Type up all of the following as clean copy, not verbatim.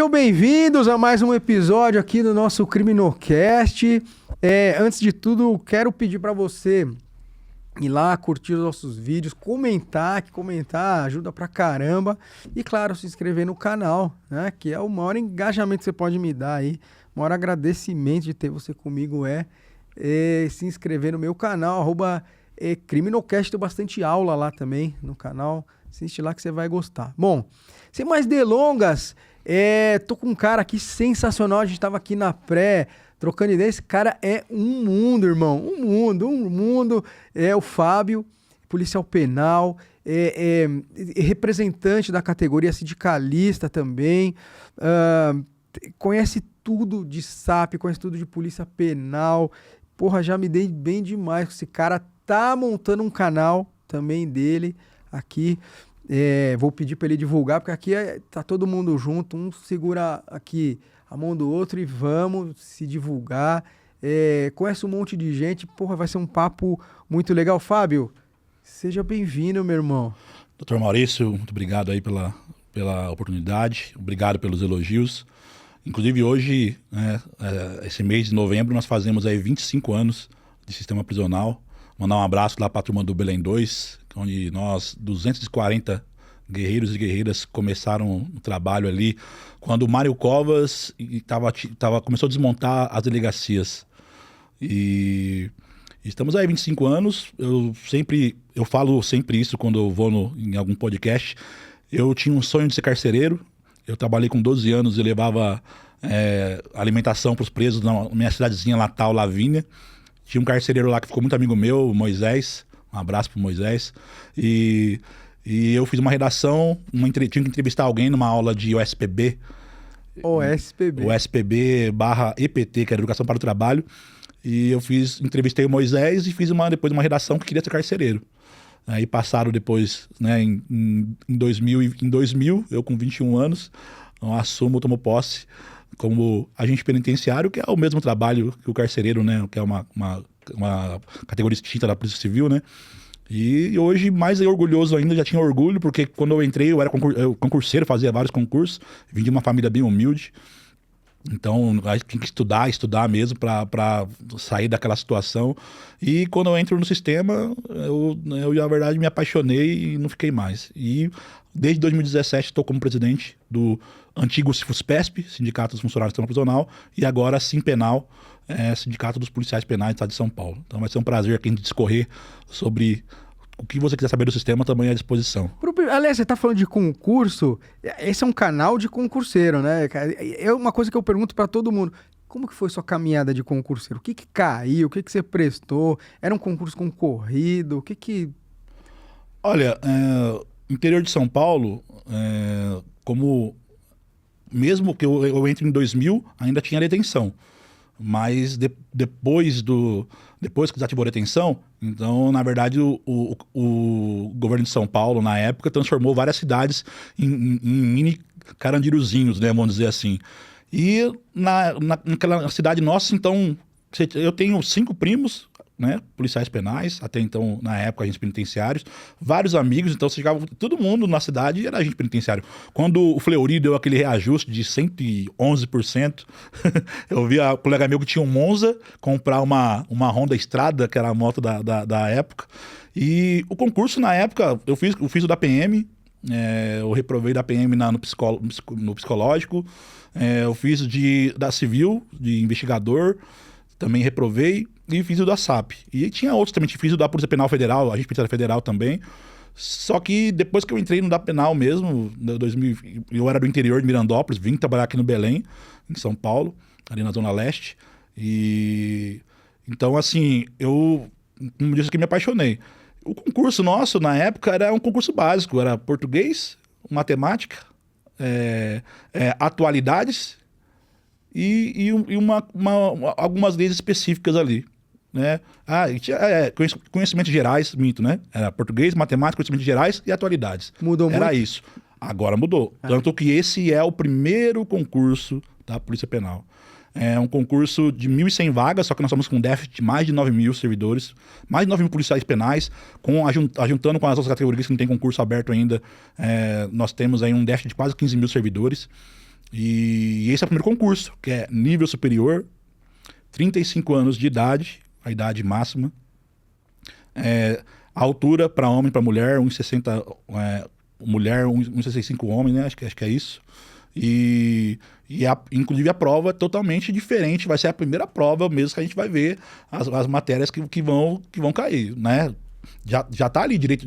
Sejam bem-vindos a mais um episódio aqui do nosso Criminocast. Antes de tudo, quero pedir para você ir lá, curtir os nossos vídeos, comentar, que comentar ajuda pra caramba. E claro, se inscrever no canal, né? Que é o maior engajamento que você pode me dar aí. O maior agradecimento de ter você comigo se inscrever no meu canal, @Criminocast. Tem bastante aula lá também no canal. Assiste lá que você vai gostar. Bom, sem mais delongas, tô com um cara aqui sensacional. A gente tava aqui na pré, trocando ideia. Esse cara é um mundo, irmão. Um mundo. É o Fábio, policial penal, representante da categoria, sindicalista também. Conhece tudo de SAP, conhece tudo de polícia penal. Porra, já me dei bem demais. Esse cara tá montando um canal também dele aqui. Vou pedir para ele divulgar, porque aqui tá todo mundo junto, um segura aqui a mão do outro e vamos se divulgar. Conhece um monte de gente, porra, vai ser um papo muito legal. Fábio, seja bem-vindo, meu irmão. Doutor Maurício, muito obrigado aí pela oportunidade, obrigado pelos elogios. Inclusive hoje, esse mês de novembro, nós fazemos aí 25 anos de sistema prisional. Mandar um abraço lá para a turma do Belém 2, onde nós, 240 guerreiros e guerreiras, começaram o trabalho ali, quando o Mário Covas começou a desmontar as delegacias. E estamos aí 25 anos, eu falo sempre isso quando eu vou em algum podcast. Eu tinha um sonho de ser carcereiro, eu trabalhei com 12 anos e levava alimentação para os presos na minha cidadezinha natal, Lavínia. Tinha um carcereiro lá que ficou muito amigo meu, o Moisés. Um abraço pro Moisés. E eu fiz uma redação, tinha que entrevistar alguém numa aula de OSPB. OSPB/EPT, que era Educação para o Trabalho. E eu entrevistei o Moisés e fiz depois uma redação que queria ser carcereiro. Aí passaram depois, né, em 2000, eu com 21 anos, tomo posse como agente penitenciário, que é o mesmo trabalho que o carcereiro, né? Que é uma categoria extinta da Polícia Civil, né? E hoje, mais orgulhoso ainda, já tinha orgulho, porque quando eu entrei, eu era concurseiro, fazia vários concursos, vim de uma família bem humilde. Então, a gente tinha que estudar mesmo para sair daquela situação. E quando eu entro no sistema, eu na verdade, me apaixonei e não fiquei mais. E desde 2017 estou como presidente do antigo CIFUSPESP, Sindicato dos Funcionários do Sistema Prisional, e agora Simpenal, Sindicato dos Policiais Penais do Estado de São Paulo. Então vai ser um prazer aqui a gente discorrer sobre o que você quiser saber do sistema, também à disposição. Aliás, você tá falando de concurso, esse é um canal de concurseiro, né? É uma coisa que eu pergunto para todo mundo. Como que foi sua caminhada de concurseiro? O que caiu? O que você prestou? Era um concurso concorrido? Olha, interior de São Paulo, mesmo que eu entre em 2000, ainda tinha detenção. Mas depois que desativou a detenção, então, na verdade, o governo de São Paulo, na época, transformou várias cidades em mini carandiruzinhos, né, vamos dizer assim. E naquela cidade nossa, então, eu tenho 5 primos, né, policiais penais, até então, na época, agentes penitenciários, vários amigos, então todo mundo na cidade era agente penitenciário. Quando o Fleury deu aquele reajuste de 111%, eu vi a colega meu que tinha um Monza comprar uma Honda Estrada, que era a moto da época, e o concurso na época, eu fiz o da PM, eu reprovei da PM no psicológico, eu fiz da Civil, de investigador, também reprovei, e fiz o da SAP. E tinha outros também, fiz o da Polícia Penal Federal, agente penitenciário federal também. Só que depois que eu entrei no da Penal mesmo, em 2000, eu era do interior de Mirandópolis, vim trabalhar aqui no Belém, em São Paulo, ali na Zona Leste. E então, assim, como disse aqui, me apaixonei. O concurso nosso, na época, era um concurso básico, era português, matemática, atualidades e algumas leis específicas ali, né? Conhecimentos gerais, minto, né? Era português, matemática, conhecimentos gerais e atualidades. Mudou muito? Era isso. Agora mudou. Tanto que esse é o primeiro concurso da Polícia Penal. É um concurso de 1.100 vagas, só que nós estamos com um déficit de mais de 9.000 servidores, mais de 9.000 policiais penais, ajuntando com as outras categorias que não tem concurso aberto ainda, nós temos aí um déficit de quase 15.000 servidores. E esse é o primeiro concurso, que é nível superior, 35 anos de idade, a idade máxima. A altura para homem e para mulher, 1,60 mulher, 1,65 homem, né? Acho que é isso. Inclusive a prova é totalmente diferente, vai ser a primeira prova mesmo que a gente vai ver as matérias que vão cair, né? Já tá ali direito,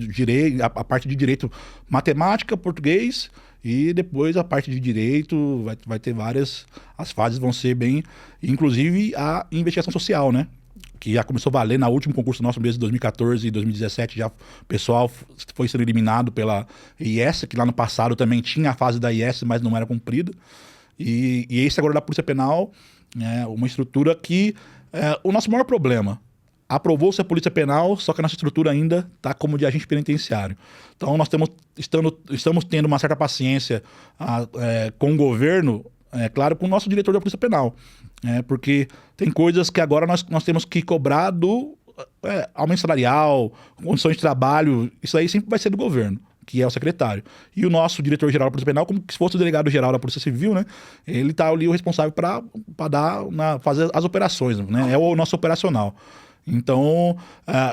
a parte de direito, matemática, português, e depois a parte de direito vai ter várias, as fases vão ser bem, inclusive a investigação social, né? Que já começou a valer no último concurso nosso mesmo de 2014 e 2017, já o pessoal foi sendo eliminado pela IS, que lá no passado também tinha a fase da IS, mas não era cumprida. E esse agora da Polícia Penal, uma estrutura que o nosso maior problema, aprovou-se a Polícia Penal, só que a nossa estrutura ainda está como de agente penitenciário. Então nós estamos tendo uma certa paciência com o governo, claro, com o nosso diretor da Polícia Penal. Porque tem coisas que agora nós temos que cobrar do aumento salarial, condições de trabalho, isso aí sempre vai ser do governo, que é o secretário. E o nosso diretor-geral da Polícia Penal, como se fosse o delegado-geral da Polícia Civil, né? Ele está ali o responsável para fazer as operações, né? É o nosso operacional. Então,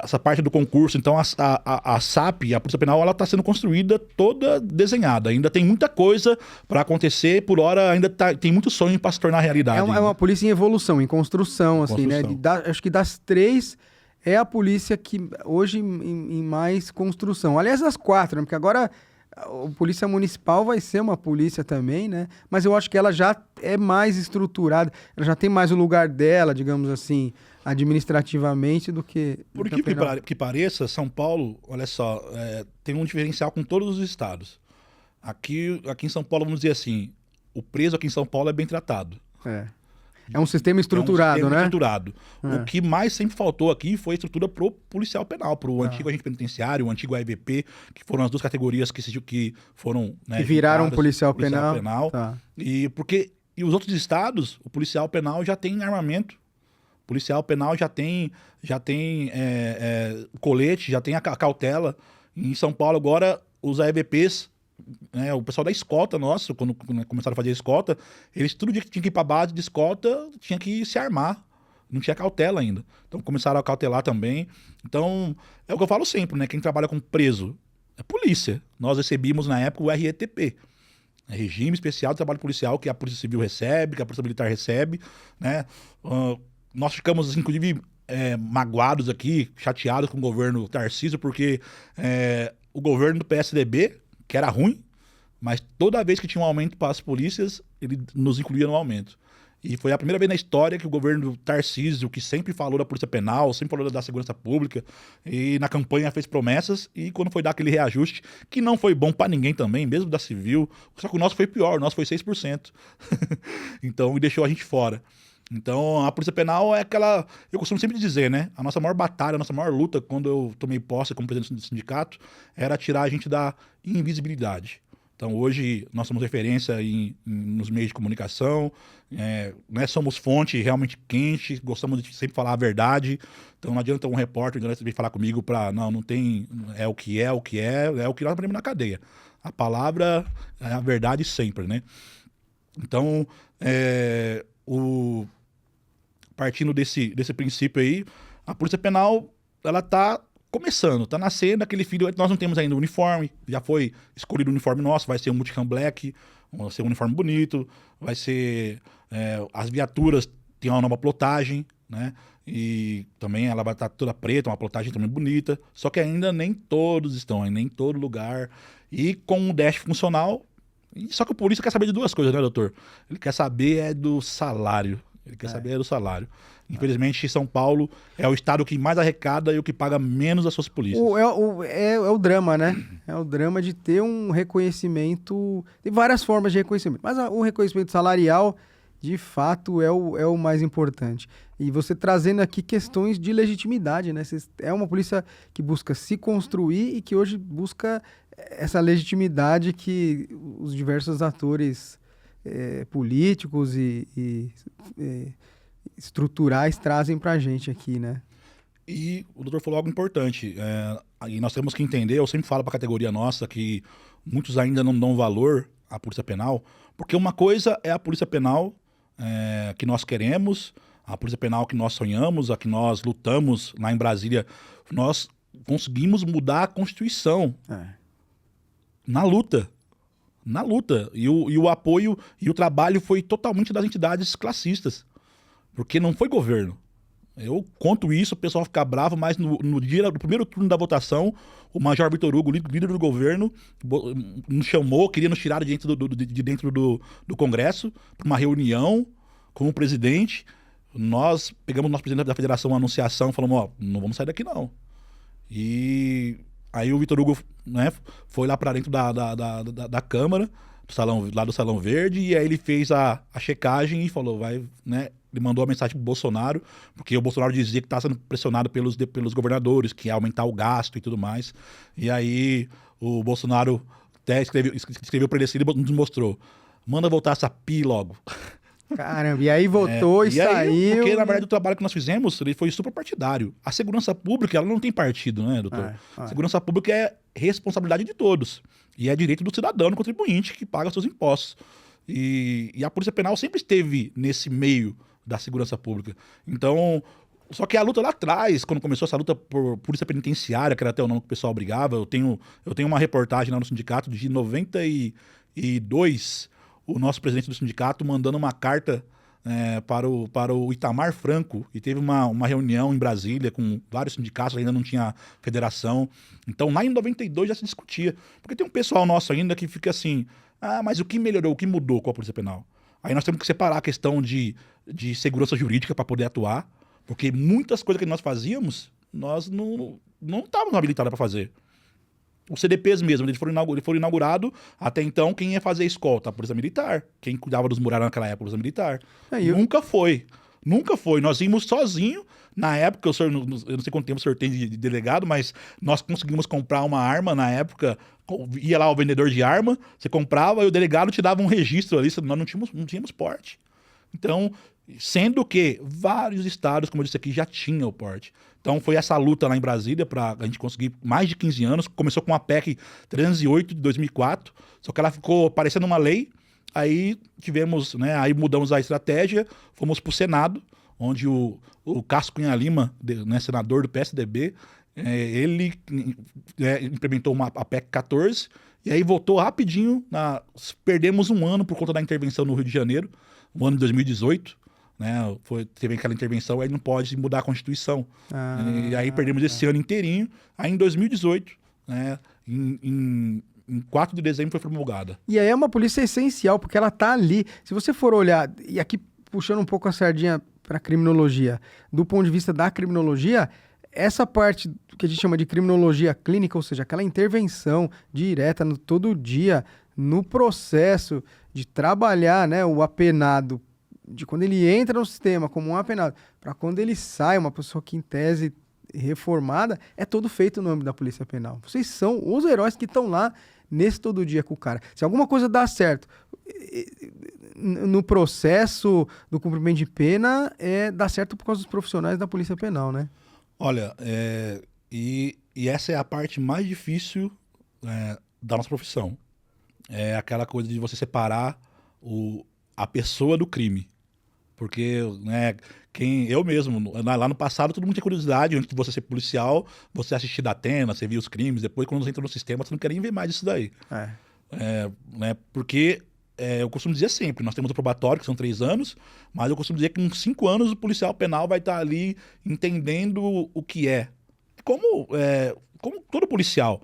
essa parte do concurso, então a SAP, a Polícia Penal, ela está sendo construída toda desenhada. Ainda tem muita coisa para acontecer, por hora ainda tem muito sonho para se tornar realidade. É uma polícia em evolução, em construção, assim, né? Acho que das três é a polícia que hoje em mais construção. Aliás, das quatro, né? Porque agora a Polícia Municipal vai ser uma polícia também, né? Mas eu acho que ela já é mais estruturada, ela já tem mais o lugar dela, digamos assim, administrativamente do que... Por que pareça, São Paulo, olha só, tem um diferencial com todos os estados. Aqui em São Paulo, vamos dizer assim, o preso aqui em São Paulo é bem tratado. É um sistema estruturado, né? Estruturado. O que mais sempre faltou aqui foi a estrutura pro policial penal, pro antigo agente penitenciário, o antigo AEVP, que foram as duas categorias que foram... Né, que viraram policial penal. E os outros estados, o policial penal já tem armamento. O policial penal já tem colete, já tem a cautela. Em São Paulo agora, os AEVPs... o pessoal da escolta nosso, quando começaram a fazer a escolta, eles todo dia que tinha que ir pra base de escolta, tinha que se armar. Não tinha cautela ainda. Então começaram a cautelar também. Então, é o que eu falo sempre, né? Quem trabalha com preso é polícia. Nós recebíamos na época o RETP. Regime Especial de Trabalho Policial, que a Polícia Civil recebe, que a Polícia Militar recebe, né? Nós ficamos, inclusive, magoados aqui, chateados com o governo Tarcísio, porque o governo do PSDB, que era ruim, mas toda vez que tinha um aumento para as polícias, ele nos incluía no aumento. E foi a primeira vez na história que o governo Tarcísio, que sempre falou da Polícia Penal, sempre falou da Segurança Pública, e na campanha fez promessas, e quando foi dar aquele reajuste, que não foi bom para ninguém também, mesmo da Civil, só que o nosso foi pior, o nosso foi 6%. Então, e deixou a gente fora. Então, a Polícia Penal é aquela... Eu costumo sempre dizer, né? A nossa maior batalha, a nossa maior luta, quando eu tomei posse como presidente do sindicato, era tirar a gente da invisibilidade. Então, hoje, nós somos referência nos meios de comunicação, né? Somos fonte realmente quente, gostamos de sempre falar a verdade. Então, não adianta um repórter vir falar comigo não tem... É o que é o que nós aprendemos na cadeia. A palavra é a verdade sempre, né? Então, partindo desse princípio aí, a Polícia Penal, ela tá começando, tá nascendo aquele filho. Nós não temos ainda o uniforme, já foi escolhido o uniforme nosso, vai ser um multicam black, vai ser um uniforme bonito, vai ser... as viaturas tem uma nova plotagem, né? E também ela vai estar toda preta, uma plotagem também bonita, só que ainda nem todos estão, nem em todo lugar. E com um dash funcional. Só que o polícia quer saber de duas coisas, né, doutor? Ele quer saber do salário. Infelizmente, São Paulo é o estado que mais arrecada e o que paga menos as suas polícias. É o drama, né? É o drama de ter um reconhecimento... Tem várias formas de reconhecimento, mas o reconhecimento salarial, de fato, é o mais importante. E você trazendo aqui questões de legitimidade, né? É uma polícia que busca se construir e que hoje busca essa legitimidade que os diversos atores políticos e estruturais trazem pra gente aqui, né? E o doutor falou algo importante, e nós temos que entender, eu sempre falo pra categoria nossa que muitos ainda não dão valor à Polícia Penal, Porque uma coisa é a polícia penal que nós queremos, a polícia penal que nós sonhamos, a que nós lutamos lá em Brasília. Nós conseguimos mudar a Constituição na luta. Na luta. E o apoio e o trabalho foi totalmente das entidades classistas. Porque não foi governo. Eu conto isso, o pessoal fica bravo, mas no dia do primeiro turno da votação, o Major Vitor Hugo, líder do governo, nos chamou, queria nos tirar de dentro do Congresso para uma reunião com o presidente. Nós pegamos o nosso presidente da federação, uma anunciação, falamos, ó, não vamos sair daqui não. E aí o Vitor Hugo, né, foi lá para dentro da Câmara, lá do Salão Verde, e aí ele fez a checagem e falou, né, ele mandou a mensagem pro Bolsonaro, porque o Bolsonaro dizia que estava sendo pressionado pelos governadores, que ia aumentar o gasto e tudo mais. E aí o Bolsonaro até escreveu para ele assim, ele nos mostrou, manda voltar essa pi logo. Caramba, e aí voltou e saiu. Aí, porque, na verdade, o trabalho que nós fizemos ele foi super partidário. A segurança pública, ela não tem partido, né, doutor? Segurança pública é responsabilidade de todos. E é direito do cidadão, do contribuinte, que paga seus impostos. E a Polícia Penal sempre esteve nesse meio da segurança pública. Então, só que a luta lá atrás, quando começou essa luta por polícia penitenciária, que era até o nome que o pessoal brigava, eu tenho uma reportagem lá no sindicato de 92, o nosso presidente do sindicato mandando uma carta para o Itamar Franco, e teve uma reunião em Brasília com vários sindicatos, ainda não tinha federação. Então, lá em 92 já se discutia. Porque tem um pessoal nosso ainda que fica assim, mas o que melhorou, o que mudou com a Polícia Penal? Aí nós temos que separar a questão de segurança jurídica para poder atuar, porque muitas coisas que nós fazíamos, nós não estávamos habilitados para fazer. Os CDPs mesmo, eles foram inaugurados, até então quem ia fazer a escolta? A Polícia Militar. Quem cuidava dos murais naquela época? A Polícia Militar. Nunca foi. Nós íamos sozinhos. Na época, eu não sei quanto tempo o senhor tem de delegado, mas nós conseguimos comprar uma arma na época. Ia lá o vendedor de arma, você comprava e o delegado te dava um registro ali, nós não tínhamos porte. Então, sendo que vários estados, como eu disse aqui, já tinham o porte. Então foi essa luta lá em Brasília para a gente conseguir mais de 15 anos. Começou com a PEC 308 de 2004, só que ela ficou parecendo uma lei. Aí tivemos, né, aí mudamos a estratégia, fomos para o Senado, onde o Cássio Cunha Lima, né, senador do PSDB, ele implementou a PEC 14, e aí voltou rapidinho, perdemos um ano por conta da intervenção no Rio de Janeiro, no ano de 2018, né, teve aquela intervenção, aí não pode mudar a Constituição. E aí perdemos esse ano inteirinho. Aí em 2018, né, em 4 de dezembro foi promulgada. E aí é uma polícia essencial, porque ela tá ali. Se você for olhar, e aqui puxando um pouco a sardinha para criminologia, do ponto de vista da criminologia, essa parte que a gente chama de criminologia clínica, ou seja, aquela intervenção direta todo dia no processo de trabalhar, né, o apenado, de quando ele entra no sistema como um apenado, para quando ele sai, uma pessoa que em tese reformada, é todo feito no âmbito da Polícia Penal. Vocês são os heróis que estão lá nesse todo dia com o cara. Se alguma coisa dá certo no processo do cumprimento de pena, dá certo por causa dos profissionais da Polícia Penal, né? Olha, e essa é a parte mais difícil da nossa profissão. É aquela coisa de você separar a pessoa do crime. Porque, né, eu mesmo, lá no passado, todo mundo tinha curiosidade, antes de você ser policial, você assistir da Atena, você via os crimes, depois quando você entra no sistema, você não quer nem ver mais disso daí. Né, porque eu costumo dizer sempre, nós temos o probatório, que são 3 anos, mas eu costumo dizer que em 5 anos o policial penal vai estar ali entendendo o que é. Como todo policial,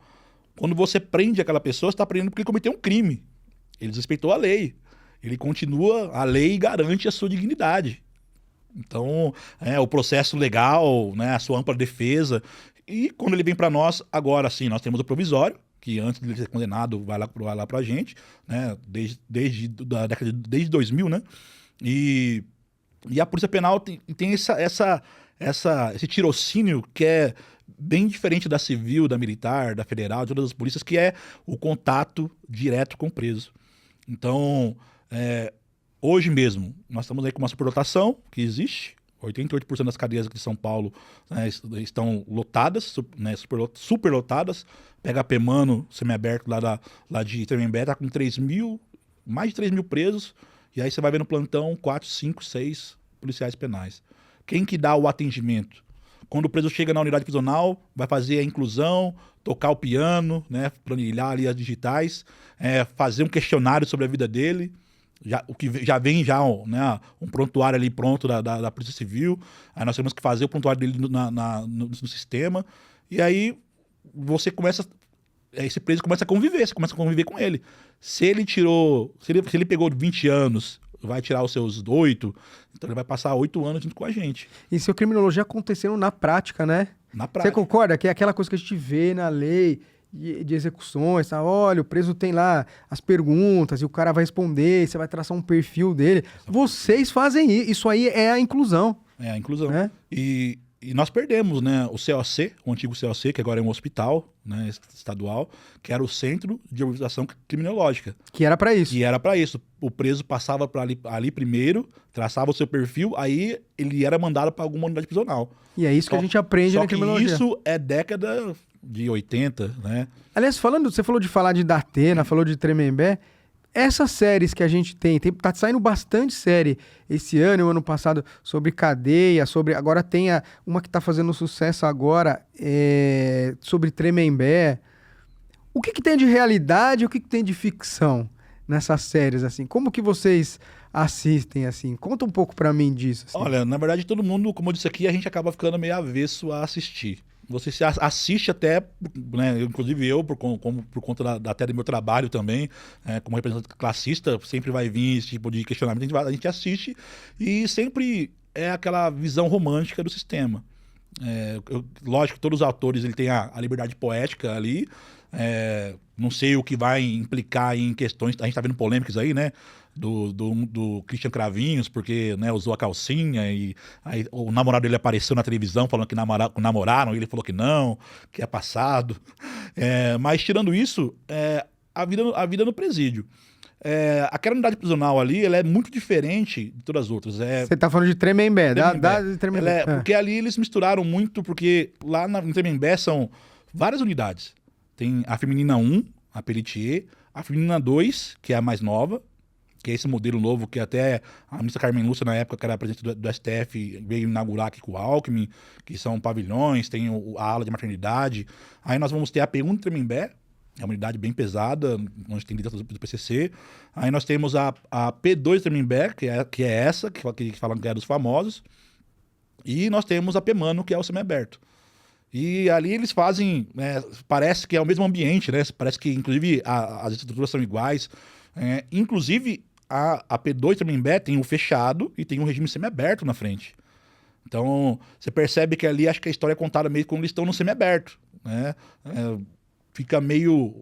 quando você prende aquela pessoa, você está prendendo porque ele cometeu um crime. Ele desrespeitou a lei. Ele continua, a lei garante a sua dignidade. Então, o processo legal, né, a sua ampla defesa. E quando ele vem para nós, agora sim, nós temos o provisório, que antes de ele ser condenado, vai lá pra gente, né, desde 2000, né? E a Polícia Penal tem esse tirocínio que é bem diferente da civil, da militar, da federal, de todas as polícias, que é o contato direto com o preso. Então, hoje mesmo, nós estamos aí com uma superlotação que existe. 88% das cadeias aqui de São Paulo, né, estão lotadas, né, superlotadas. Pega a Pemano, semiaberto lá de Tremembé, está com 3.000 mais de 3 mil presos, e aí você vai ver no plantão 4, 5, 6 policiais penais. Quem que dá o atendimento? Quando o preso chega na unidade prisional, vai fazer a inclusão, tocar o piano, né, planilhar ali as digitais, fazer um questionário sobre a vida dele, o que já vem né, um prontuário ali pronto da Polícia Civil, aí nós temos que fazer o prontuário dele no sistema, e aí você começa, esse preso começa a conviver, você começa a conviver com ele. Se ele pegou 20 anos, vai tirar os seus 8, então ele vai passar 8 anos junto com a gente. Isso é criminologia acontecendo na prática, né? Na prática. Você concorda que é aquela coisa que a gente vê na lei de execuções, tá? Olha, o preso tem lá as perguntas e o cara vai responder, você vai traçar um perfil dele. Vocês fazem isso aí é a inclusão. É a inclusão. Né? E nós perdemos, né, o COC, o antigo COC, que agora é um hospital, né, estadual, que era o Centro de Organização Criminológica. Que era para isso. Que era para isso. O preso passava para ali primeiro, traçava o seu perfil, aí ele era mandado para alguma unidade prisional. E é isso que a gente aprende na criminologia. Só que isso é década de 80, né? Aliás, você falou de falar de Datena, falou de Tremembé. Essas séries que a gente tá saindo bastante série esse ano e o ano passado sobre cadeia, agora tem uma que tá fazendo sucesso agora, sobre Tremembé. O que tem de realidade e o que tem de ficção nessas séries, assim? Como que vocês assistem, assim? Conta um pouco pra mim disso. Assim. Olha, na verdade, todo mundo, como eu disse aqui, a gente acaba ficando meio avesso a assistir. Você se assiste até, né, inclusive eu, por conta até do meu trabalho também, como representante classista, sempre vai vir esse tipo de questionamento, a gente assiste e sempre é aquela visão romântica do sistema. Lógico que todos os autores ele têm a liberdade poética ali, não sei o que vai implicar em questões, a gente está vendo polêmicas aí, né? Do Christian Cravinhos, porque, né, usou a calcinha e aí o namorado dele apareceu na televisão falando que namoraram, e ele falou que não, que é passado. Mas tirando isso, a vida no presídio. Aquela unidade prisional ali, ela é muito diferente de todas as outras. Você tá falando de Tremembé, de Tremembé. Porque ali eles misturaram muito, porque lá em Tremembé são várias unidades. Tem a feminina 1, a Pelletier, a feminina 2, que é a mais nova, que é esse modelo novo que até a ministra Carmen Lúcia, na época que era presidente do STF, veio inaugurar aqui com o Alckmin, que são pavilhões, tem a ala de maternidade. Aí nós vamos ter a P1 de Tremembé, é uma unidade bem pesada, onde tem liderança do PCC. Aí nós temos a P2 de Tremembé, que é essa, que falam que é dos famosos. E nós temos a P-Mano, que é o semiaberto. E ali eles fazem, parece que é o mesmo ambiente, né? Parece que, inclusive, as estruturas são iguais. Inclusive, a P2 Tremembé tem o fechado e tem um regime semiaberto na frente. Então, você percebe que ali, acho que a história é contada meio como eles estão no semiaberto, né? Fica meio...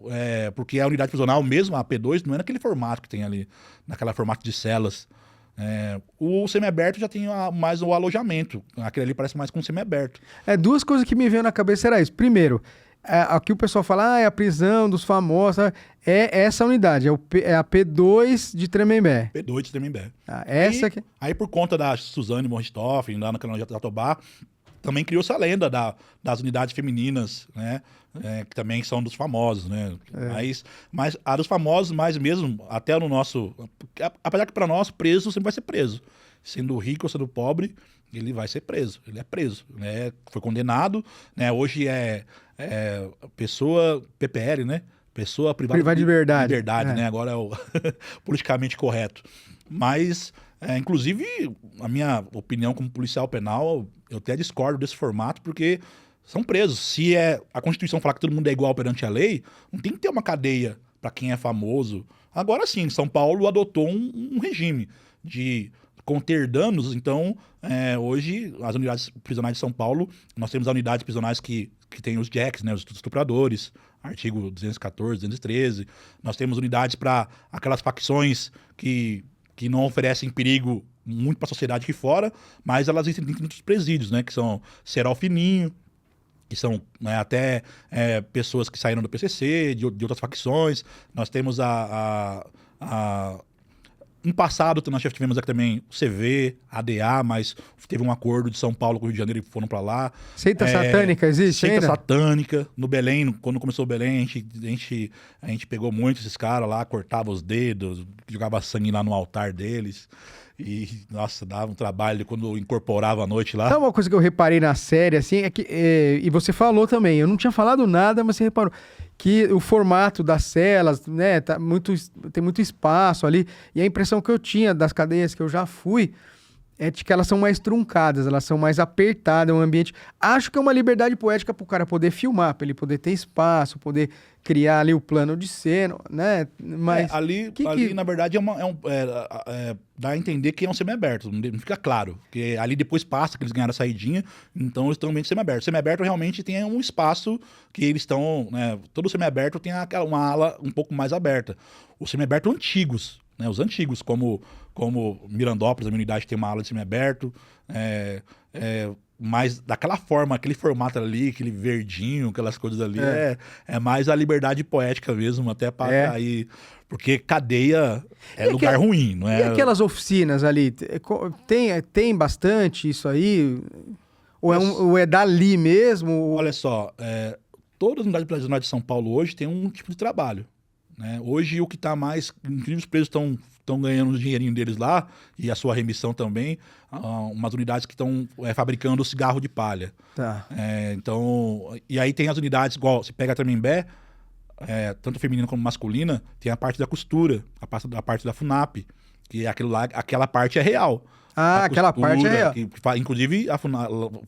porque a unidade prisional mesmo, a P2, não é naquele formato que tem ali, naquela formato de celas. O semiaberto já tem mais o alojamento. Aquele ali parece mais com um semiaberto. Duas coisas que me veio na cabeça era isso. Primeiro, aqui o pessoal fala, é a prisão dos famosos. É essa unidade, é a P2 de Tremembé. P2 de Tremembé. Essa aqui. Aí, por conta da Suzane von Richthofen, lá no canal de Jatobá, também criou essa lenda das unidades femininas, né? Que também são dos famosos, né? Mas a dos famosos, mais mesmo, até no nosso... Apesar que para nós, preso sempre vai ser preso. Sendo rico ou sendo pobre, ele vai ser preso. Ele é preso, né? Foi condenado, né? Hoje é pessoa PPL, né? Pessoa privada de liberdade. Né? Agora é o politicamente correto. Mas, inclusive, a minha opinião como policial penal, eu até discordo desse formato, porque são presos. Se a Constituição falar que todo mundo é igual perante a lei, não tem que ter uma cadeia para quem é famoso. Agora sim, São Paulo adotou um regime de conter danos. Então, hoje, as unidades prisionais de São Paulo, nós temos a unidade prisionais que tem os jacks, né, os estupradores, artigo 214, 213. Nós temos unidades para aquelas facções que não oferecem perigo muito para a sociedade aqui fora, mas elas existem dentro dos presídios, né, que são Cerol Fininho, que são, né, até pessoas que saíram do PCC, de outras facções. Nós temos no passado, nós já tivemos aqui também o CV, ADA, mas teve um acordo de São Paulo com o Rio de Janeiro e foram para lá. Seita satânica existe Seita ainda? satânica. No Belém, quando começou o Belém, a gente pegou muito esses caras lá, cortava os dedos, jogava sangue lá no altar deles. E, nossa, dava um trabalho quando incorporava à noite lá. Sabe uma coisa que eu reparei na série, assim, é que, e você falou também, eu não tinha falado nada, mas você reparou que o formato das celas, né, tem muito espaço ali, e a impressão que eu tinha das cadeias que eu já fui é de que elas são mais truncadas, elas são mais apertadas, um ambiente... Acho que é uma liberdade poética para o cara poder filmar, para ele poder ter espaço, poder criar ali o plano de cena, né? Mas ali, na verdade, dá a entender que é um semiaberto, não fica claro. Porque ali depois passa que eles ganharam a saidinha, então eles estão meio semiaberto. Semiaberto realmente tem um espaço que eles estão... Né, todo semiaberto tem uma ala um pouco mais aberta. Os semiabertos antigos, né, os antigos, como Mirandópolis, a minha unidade tem uma ala de semiaberto, mas daquela forma, aquele formato ali, aquele verdinho, aquelas coisas ali, é mais a liberdade poética mesmo, até para atrair. Porque cadeia é lugar ruim, não é? E aquelas oficinas ali, tem bastante isso aí? Ou é dali mesmo? Olha só, todas as unidades prisionais de São Paulo hoje tem um tipo de trabalho. Né? Hoje o que está mais... Inclusive os presos estão ganhando o dinheirinho deles lá, e a sua remissão também, umas unidades que estão fabricando cigarro de palha. Tá. Então, e aí tem as unidades, igual, você pega a Tremembé, tanto feminina como masculina, tem a parte da costura, a parte da FUNAP, que aquela parte é real. Aquela parte é real. Inclusive,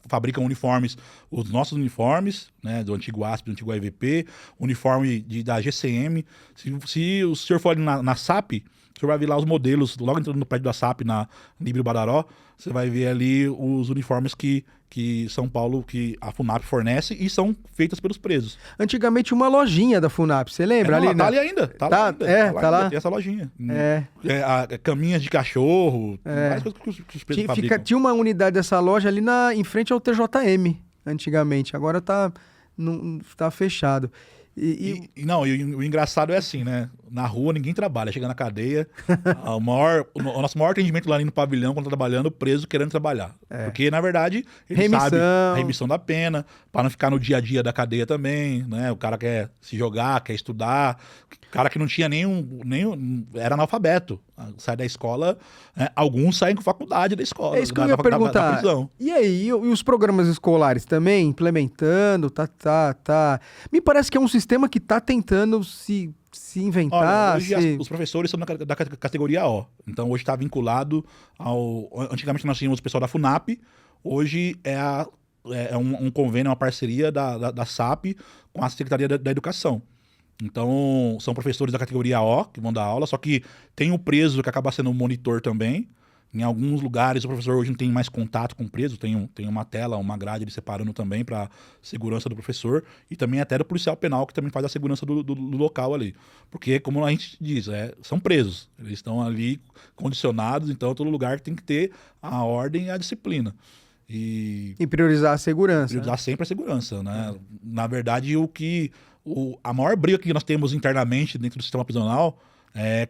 fabricam uniformes, os nossos uniformes, né, do antigo ASP, do antigo AVP, uniforme da GCM. Se o senhor for ali na SAP, o senhor vai ver lá os modelos, logo entrando no prédio da SAP, na Líbero Badaró, você vai ver ali os uniformes que São Paulo, que a FUNAP fornece e são feitas pelos presos. Antigamente uma lojinha da FUNAP, você lembra? Tá ali ainda. Tá lá. Tem essa lojinha. Caminhas de cachorro, várias coisas que os presos fabricam. Tinha uma unidade dessa loja ali em frente ao TJM, antigamente. Agora tá fechado. O engraçado é assim, né? Na rua ninguém trabalha, chega na cadeia, o nosso maior atendimento lá no pavilhão, quando tá trabalhando, o preso querendo trabalhar. Porque, na verdade, ele sabe a remissão da pena, para não ficar no dia a dia da cadeia também, né? O cara quer se jogar, quer estudar, o cara que não tinha era analfabeto, sai da escola, né? Alguns saem com faculdade da escola. É isso que eu ia perguntar. E aí, e os programas escolares também, implementando, tá... Me parece que é um sistema que tá tentando se inventar. Olha, hoje os professores são da categoria O. Então hoje está vinculado ao... Antigamente nós tínhamos o pessoal da FUNAP, hoje é um convênio, uma parceria da SAP com a Secretaria da Educação. Então são professores da categoria O que vão dar aula, só que tem o preso que acaba sendo um monitor também. Em alguns lugares o professor hoje não tem mais contato com o preso, tem uma tela, uma grade ele separando também para segurança do professor e também até do policial penal que também faz a segurança do local ali. Porque, como a gente diz, são presos, eles estão ali condicionados, então todo lugar tem que ter a ordem e a disciplina. E priorizar a segurança. Priorizar sempre a segurança, né? Na verdade, a maior briga que nós temos internamente dentro do sistema prisional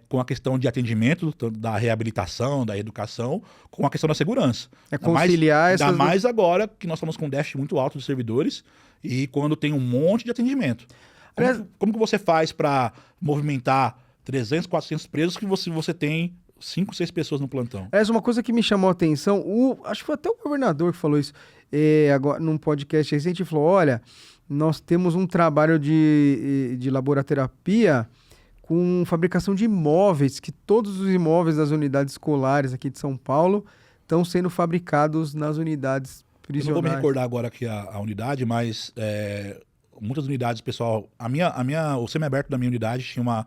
com a questão de atendimento, da reabilitação, da educação, com a questão da segurança. Conciliar ainda mais agora que nós estamos com um déficit muito alto de servidores e quando tem um monte de atendimento. Como que você faz para movimentar 300, 400 presos que você tem 5, 6 pessoas no plantão? Uma coisa que me chamou a atenção, acho que foi até o governador que falou isso, agora, num podcast recente, ele falou, olha, nós temos um trabalho de laboraterapia com fabricação de imóveis, que todos os imóveis das unidades escolares aqui de São Paulo estão sendo fabricados nas unidades prisionais. Eu não vou me recordar agora aqui a unidade, mas muitas unidades, pessoal... O semiaberto da minha unidade tinha uma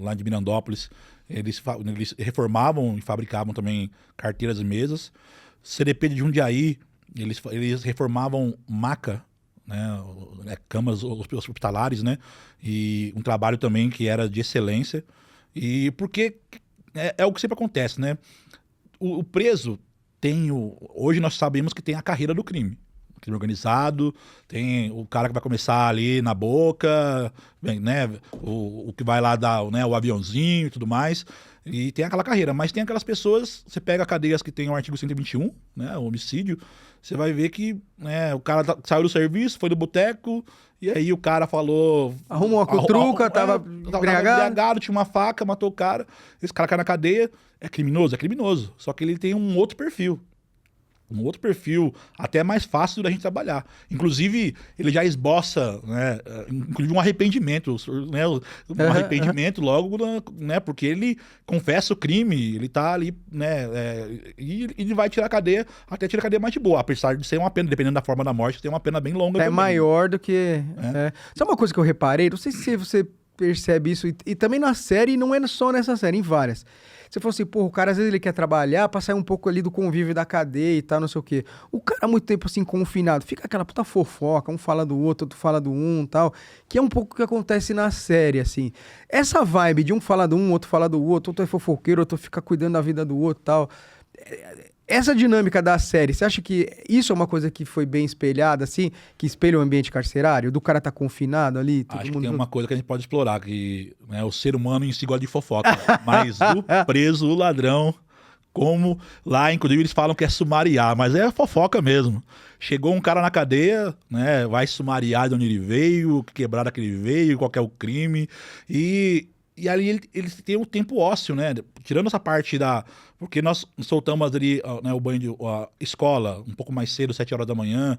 lá de Mirandópolis, eles reformavam e fabricavam também carteiras e mesas. CDP de Jundiaí, eles reformavam maca, né, camas hospitalares, né, e um trabalho também que era de excelência, e porque é o que sempre acontece, né, o preso hoje nós sabemos que tem a carreira do crime, crime organizado, tem o cara que vai começar ali na boca, né, o que vai lá dar, né, o aviãozinho e tudo mais, e tem aquela carreira. Mas tem aquelas pessoas, você pega cadeias que tem o artigo 121, né, o homicídio, você vai ver que, né, o cara saiu do serviço, foi do boteco, e aí o cara falou... Arrumou uma cutruca, tava embriagado, tinha uma faca, matou o cara, esse cara cai na cadeia, é criminoso, só que ele tem um outro perfil. Um outro perfil, até mais fácil da gente trabalhar. Inclusive, ele já esboça, né, inclusive um arrependimento, né, arrependimento logo, né, porque ele confessa o crime, ele tá ali, né, e ele vai tirar a cadeia, até tirar a cadeia mais de boa, apesar de ser uma pena, dependendo da forma da morte, tem uma pena bem longa também. Maior do que... Sabe uma coisa que eu reparei? Não sei se você percebe isso, e também na série, não é só nessa série, em várias. Você falou assim, pô, o cara às vezes ele quer trabalhar pra sair um pouco ali do convívio da cadeia e tal, não sei o quê. O cara há muito tempo assim, confinado, fica aquela puta fofoca, um fala do outro fala do um e tal, que é um pouco o que acontece na série, assim. Essa vibe de um fala do um, outro fala do outro é fofoqueiro, outro fica cuidando da vida do outro e tal. Essa dinâmica da série, você acha que isso é uma coisa que foi bem espelhada, assim, que espelha o ambiente carcerário? Do cara tá confinado ali, todo Acho mundo... que tem uma coisa que a gente pode explorar, que, né, o ser humano em si gosta de fofoca, mas o preso, o ladrão, como lá, inclusive, eles falam que é sumariar, mas é fofoca mesmo. Chegou um cara na cadeia, né, vai sumariar de onde ele veio, que quebrada que ele veio, qual que é o crime, e ali eles têm um tempo ósseo, né? Tirando essa parte da... Porque nós soltamos ali, né, o banho de escola um pouco mais cedo, 7 horas da manhã,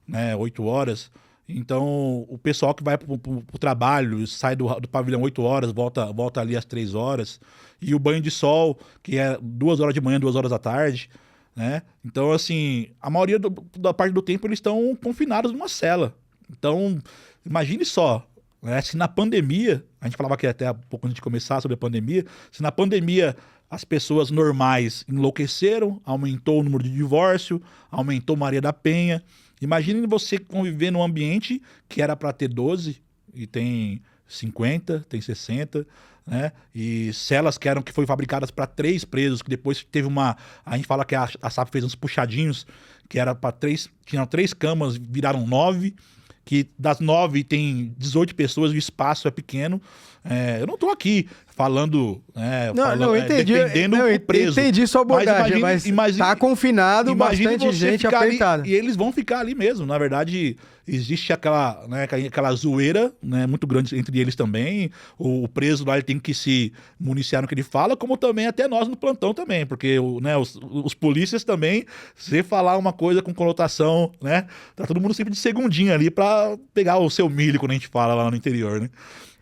né, 8 horas. Então, o pessoal que vai pro trabalho, sai do pavilhão 8 horas, volta ali às 3 horas. E o banho de sol, que é 2 horas de manhã, 2 horas da tarde, né? Então, assim, a maioria da parte do tempo eles estão confinados numa cela. Então, imagine só, né, se na pandemia, a gente falava aqui até há pouco antes de começar sobre a pandemia, se na pandemia as pessoas normais enlouqueceram, aumentou o número de divórcio, aumentou Maria da Penha. Imagine você conviver num ambiente que era para ter 12 e tem 50, tem 60, né? E celas que foi fabricadas para 3 presos, que depois teve a gente fala que a SAP fez uns puxadinhos, que era para 3, tinham 3 camas, viraram 9. Que das 9 tem 18 pessoas e o espaço é pequeno. Eu não estou aqui falando, defendendo o preso. Entendi sua abordagem, mas tá confinado, bastante gente apertada. E eles vão ficar ali mesmo. Na verdade, existe aquela zoeira, né, muito grande entre eles também. O preso lá ele tem que se municiar no que ele fala, como também até nós no plantão também, porque os polícias também, se falar uma coisa com conotação, né, tá todo mundo sempre de segundinha ali para pegar o seu milho quando a gente fala lá no interior, né?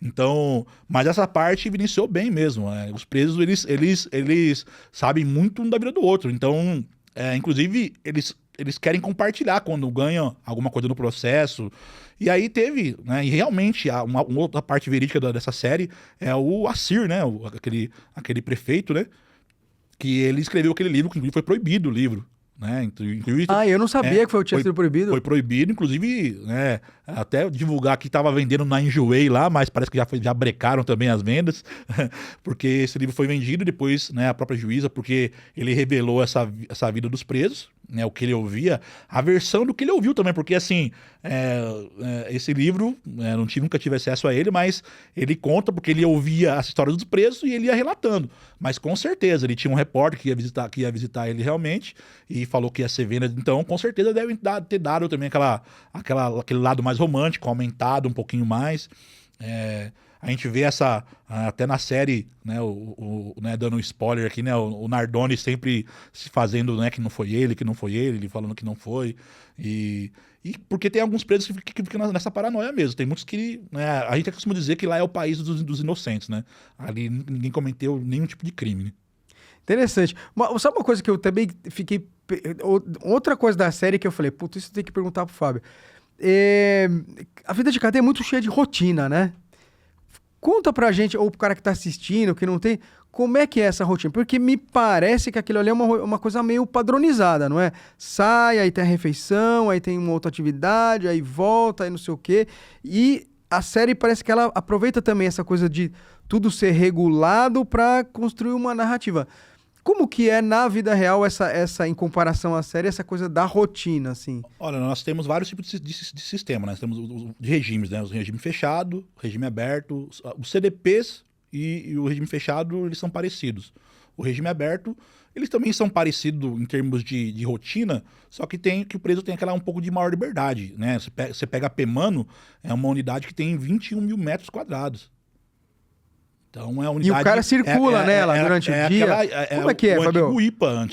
Então, mas essa parte evidenciou bem mesmo, né? Os presos, eles sabem muito um da vida do outro. Então, inclusive, eles querem compartilhar quando ganham alguma coisa no processo. E aí teve, né? E realmente, uma outra parte verídica dessa série é o Assir, né? Aquele prefeito, né? Que ele escreveu aquele livro, que inclusive foi proibido o livro. Né? Inclusive, eu não sabia que tinha sido proibido. Foi proibido, inclusive, né, até divulgar que estava vendendo na Enjoei lá, mas parece que já brecaram também as vendas, porque esse livro foi vendido depois, né, a própria juíza, porque ele revelou essa vida dos presos, né, o que ele ouvia, a versão do que ele ouviu também, porque assim, esse livro, nunca tive acesso a ele, mas ele conta porque ele ouvia as histórias dos presos e ele ia relatando, mas com certeza, ele tinha um repórter que ia visitar ele realmente, e falou que ia ser venda, então com certeza devem ter dado também aquele lado mais romântico, aumentado um pouquinho mais. A gente vê até na série, né, né, dando um spoiler aqui, né, o Nardone sempre se fazendo, né, que não foi ele falando que não foi, e porque tem alguns presos que ficam nessa paranoia mesmo, tem muitos que, né, a gente costuma dizer que lá é o país dos inocentes, né, ali ninguém cometeu nenhum tipo de crime, né? Interessante. Sabe uma coisa que eu também fiquei... Outra coisa da série que eu falei, puta, isso tem que perguntar pro Fábio. A vida de cadeia é muito cheia de rotina, né? Conta pra gente, ou pro cara que tá assistindo, que não tem, como é que é essa rotina? Porque me parece que aquilo ali é uma coisa meio padronizada, não é? Sai, aí tem a refeição, aí tem uma outra atividade, aí volta, aí não sei o quê. E a série parece que ela aproveita também essa coisa de tudo ser regulado pra construir uma narrativa. Como que é na vida real essa em comparação à série, essa coisa da rotina, assim? Olha, nós temos vários tipos de sistema, né? Nós temos de regimes, né? O regime fechado, regime aberto. Os CDPs e o regime fechado, eles são parecidos. O regime aberto, eles também são parecidos em termos de rotina, só que o preso tem aquela um pouco de maior liberdade, né? Você pega a PEMANO, é uma unidade que tem 21 mil metros quadrados. Então é a unidade, E o cara circula nela durante o dia? Como é que é, Fabio? O IPA,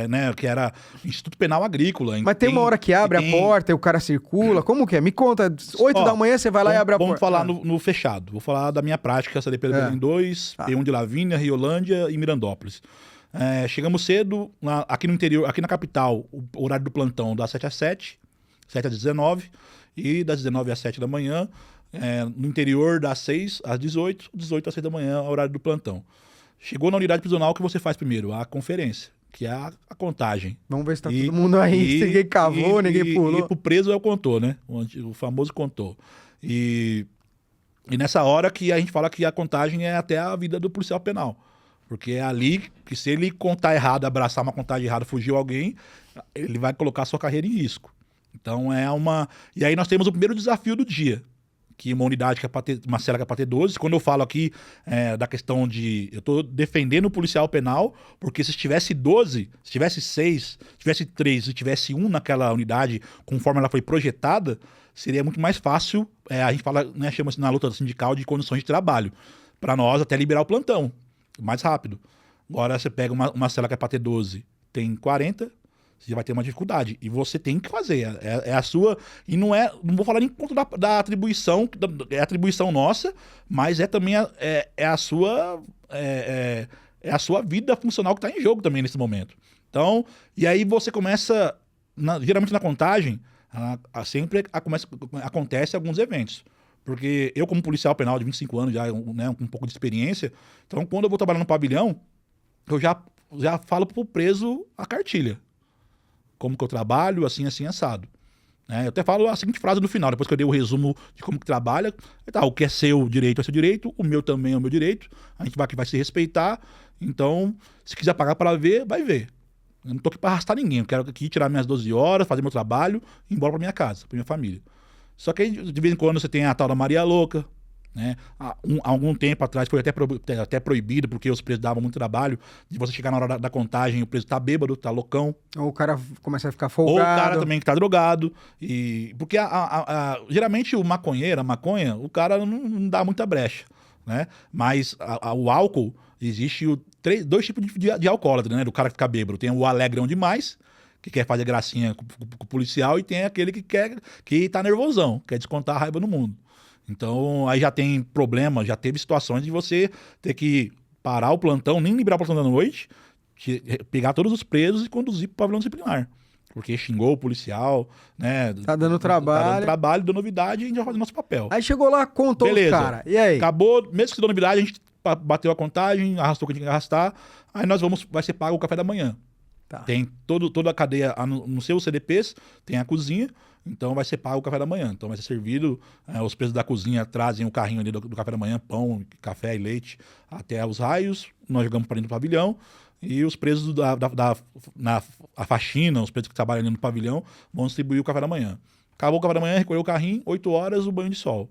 né, que era Instituto Penal Agrícola. Mas tem uma hora que abre a porta e o cara circula? Como que é? Me conta, 8 da manhã você vai lá e abre a porta. Vamos falar no fechado. Vou falar da minha prática, CDP do Belém 2, P1 de Lavínia, Riolândia e Mirandópolis. Chegamos cedo, aqui no interior, aqui na capital, o horário do plantão das 7 às 7, 7 às 19, e das 19 às 7 da manhã. No interior, das 6 às 18, 18 às 6 da manhã, é o horário do plantão. Chegou na unidade prisional, o que você faz primeiro? A conferência, que é a contagem. Vamos ver se tá todo mundo aí, se ninguém cavou, ninguém pulou. E pro preso é o contou, né? O famoso contou. E nessa hora que a gente fala que a contagem é até a vida do policial penal. Porque é ali que se ele contar errado, abraçar uma contagem errada, fugiu alguém, ele vai colocar a sua carreira em risco. Então E aí nós temos o primeiro desafio do dia, que uma unidade que é para ter, uma cela que é para ter 12. Quando eu falo aqui da questão eu estou defendendo o policial penal, porque se tivesse 12, se tivesse 6, se tivesse 3, se tivesse 1 naquela unidade, conforme ela foi projetada, seria muito mais fácil, a gente fala, né, chama-se na luta sindical de condições de trabalho, para nós até liberar o plantão, mais rápido. Agora você pega uma cela que é para ter 12, tem 40, você vai ter uma dificuldade. E você tem que fazer. É a sua... E não vou falar nem conta da atribuição, é a atribuição nossa, mas é também a sua... É a sua vida funcional que está em jogo também nesse momento. Então, e aí você começa... geralmente na contagem, sempre acontece alguns eventos. Porque eu, como policial penal de 25 anos, já, né, com um pouco de experiência, então quando eu vou trabalhar no pavilhão, eu já falo pro preso a cartilha. Como que eu trabalho, assim, assado. Eu até falo a seguinte frase no final, depois que eu dei o resumo de como que trabalha. O que é seu direito é seu direito, o meu também é o meu direito, a gente vai se respeitar, então, se quiser pagar para ver, vai ver. Eu não tô aqui para arrastar ninguém, eu quero aqui tirar minhas 12 horas, fazer meu trabalho e ir embora para minha casa, para minha família. Só que aí, de vez em quando você tem a tal da Maria Louca, né? Há algum tempo atrás foi até proibido, porque os presos davam muito trabalho de você chegar na hora da contagem e o preso tá bêbado, tá loucão. Ou o cara começa a ficar folgado. Ou o cara também que tá drogado. Porque geralmente o maconheiro, a maconha, o cara não dá muita brecha, né? Mas o álcool, existe dois tipos de alcoólatra, né? Do cara que fica bêbado. Tem o alegrão demais, que quer fazer gracinha com o policial, e tem aquele que tá nervosão, quer descontar a raiva no mundo. Então, aí já tem problema, já teve situações de você ter que parar o plantão, nem liberar o plantão da noite, pegar todos os presos e conduzir para o pavilhão disciplinar. Porque xingou o policial, né? Tá dando trabalho. Tá dando trabalho, deu novidade, e a gente vai fazer nosso papel. Aí chegou lá, contou os cara. E aí? Acabou, mesmo que deu novidade, a gente bateu a contagem, arrastou o que tinha que arrastar, aí vai ser pago o café da manhã. Tá. Tem toda a cadeia, no seu CDPs, tem a cozinha, então vai ser pago o café da manhã. Então vai ser servido, os presos da cozinha trazem o carrinho ali do café da manhã, pão, café e leite, até os raios, nós jogamos para dentro do pavilhão, e os presos na faxina, os presos que trabalham ali no pavilhão, vão distribuir o café da manhã. Acabou o café da manhã, recolheu o carrinho, 8 horas, o banho de sol.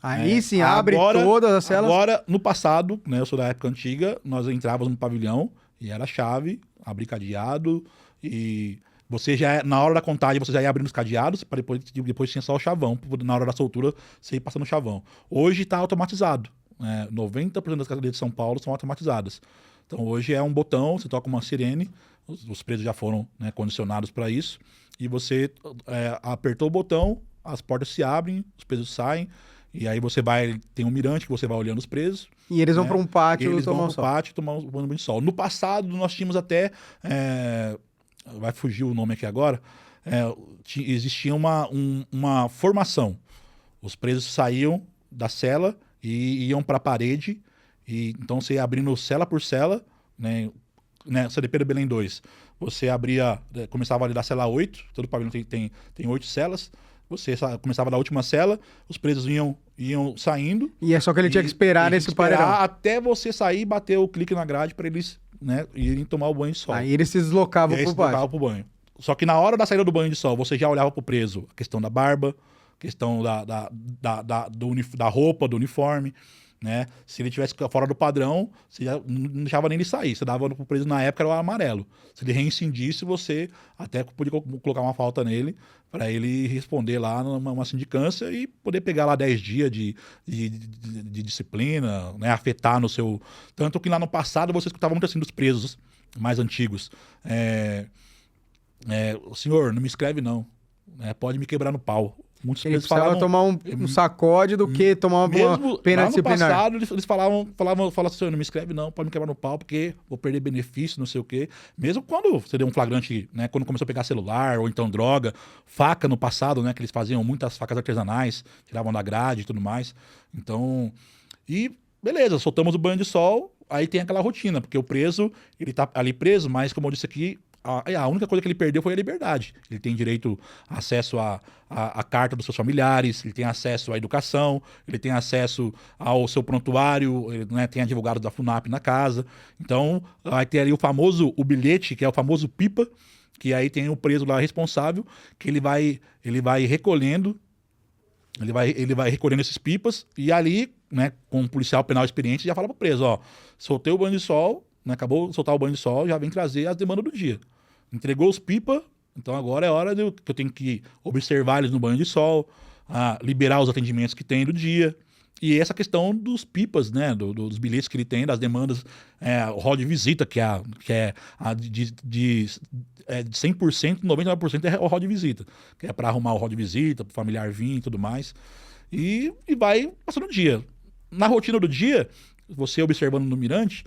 Aí sim, abre todas as celas. Agora, no passado, né, eu sou da época antiga, nós entrávamos no pavilhão, e era chave, abrir cadeado, e você na hora da contagem, você já ia abrindo os cadeados, para depois tinha só o chavão, na hora da soltura, você ia passando o chavão. Hoje está automatizado, 90% das cadeias de São Paulo são automatizadas. Então hoje é um botão, você toca uma sirene, os presos já foram, né, condicionados para isso, e você apertou o botão, as portas se abrem, os presos saem, e aí tem um mirante que você vai olhando os presos. E eles vão para um pátio tomar um banho de sol. No passado, nós tínhamos até... vai fugir o nome aqui agora. Existia uma formação. Os presos saíam da cela e iam para a parede. Então, você ia abrindo cela por cela, né? CDP do Belém 2. Você começava ali da cela 8. Todo pavilhão tem 8 celas. Você começava da última cela, os presos iam saindo. E é só que ele tinha que esperar nesse paredão. Até você sair e bater o clique na grade para eles né, irem tomar o banho de sol. Aí eles se deslocavam pro pátio. Pro banho. Só que na hora da saída do banho de sol, você já olhava pro preso a questão da barba, questão da roupa, do uniforme, né? Se ele tivesse fora do padrão, você já não deixava nem ele sair. Você dava pro preso, na época, era o amarelo. Se ele reincindisse, você até podia colocar uma falta nele para ele responder lá numa sindicância e poder pegar lá 10 dias de disciplina, né? Afetar no seu... Tanto que lá no passado você escutava muito assim dos presos mais antigos. O senhor, não me escreve não. Pode me quebrar no pau. Muitos Ele presos precisava tomar um sacode do que tomar uma pena lá disciplinar. No passado, eles falavam assim, não me escreve não, pode me quebrar no pau, porque vou perder benefício, não sei o quê. Mesmo quando você deu um flagrante, né, quando começou a pegar celular, ou então droga, faca no passado, né, que eles faziam muitas facas artesanais, tiravam da grade e tudo mais. Então, e beleza, soltamos o banho de sol, aí tem aquela rotina, porque o preso, ele tá ali preso, mas como eu disse aqui, a única coisa que ele perdeu foi a liberdade. Ele tem direito a acesso à carta dos seus familiares, ele tem acesso à educação, ele tem acesso ao seu prontuário, ele, né, tem advogado da FUNAP na casa. Então, vai ter ali o bilhete, que é o famoso pipa, que aí tem o preso lá responsável, que ele vai recolhendo, ele vai recolhendo esses pipas, e ali, né, com um policial penal experiente, já fala pro preso, ó, soltei o banho de sol, né, acabou de soltar o banho de sol, já vem trazer as demandas do dia. Entregou os pipa, então agora é hora que eu tenho que observar eles no banho de sol, liberar os atendimentos que tem do dia. E essa questão dos pipas, né, dos bilhetes que ele tem, das demandas, o rol de visita, que é de 100%, 99% é o rol de visita, que é para arrumar o rol de visita, para o familiar vir e tudo mais. E vai passando o dia. Na rotina do dia, você observando no Mirante,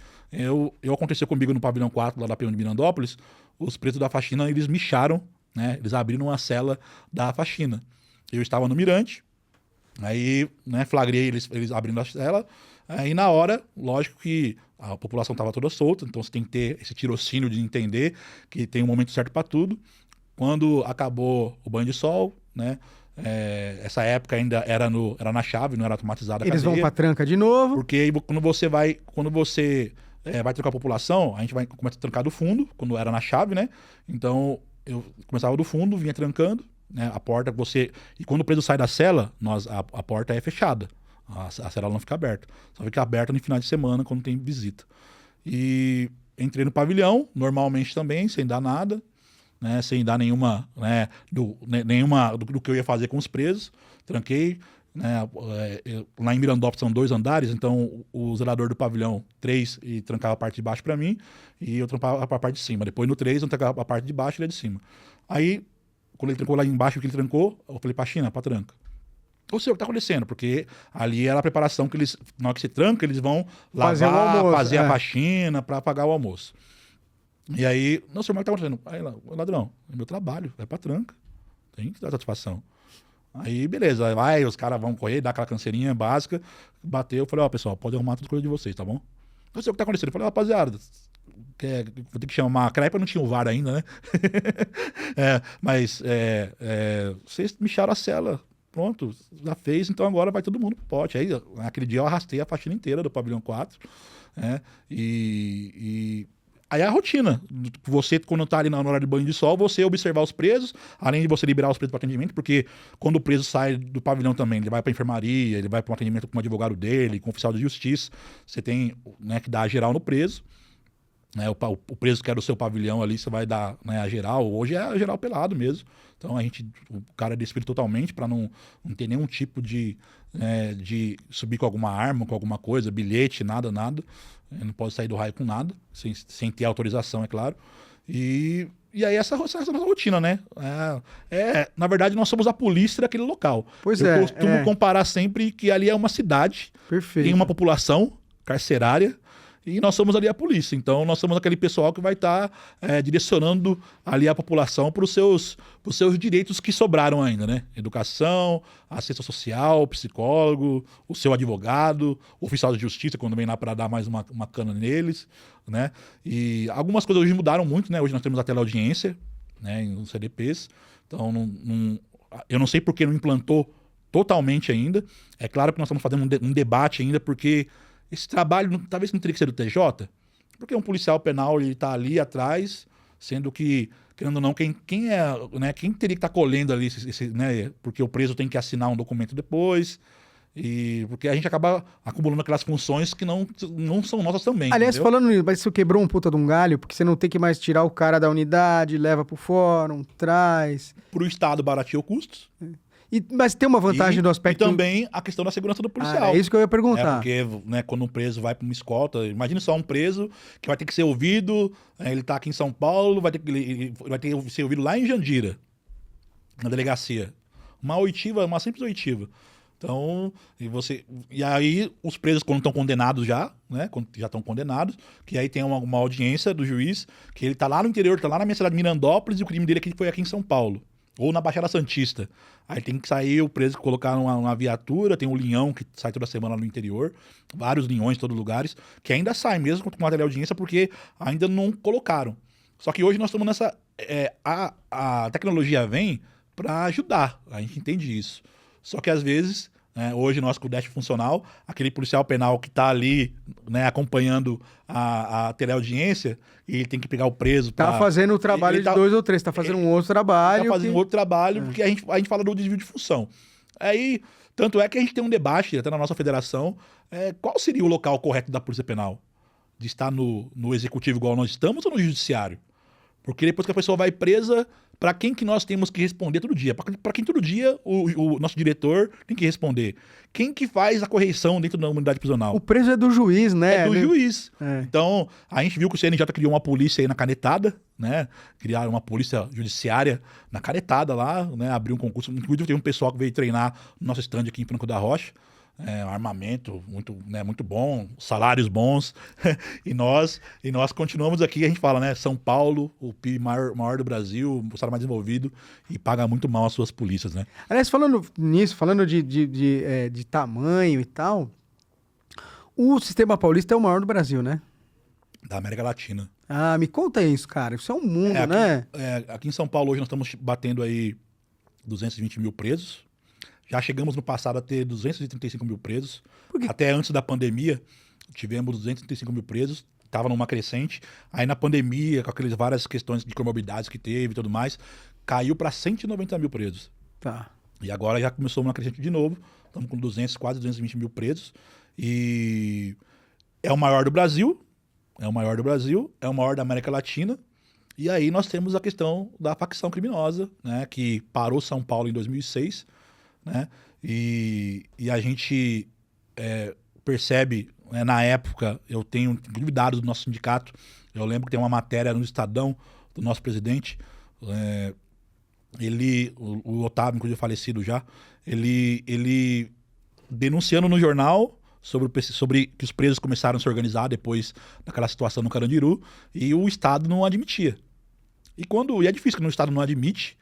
aconteceu comigo no pavilhão 4, lá da P1 de Mirandópolis, os presos da faxina, eles micharam, né? Eles abriram uma cela da faxina. Eu estava no Mirante, aí, né, flagrei eles abrindo a cela, aí na hora, lógico que a população estava toda solta, então você tem que ter esse tirocínio de entender que tem um momento certo para tudo. Quando acabou o banho de sol, né? Essa época ainda era na chave, não era automatizada a Eles cadeia. vão pra tranca de novo. Porque quando você vai trancar a população, a gente começa a trancar do fundo, quando era na chave, né? Então, eu começava do fundo, vinha trancando, né? A porta, e quando o preso sai da cela, a porta é fechada. A cela não fica aberta. Só fica aberta no final de semana, quando tem visita. E entrei no pavilhão, normalmente também, sem dar nada, né, sem dar nenhuma, né, do que eu ia fazer com os presos. Tranquei, né, lá em Mirandópolis são 2 andares, então o zelador do pavilhão 3 e trancava a parte de baixo para mim, e eu trancava a parte de cima. Depois no 3 eu trancava a parte de baixo e ele de cima. Aí, quando ele trancou lá embaixo, que ele trancou, eu falei pra China, pra tranca. Ou seja, o que tá acontecendo? Porque ali era a preparação que eles, na hora que você tranca, eles vão lavar, fazer a faxina para pagar o almoço. E aí, não, senhor, mas o que tá acontecendo? Aí, ladrão, é meu trabalho, vai pra tranca. Tem que dar satisfação. Aí, beleza, os caras vão correr, dar aquela canseirinha básica, bateu, eu falei, pessoal, pode arrumar tudo coisa de vocês, tá bom? Não sei o que tá acontecendo. Eu falei, rapaziada, vou ter que chamar, naquela época não tinha o VAR ainda, né? Vocês micharam a cela, pronto, já fez, então agora vai todo mundo pro pote. Aí, naquele dia eu arrastei a faxina inteira do pavilhão 4, né? Aí é a rotina. Você, quando tá ali na hora de banho de sol, você observar os presos, além de você liberar os presos para atendimento, porque quando o preso sai do pavilhão também, ele vai para enfermaria, ele vai para um atendimento com o advogado dele, com o oficial de justiça, você tem, né, que dar a geral no preso. Né, o preso que era o seu pavilhão ali, você vai dar, né, a geral. Hoje é a geral pelado mesmo. Então o cara é despido totalmente para não ter nenhum tipo de subir com alguma arma, com alguma coisa, bilhete, nada. Não pode sair do raio com nada, sem ter autorização, é claro. E aí essa nossa rotina, né? Na verdade, nós somos a polícia daquele local. Eu costumo comparar sempre que ali é uma cidade, Perfeito. tem uma população carcerária, e nós somos ali a polícia. Então, nós somos aquele pessoal que vai estar direcionando ali a população para os seus direitos que sobraram ainda, né? Educação, assistência social, psicólogo, o seu advogado, o oficial de justiça, quando vem lá para dar mais uma cana neles, né? E algumas coisas hoje mudaram muito, né? Hoje nós temos a teleaudiência, né, nos CDPs. Então, eu não sei por que não implantou totalmente ainda. É claro que nós estamos fazendo um debate ainda, porque esse trabalho talvez não teria que ser do TJ, Porque um policial penal, ele tá ali atrás, sendo que, querendo ou não, quem é, né, quem teria que estar colhendo ali, né, porque o preso tem que assinar um documento depois, e porque a gente acaba acumulando aquelas funções que não são nossas também, Aliás, entendeu? falando nisso, mas isso quebrou um puta de um galho, porque você não tem que mais tirar o cara da unidade, leva pro fórum, traz. Pro Estado baratear custos. Mas tem uma vantagem do aspecto... E também a questão da segurança do policial. É isso que eu ia É perguntar. porque, né, quando um preso vai para uma escolta, imagine só um preso que vai ter que ser ouvido, ele tá aqui em São Paulo, ele vai ter que ser ouvido lá em Jandira, na delegacia. Uma simples oitiva. Então, e aí os presos quando estão condenados já, né, quando já estão condenados, que aí tem uma audiência do juiz, que ele tá lá no interior, tá lá na minha cidade de Mirandópolis, e o crime dele foi aqui em São Paulo. Ou na Baixada Santista. Aí tem que sair o preso, colocar numa viatura, tem um linhão que sai toda semana no interior, vários linhões em todos os lugares, que ainda sai mesmo com material de audiência, porque ainda não colocaram. Só que hoje nós estamos nessa... a tecnologia vem para ajudar, a gente entende isso. Só que às vezes, hoje nós com o Dash funcional, aquele policial penal que está ali, né, acompanhando a teleaudiência, e ele tem que pegar o preso. Tá fazendo o trabalho de 2 ou 3, tá fazendo um outro trabalho. Tá fazendo outro trabalho, porque a gente fala do desvio de função. Aí, tanto é que a gente tem um debate, até na nossa federação, qual seria o local correto da Polícia Penal? De estar no executivo igual nós estamos ou no judiciário? Porque depois que a pessoa vai presa, para quem que nós temos que responder todo dia? Para quem todo dia o nosso diretor tem que responder? Quem que faz a correição dentro da unidade prisional? O preso é do juiz, né? É do juiz. É. Então, a gente viu que o CNJ criou uma polícia aí na canetada, né? Criaram uma polícia judiciária na canetada lá, né? Abriu um concurso. Inclusive, tem um pessoal que veio treinar no nosso stand aqui em Franco da Rocha. Um armamento muito, né, muito bom, salários bons. e nós continuamos aqui, a gente fala, né? São Paulo, o PIB maior do Brasil, o estado mais desenvolvido, e paga muito mal as suas polícias, né? Aliás, falando nisso, falando de tamanho e tal, o Sistema Paulista é o maior do Brasil, né? Da América Latina. Ah, me conta isso, cara. Isso é um mundo, aqui, né? Aqui em São Paulo hoje nós estamos batendo aí 220 mil presos. Já chegamos no passado a ter 235 mil presos. Até antes da pandemia, tivemos 235 mil presos. Estava numa crescente. Aí na pandemia, com aquelas várias questões de comorbidades que teve e tudo mais, caiu para 190 mil presos. Tá. E agora já começou uma crescente de novo. Estamos com quase 220 mil presos. E é o maior do Brasil. É o maior do Brasil. É o maior da América Latina. E aí nós temos a questão da facção criminosa, né, que parou São Paulo em 2006. Né? E a gente percebe, né, na época, eu tenho dados do nosso sindicato, eu lembro que tem uma matéria no Estadão do nosso presidente, o Otávio, inclusive falecido já, ele denunciando no jornal sobre que os presos começaram a se organizar depois daquela situação no Carandiru, e o Estado não admitia. E é difícil que o Estado não admite,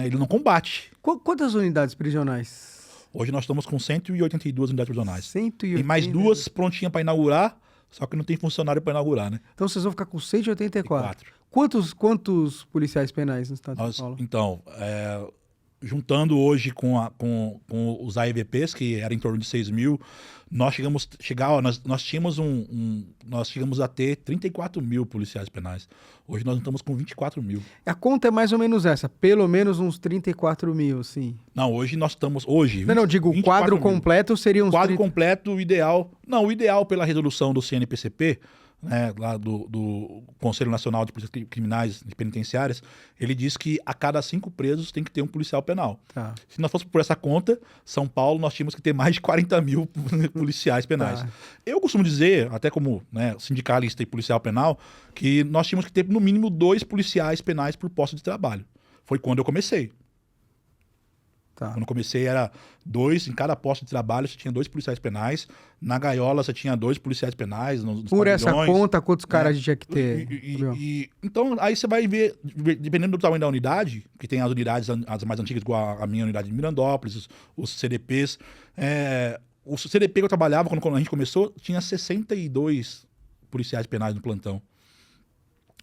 ele não combate. Quantas unidades prisionais? Hoje nós estamos com 182 unidades prisionais. 180. Tem mais 2 prontinhas para inaugurar, só que não tem funcionário para inaugurar, né? Então vocês vão ficar com 184. Quantos policiais penais no estado de São Paulo? Então, juntando hoje com os AEVPs, que era em torno de 6 mil, nós chegamos a ter 34 mil policiais penais. Hoje nós estamos com 24 mil. A conta é mais ou menos essa, pelo menos uns 34 mil, sim. Não, hoje nós estamos... Digo, o quadro completo seria uns... Quadro completo, o ideal... Não, o ideal pela resolução do CNPCP, né, lá do Conselho Nacional de Polícias Criminais e Penitenciárias, ele diz que a cada 5 presos tem que ter um policial penal. Tá. Se nós fôssemos por essa conta, São Paulo, nós tínhamos que ter mais de 40 mil policiais penais. Tá. Eu costumo dizer, até como, né, sindicalista e policial penal, que nós tínhamos que ter no mínimo 2 policiais penais por posto de trabalho. Foi quando eu comecei. Tá. Quando eu comecei era 2, em cada posto de trabalho você tinha 2 policiais penais, na gaiola você tinha 2 policiais penais. Nos por essa pavilhões, conta, quantos caras a gente tinha que ter? Então aí você vai ver, dependendo do tamanho da unidade, que tem as unidades as mais antigas, igual a minha unidade de Mirandópolis, os CDPs. O CDP que eu trabalhava quando a gente começou tinha 62 policiais penais no plantão.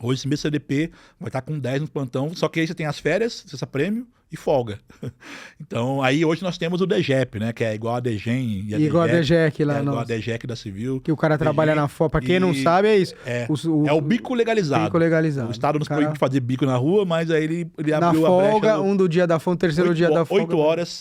Hoje esse mesmo CDP vai estar com 10 no plantão, só que aí você tem as férias, licença prêmio e folga. Então, aí hoje nós temos o DGEP, né? Que é igual a DGEM e a Igual a DGEC lá, é igual a nossa. DGEC da Civil. Que o cara trabalha na FOP. Pra quem não e sabe, é isso. É o bico legalizado. Bico legalizado. O Estado nos Cara, proíbe de fazer bico na rua, mas aí ele na abriu a brecha. folga, um do dia da folga, um terceiro dia da folga.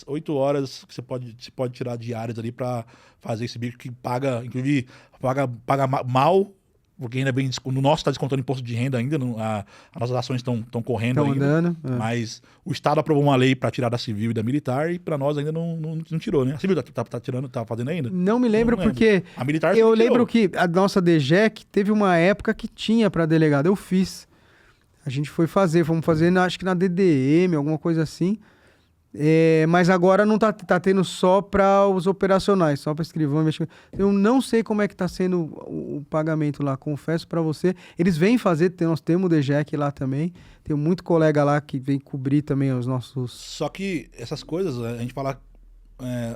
8 horas que você pode tirar diárias ali pra fazer esse bico que paga, inclusive, paga mal, porque ainda bem, no nosso está descontando imposto de renda ainda, as nossas ações estão correndo Estão ainda. andando. Mas o Estado aprovou uma lei para tirar da civil e da militar e para nós ainda não tirou, né? A civil tá tirando, tá fazendo ainda? Não me lembro, Não lembro. porque A militar eu tirou. lembro que a nossa DGEC teve uma época que tinha para delegado. Eu fiz. A gente foi fazer, fomos fazer, acho que na DDM, alguma coisa assim. Mas agora não tá tendo só para os operacionais, só para escrivão, investimento. Eu não sei como é que tá sendo o pagamento lá, confesso para você. Eles vêm fazer, nós temos o DGEC lá também. Tem muito colega lá que vem cobrir também os nossos... Só que essas coisas, a gente fala...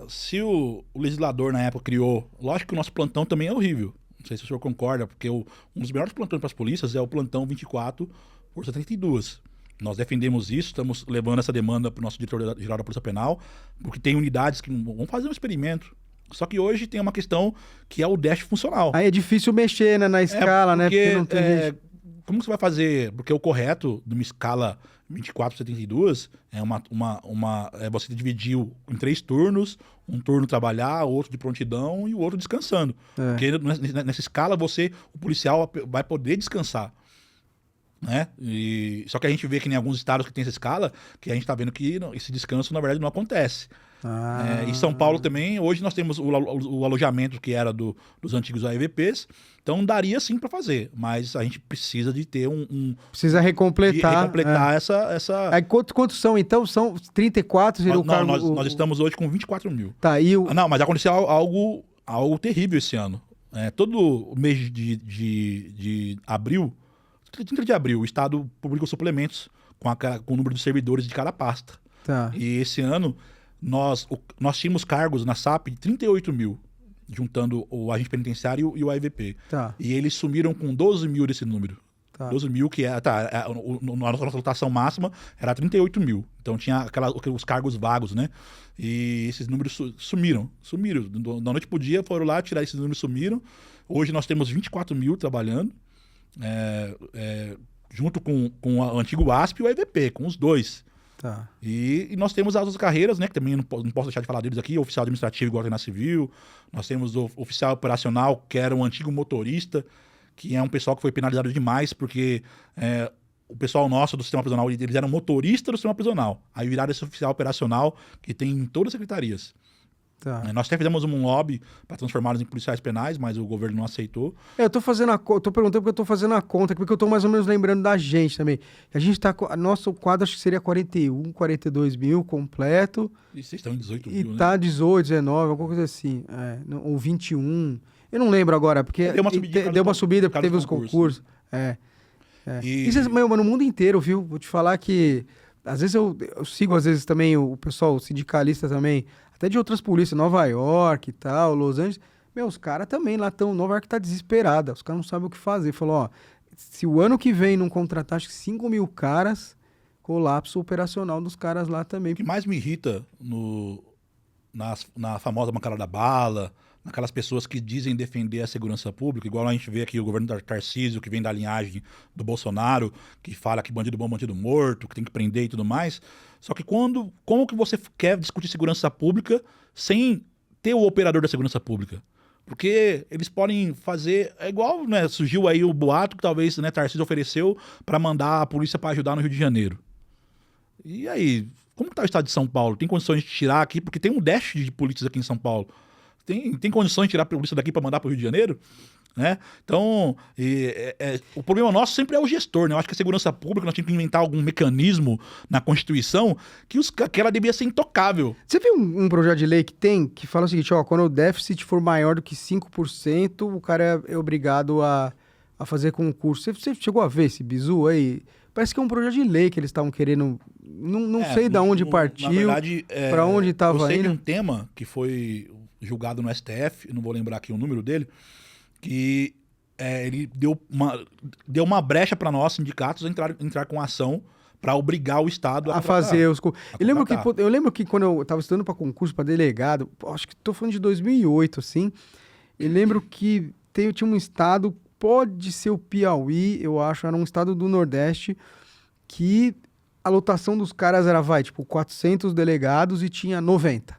se o legislador na época criou... Lógico que o nosso plantão também é horrível. Não sei se o senhor concorda, porque um dos melhores plantões para as polícias é o plantão 24 por 72. Nós defendemos isso, estamos levando essa demanda para o nosso diretor-geral da Polícia Penal, porque tem unidades que vão fazer um experimento. Só que hoje tem uma questão que é o déficit funcional. Aí é difícil mexer, né, na escala, né? Porque não tem gente. Como você vai fazer? Porque o correto de uma escala 24/72 é você dividir em 3 turnos, um turno trabalhar, outro de prontidão e o outro descansando. Porque nessa escala o policial vai poder descansar. Né? Só que a gente vê que em alguns estados que tem essa escala, que a gente está vendo que esse descanso na verdade não acontece. Em São Paulo também, hoje nós temos o alojamento que era dos antigos AEVPs, então daria sim para fazer, mas a gente precisa de ter precisa recompletar. Essa... Aí quantos são então? São 34? Nós estamos hoje com 24 mil. Tá, Não, mas aconteceu algo terrível esse ano. Todo mês de abril, 30 de abril, o Estado publicou suplementos com o número de servidores de cada pasta. Tá. E esse ano, nós tínhamos cargos na SAP de 38 mil, juntando o agente penitenciário e o AEVP. Tá. E eles sumiram com 12 mil desse número. Tá. 12 mil, que a nossa lotação máxima era 38 mil. Então tinha os cargos vagos, né? E esses números sumiram. Da noite pro dia foram lá tirar esses números, sumiram. Hoje nós temos 24 mil trabalhando. Junto com o antigo ASP e o AEVP, com os dois. Tá. E nós temos as outras carreiras, né? Que também não posso deixar de falar deles aqui, oficial administrativo igual tem na civil. Nós temos o oficial operacional, que era um antigo motorista, que é um pessoal que foi penalizado demais, porque o pessoal nosso do sistema prisional, eles eram motoristas do sistema prisional. Aí viraram esse oficial operacional, que tem em todas as secretarias. Tá. Nós até fizemos um lobby para transformá-los em policiais penais, mas o governo não aceitou. Eu tô fazendo tô perguntando porque eu tô fazendo a conta, porque eu tô mais ou menos lembrando da gente também. A gente tá nosso quadro acho que seria 41, 42 mil completo. E vocês estão em 18 e mil, tá né? 18, 19, alguma coisa assim. Ou 21. Eu não lembro agora, porque deu uma subida porque teve os concursos. E vocês, mas no mundo inteiro, viu? Vou te falar que às vezes eu sigo às vezes também o pessoal, o sindicalista também, até de outras polícias, Nova York e tal, Los Angeles. Os caras também lá estão. Nova York tá desesperada. Os caras não sabem o que fazer. Falou, ó, se o ano que vem não contratar, acho que 5 mil caras, colapso operacional dos caras lá também. O que mais me irrita na famosa bancada da bala, naquelas pessoas que dizem defender a segurança pública, igual a gente vê aqui o governo Tarcísio, que vem da linhagem do Bolsonaro, que fala que bandido bom, bandido morto, que tem que prender e tudo mais. Só que como que você quer discutir segurança pública sem ter o operador da segurança pública? Porque eles podem fazer... É igual, né? Surgiu aí o boato que talvez, né, Tarcísio ofereceu para mandar a polícia para ajudar no Rio de Janeiro. E aí, como está o estado de São Paulo? Tem condições de tirar aqui? Porque tem um déficit de polícias aqui em São Paulo. Tem condições de tirar a polícia daqui para mandar para o Rio de Janeiro? Né? Então, o problema nosso sempre é o gestor, né? Eu acho que a segurança pública, nós temos que inventar algum mecanismo na Constituição que ela devia ser intocável. Você viu um projeto de lei que fala o seguinte, ó, quando o déficit for maior do que 5%, o cara é obrigado a fazer concurso. Você chegou a ver esse bizu aí? Parece que é um projeto de lei que eles estavam querendo... Não sei de onde partiu, para onde estava indo. Eu sei de um tema que foi julgado no STF, não vou lembrar aqui o número dele, que ele deu uma brecha para nós, sindicatos, entrar com ação para obrigar o Estado a fazer os... contratar. Eu lembro que quando eu estava estudando para concurso, para delegado, acho que estou falando de 2008, assim, eu lembro que tinha um estado, pode ser o Piauí, eu acho, era um estado do Nordeste, que a lotação dos caras era, tipo, 400 delegados e tinha 90.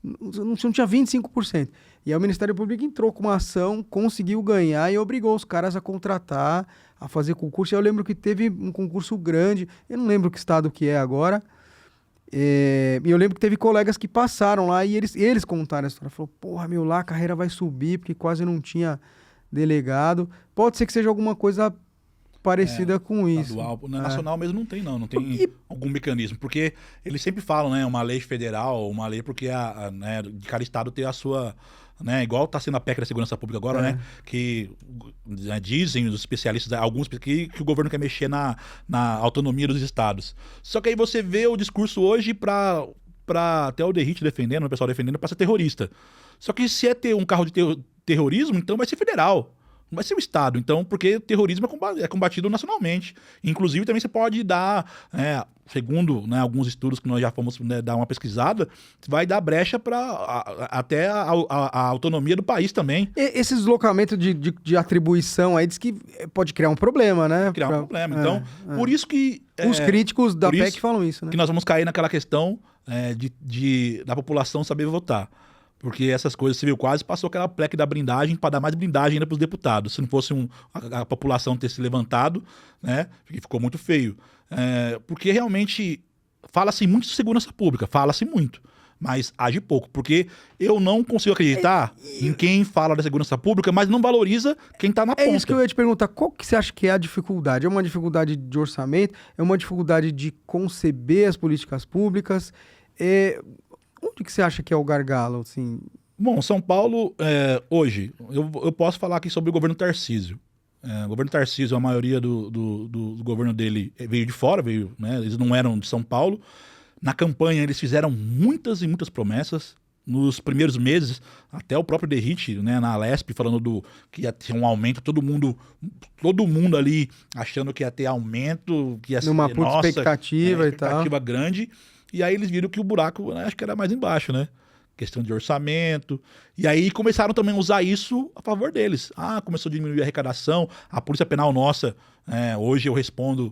Não tinha 25%. E aí o Ministério Público entrou com uma ação, conseguiu ganhar e obrigou os caras a contratar, a fazer concurso. E eu lembro que teve um concurso grande, eu não lembro que estado que é agora, e eu lembro que teve colegas que passaram lá e eles contaram a história. Falou, porra, meu, lá a carreira vai subir porque quase não tinha delegado. Pode ser que seja alguma coisa parecida com isso. Nacional mesmo não tem, não tem algum mecanismo, porque eles sempre falam, né, uma lei federal, uma lei porque né, de cada estado tem a sua, né, igual está sendo a PEC da segurança pública agora, né, que dizem os especialistas, alguns que o governo quer mexer na autonomia dos estados. Só que aí você vê o discurso hoje para até o Derrite defendendo, o pessoal defendendo para ser terrorista. Só que se é ter um carro de terrorismo, então vai ser federal. Não vai ser o Estado, então, porque terrorismo é combatido nacionalmente. Inclusive, também você pode dar, segundo, né, alguns estudos que nós já fomos, né, dar uma pesquisada, vai dar brecha para até a autonomia do país também. Esse deslocamento de atribuição aí diz que pode criar um problema, né? Criar um problema. Então, por isso que... Os críticos da PEC falam isso, né? Que nós vamos cair naquela questão da população saber votar. Porque essas coisas, você viu, quase passou aquela PEC da blindagem para dar mais blindagem ainda para os deputados. Se não fosse a população ter se levantado, né, ficou muito feio. Porque realmente fala-se muito de segurança pública, fala-se muito, mas age pouco. Porque eu não consigo acreditar em quem fala da segurança pública, mas não valoriza quem está na ponta. É isso que eu ia te perguntar. Qual que você acha que é a dificuldade? É uma dificuldade de orçamento? É uma dificuldade de conceber as políticas públicas? Onde que você acha que é o gargalo, assim? Bom, São Paulo, hoje, eu posso falar aqui sobre o governo Tarcísio. O governo Tarcísio, a maioria do governo dele veio de fora, né, eles não eram de São Paulo. Na campanha, eles fizeram muitas e muitas promessas. Nos primeiros meses, até o próprio Derrite, né, na Alesp, falando que ia ter um aumento, todo mundo ali achando que ia ter aumento, que ia ser, numa puta expectativa e tal. Expectativa grande. E aí eles viram que o buraco, né, acho que era mais embaixo, né? Questão de orçamento. E aí começaram também a usar isso a favor deles. Começou a diminuir a arrecadação. A Polícia Penal nossa, hoje eu respondo,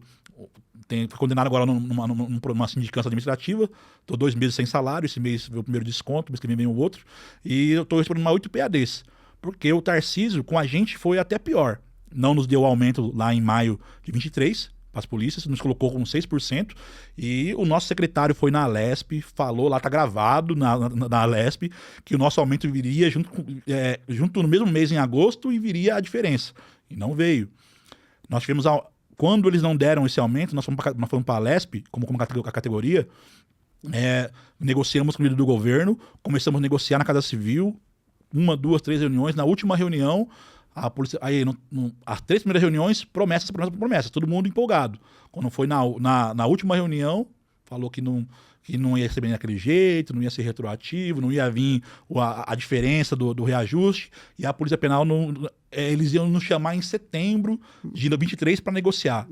fui condenado agora numa sindicância administrativa. Estou 2 meses sem salário. Esse mês veio o primeiro desconto, mês que vem o outro. E eu estou respondendo uma 8 PADs. Porque o Tarcísio, com a gente, foi até pior. Não nos deu aumento lá em maio de 23, para as polícias, nos colocou com 6%, e o nosso secretário foi na Alesp, falou, lá está gravado na Alesp, que o nosso aumento viria junto no mesmo mês, em agosto, e viria a diferença. E não veio. Nós tivemos, quando eles não deram esse aumento, nós fomos para a Alesp, como a categoria, negociamos com o líder do governo, começamos a negociar na Casa Civil, 1, 2, 3 reuniões. Na última reunião, a polícia, as 3 primeiras reuniões, promessas, todo mundo empolgado. Quando foi na última reunião, falou que não ia ser bem daquele jeito, não ia ser retroativo, não ia vir a diferença do reajuste, e a Polícia Penal, eles iam nos chamar em setembro de 23 para negociar.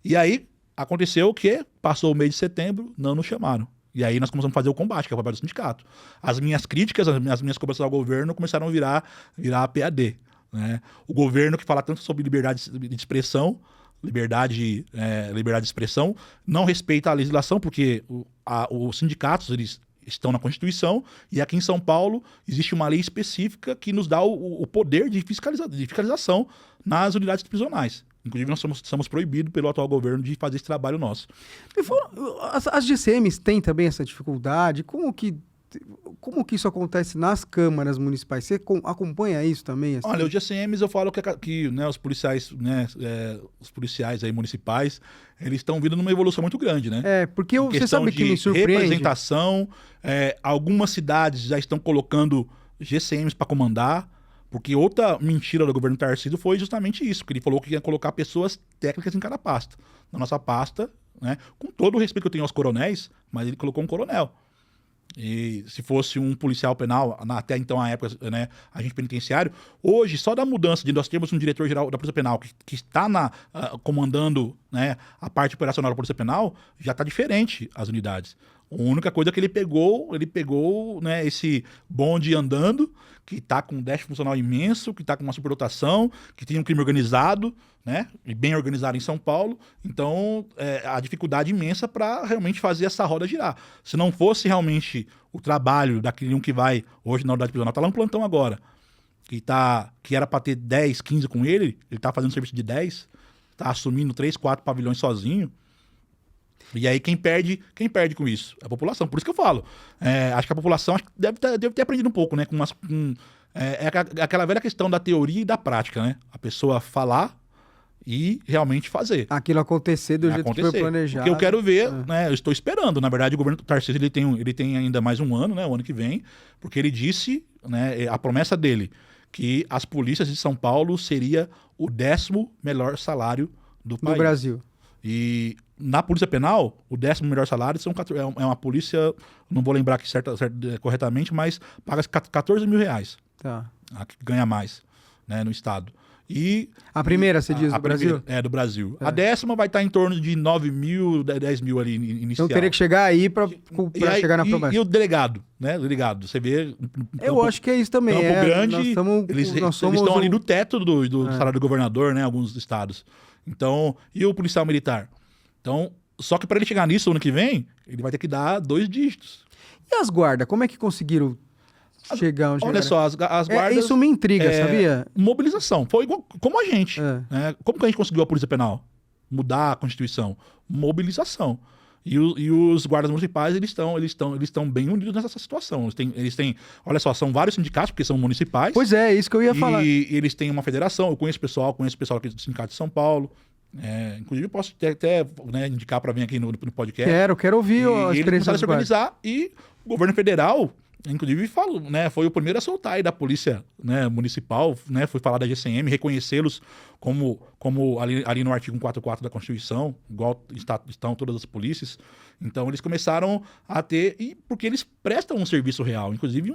E aí aconteceu que passou o mês de setembro, não nos chamaram. E aí nós começamos a fazer o combate, que é o papel do sindicato. As minhas críticas, as minhas cobranças ao governo começaram a virar a PAD. Né? O governo que fala tanto sobre liberdade de expressão, liberdade de expressão, não respeita a legislação, porque os sindicatos eles estão na Constituição, e aqui em São Paulo existe uma lei específica que nos dá o poder de fiscalização nas unidades prisionais. Inclusive, nós somos proibidos pelo atual governo de fazer esse trabalho nosso. As GCMs têm também essa dificuldade? Como que isso acontece nas câmaras municipais? Você acompanha isso também? Assim? Olha, os GCMs, eu falo que né, os policiais, né, os policiais aí municipais, eles estão vindo numa evolução muito grande, né? Porque você sabe que me surpreende. Representação, algumas cidades já estão colocando GCMs para comandar, porque outra mentira do governo Tarcísio foi justamente isso, que ele falou que ia colocar pessoas técnicas em cada pasta. Na nossa pasta, né, com todo o respeito que eu tenho aos coronéis, mas ele colocou um coronel. E se fosse um policial penal, até então a época, né, agente penitenciário, hoje, só da mudança de nós termos um diretor-geral da Polícia Penal que está comandando, né, a parte operacional da Polícia Penal, já está diferente as unidades. A única coisa que ele pegou, né, esse bonde andando, que está com um déficit funcional imenso, que está com uma superlotação, que tem um crime organizado, né, e bem organizado em São Paulo. Então, a dificuldade imensa para realmente fazer essa roda girar. Se não fosse realmente o trabalho daquele um que vai hoje na unidade prisional, está lá no plantão agora, que era para ter 10, 15 com ele está fazendo serviço de 10, está assumindo 3, 4 pavilhões sozinho. E aí quem perde com isso? A população. Por isso que eu falo. Acho que a população deve ter aprendido um pouco, né? Aquela velha questão da teoria e da prática, né? A pessoa falar e realmente fazer. Aquilo acontecer do jeito que foi planejado. O que eu quero ver, né? Eu estou esperando. Na verdade, o governo do Tarcísio ele tem ainda mais um ano, né? O ano que vem, porque ele disse, né? A promessa dele, que as polícias de São Paulo seria o 10º melhor salário do país. No Brasil. E na Polícia Penal, o 10º melhor salário é uma polícia, não vou lembrar aqui corretamente, mas paga 14 mil reais. Tá. A que ganha mais, né, no estado. E a primeira, você diz, do Brasil? Do Brasil. A 10ª vai estar em torno de 9 mil, 10 mil ali inicial. Então teria que chegar aí para chegar na promessa. E o delegado, né? O delegado, você vê... Eu acho que é isso também. Campo Grande, eles estão ali no teto do salário do governador, né? Alguns estados. Então, e o policial militar? Então, só que para ele chegar nisso ano que vem, ele vai ter que dar 2 dígitos. E as guardas, como é que conseguiram chegar onde Olha só, as guardas... isso me intriga, sabia? Mobilização. Foi igual, como a gente. Né? Como que a gente conseguiu a Polícia Penal? Mudar a Constituição. Mobilização. E os guardas municipais, eles estão bem unidos nessa situação. Eles têm, olha só, são vários sindicatos, porque são municipais. Pois é isso que eu ia falar. E eles têm uma federação. Eu conheço pessoal aqui do Sindicato de São Paulo. Inclusive, posso até né, indicar para vir aqui no podcast. Quero ouvir a experiência. Eles começaram a se organizar e o governo federal, inclusive, né, foi o primeiro a soltar aí da polícia, né, municipal, né, foi falar da GCM, reconhecê-los como ali no artigo 144 da Constituição, igual estão todas as polícias. Então, eles começaram a ter, porque eles prestam um serviço real, inclusive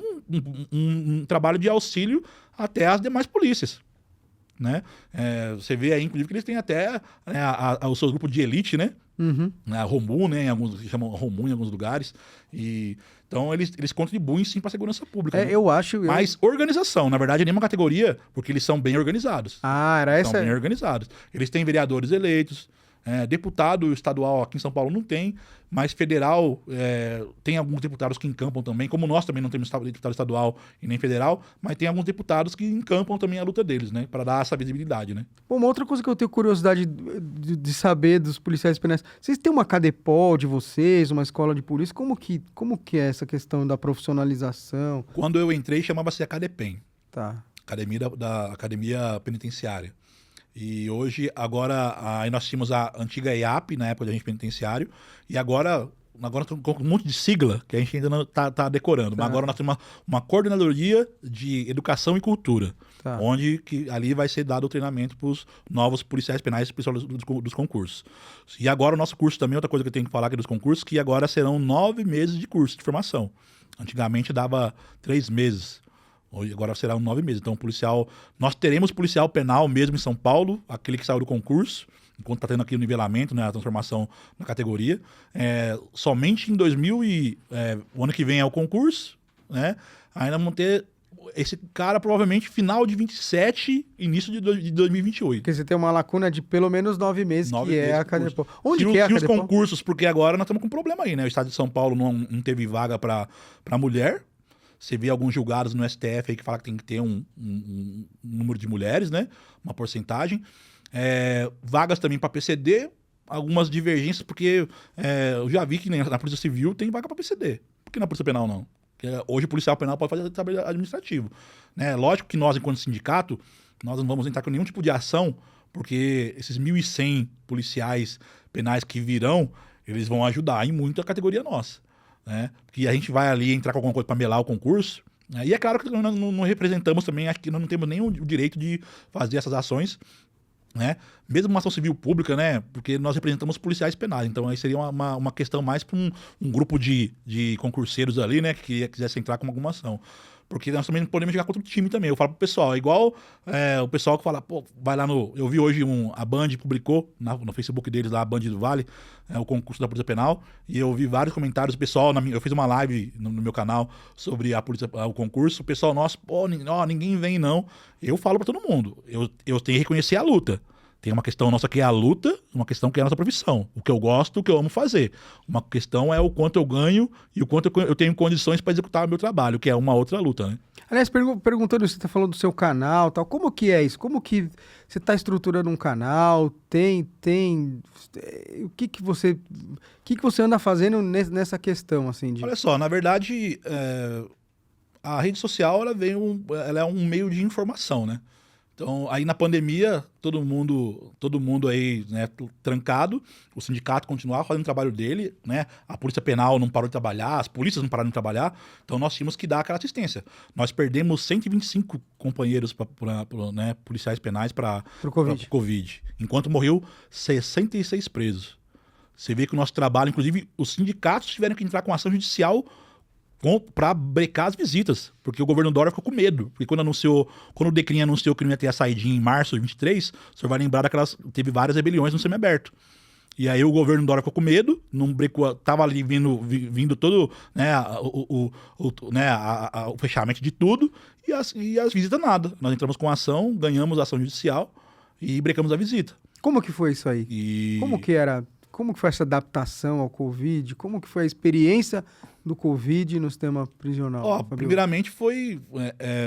um trabalho de auxílio até às demais polícias. Né? Você vê aí, inclusive, que eles têm até os seus grupos de elite, né? Uhum. A Romu, né? Chamam Romu em alguns lugares. Então, eles contribuem sim para a segurança pública. Né? Eu acho. Mas organização, na verdade, é nenhuma categoria, porque eles são bem organizados. Era essa? São bem organizados. Eles têm vereadores eleitos. Deputado estadual aqui em São Paulo não tem, mas federal tem alguns deputados que encampam também, como nós também não temos deputado estadual e nem federal, mas tem alguns deputados que encampam também a luta deles, né, para dar essa visibilidade, né. Bom, uma outra coisa que eu tenho curiosidade de saber dos policiais penais, vocês têm uma Cadepol de vocês, uma escola de polícia, como que é essa questão da profissionalização? Quando eu entrei, chamava-se Acadepem, tá. Academia Penitenciária. E hoje, aí nós tínhamos a antiga EAP, na época de agente penitenciário, e agora estamos com um monte de sigla que a gente ainda não está decorando, mas agora nós temos uma coordenadoria de educação e cultura, onde ali vai ser dado o treinamento para os novos policiais penais, especialistas dos concursos. E agora o nosso curso também, outra coisa que eu tenho que falar aqui dos concursos, que agora serão 9 meses de curso de formação. Antigamente dava 3 meses. Hoje, agora será 9 meses. Então, nós teremos policial penal mesmo em São Paulo, aquele que saiu do concurso, enquanto está tendo aqui o nivelamento, né, a transformação na categoria. Somente em o ano que vem é o concurso, né? Ainda vamos ter esse cara provavelmente final de 27, início de 2028. Porque você tem uma lacuna de pelo menos 9 meses, é a Cadepol. Onde que é a Cadepol? Os concursos, porque agora nós estamos com um problema aí, né? O estado de São Paulo não teve vaga para mulher. Você vê alguns julgados no STF aí que falam que tem que ter um número de mulheres, né? Uma porcentagem. Vagas também para PCD, algumas divergências, porque eu já vi que na Polícia Civil tem vaga para PCD. Por que na Polícia Penal não? Porque hoje o policial penal pode fazer trabalho administrativo. Né? Lógico que nós, enquanto sindicato, nós não vamos entrar com nenhum tipo de ação, porque esses 1.100 policiais penais que virão, eles vão ajudar em muito a categoria nossa. Né? Porque a gente vai ali entrar com alguma coisa para melar o concurso, né? E é claro que nós não representamos também, acho que nós não temos nem o direito de fazer essas ações, né? mesmo uma ação civil pública, né? Porque nós representamos policiais penais, então aí seria uma questão mais para um grupo de concurseiros ali, né? Que quisesse entrar com alguma ação. Porque nós também não podemos jogar contra o time também. Eu falo pro pessoal, é igual o pessoal que fala, pô, vai lá no... Eu vi hoje a Band publicou no Facebook deles lá, a Band do Vale, o concurso da Polícia Penal, e eu vi vários comentários do pessoal, eu fiz uma live no meu canal sobre o concurso, o pessoal, nossa, pô, ninguém vem não. Eu falo pra todo mundo, eu tenho que reconhecer a luta. Tem uma questão nossa que é a luta, uma questão que é a nossa profissão. O que eu gosto, o que eu amo fazer. Uma questão é o quanto eu ganho e o quanto eu tenho condições para executar o meu trabalho, que é uma outra luta, né? Aliás, perguntando, você está falando do seu canal, tal, como que é isso? Como que você está estruturando um canal? O que você anda fazendo nessa questão, assim? Olha só, na verdade, a rede social, ela é um meio de informação, né? Então, aí na pandemia, todo mundo aí, né, trancado, o sindicato continuava fazendo o trabalho dele, né, a Polícia Penal não parou de trabalhar, as polícias não pararam de trabalhar, então nós tínhamos que dar aquela assistência. Nós perdemos 125 companheiros, né, policiais penais para o Covid, enquanto morreu 66 presos. Você vê que o nosso trabalho, inclusive os sindicatos tiveram que entrar com ação judicial para brecar as visitas, porque o governo Dória ficou com medo, porque quando o Decrim anunciou que não ia ter a saidinha em março de 23, o senhor vai lembrar teve várias rebeliões no semiaberto. E aí o governo Dória ficou com medo, não brecou, tava ali vindo todo, né, o fechamento de tudo, e as visitas nada. Nós entramos com ação, ganhamos a ação judicial e brecamos a visita. Como que foi isso aí? Como que foi essa adaptação ao Covid? Como que foi a experiência do Covid no sistema prisional? Primeiramente foi,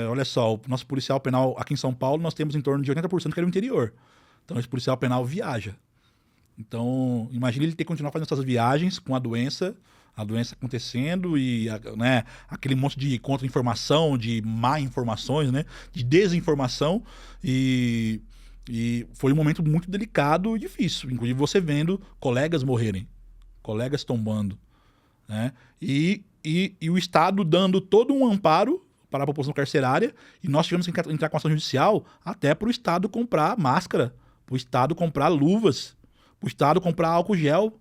olha só, o nosso policial penal aqui em São Paulo, nós temos em torno de 80% que é do interior. Então esse policial penal viaja. Então imagina ele ter que continuar fazendo essas viagens com a doença acontecendo e, né, aquele monte de contra-informação, de má informações, né, de desinformação e foi um momento muito delicado e difícil. Inclusive você vendo colegas morrerem, colegas tombando, né? E o Estado dando todo um amparo para a população carcerária e nós tivemos que entrar com ação judicial até para o Estado comprar máscara, para o Estado comprar luvas, para o Estado comprar álcool gel,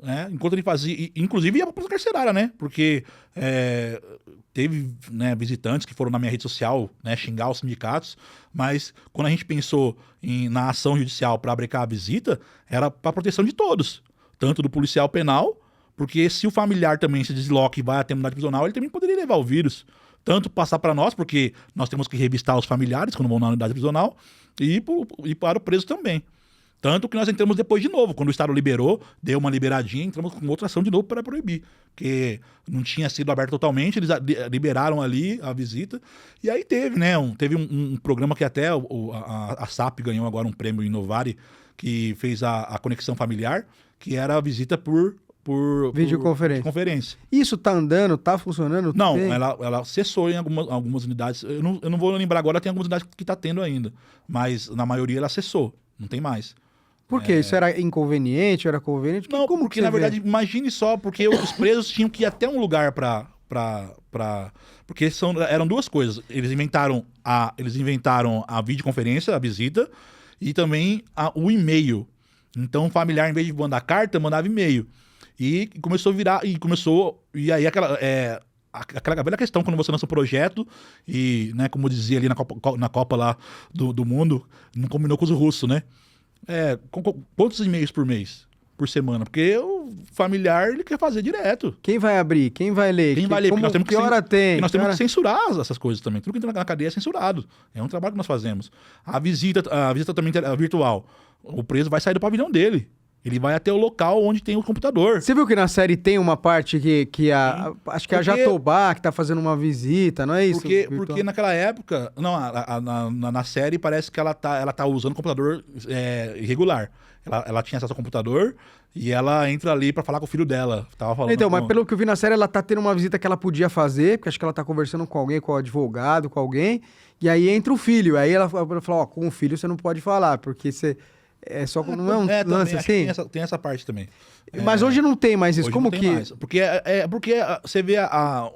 né? Enquanto ele fazia, inclusive a população carcerária, né? Porque teve, né, visitantes que foram na minha rede social, né, xingar os sindicatos, mas quando a gente pensou na ação judicial para brecar a visita, era para proteção de todos, tanto do policial penal, porque se o familiar também se desloca e vai até a unidade prisional, ele também poderia levar o vírus, tanto passar para nós, porque nós temos que revistar os familiares quando vão na unidade prisional, e para o preso também. Tanto que nós entramos depois de novo. Quando o Estado liberou, deu uma liberadinha, entramos com outra ação de novo para proibir. Porque não tinha sido aberto totalmente, eles liberaram ali a visita. E aí teve, né? Teve um programa que até a SAP ganhou agora um prêmio Inovare, que fez a conexão familiar, que era a visita por videoconferência. Isso tá andando, tá funcionando? Não, ela cessou em algumas unidades. Eu não vou lembrar agora, tem algumas unidades que tá tendo ainda. Mas na maioria ela cessou, não tem mais. Por quê? Isso era inconveniente? Era conveniente? Não, porque na verdade, imagine só, porque os presos tinham que ir até um lugar porque eram duas coisas. Eles inventaram a videoconferência, a visita, e também o e-mail. Então o familiar, em vez de mandar carta, mandava e-mail. E começou a virar, e aí aquela velha questão, quando você lança um projeto, e, né, como eu dizia ali na Copa lá do Mundo, não combinou com os russos, né? Quantos e-mails por mês? Por semana? Porque o familiar, ele quer fazer direto. Quem vai abrir? Quem vai ler? Quem vai ler? Porque nós temos nós temos que censurar essas coisas também. Tudo que entra na cadeia é censurado. É um trabalho que nós fazemos. A visita também virtual. O preso vai sair do pavilhão dele. Ele vai até o local onde tem o computador. Você viu que na série tem uma parte acho que é a Jatobá que tá fazendo uma visita, não é isso? Porque naquela época... Não, na série parece que ela tá usando computador irregular. Ela tinha acesso ao computador e ela entra ali pra falar com o filho dela. Tava falando então, mas pelo que eu vi na série, ela tá tendo uma visita que ela podia fazer, porque acho que ela tá conversando com alguém, com o advogado, com alguém, e aí entra o filho. Aí ela fala, com o filho você não pode falar, porque você... não é um lance assim? Tem essa parte também. Mas hoje não tem mais isso. Como que... Mais. Porque você vê acho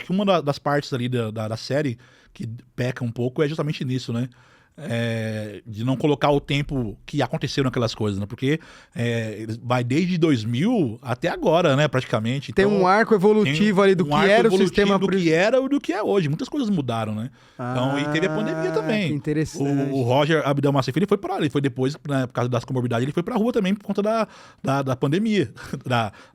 que uma das partes ali da série que peca um pouco é justamente nisso, né? de não colocar o tempo que aconteceram aquelas coisas, né? Porque vai desde 2000 até agora, né? Praticamente. Tem então, um arco evolutivo ali do que era o sistema... do que era e do que é hoje. Muitas coisas mudaram, né? Então, e teve a pandemia também. Que interessante. O Roger Abdelmassif, ele foi para lá. Ele foi depois, né, por causa das comorbidades, ele foi pra rua também por conta da pandemia.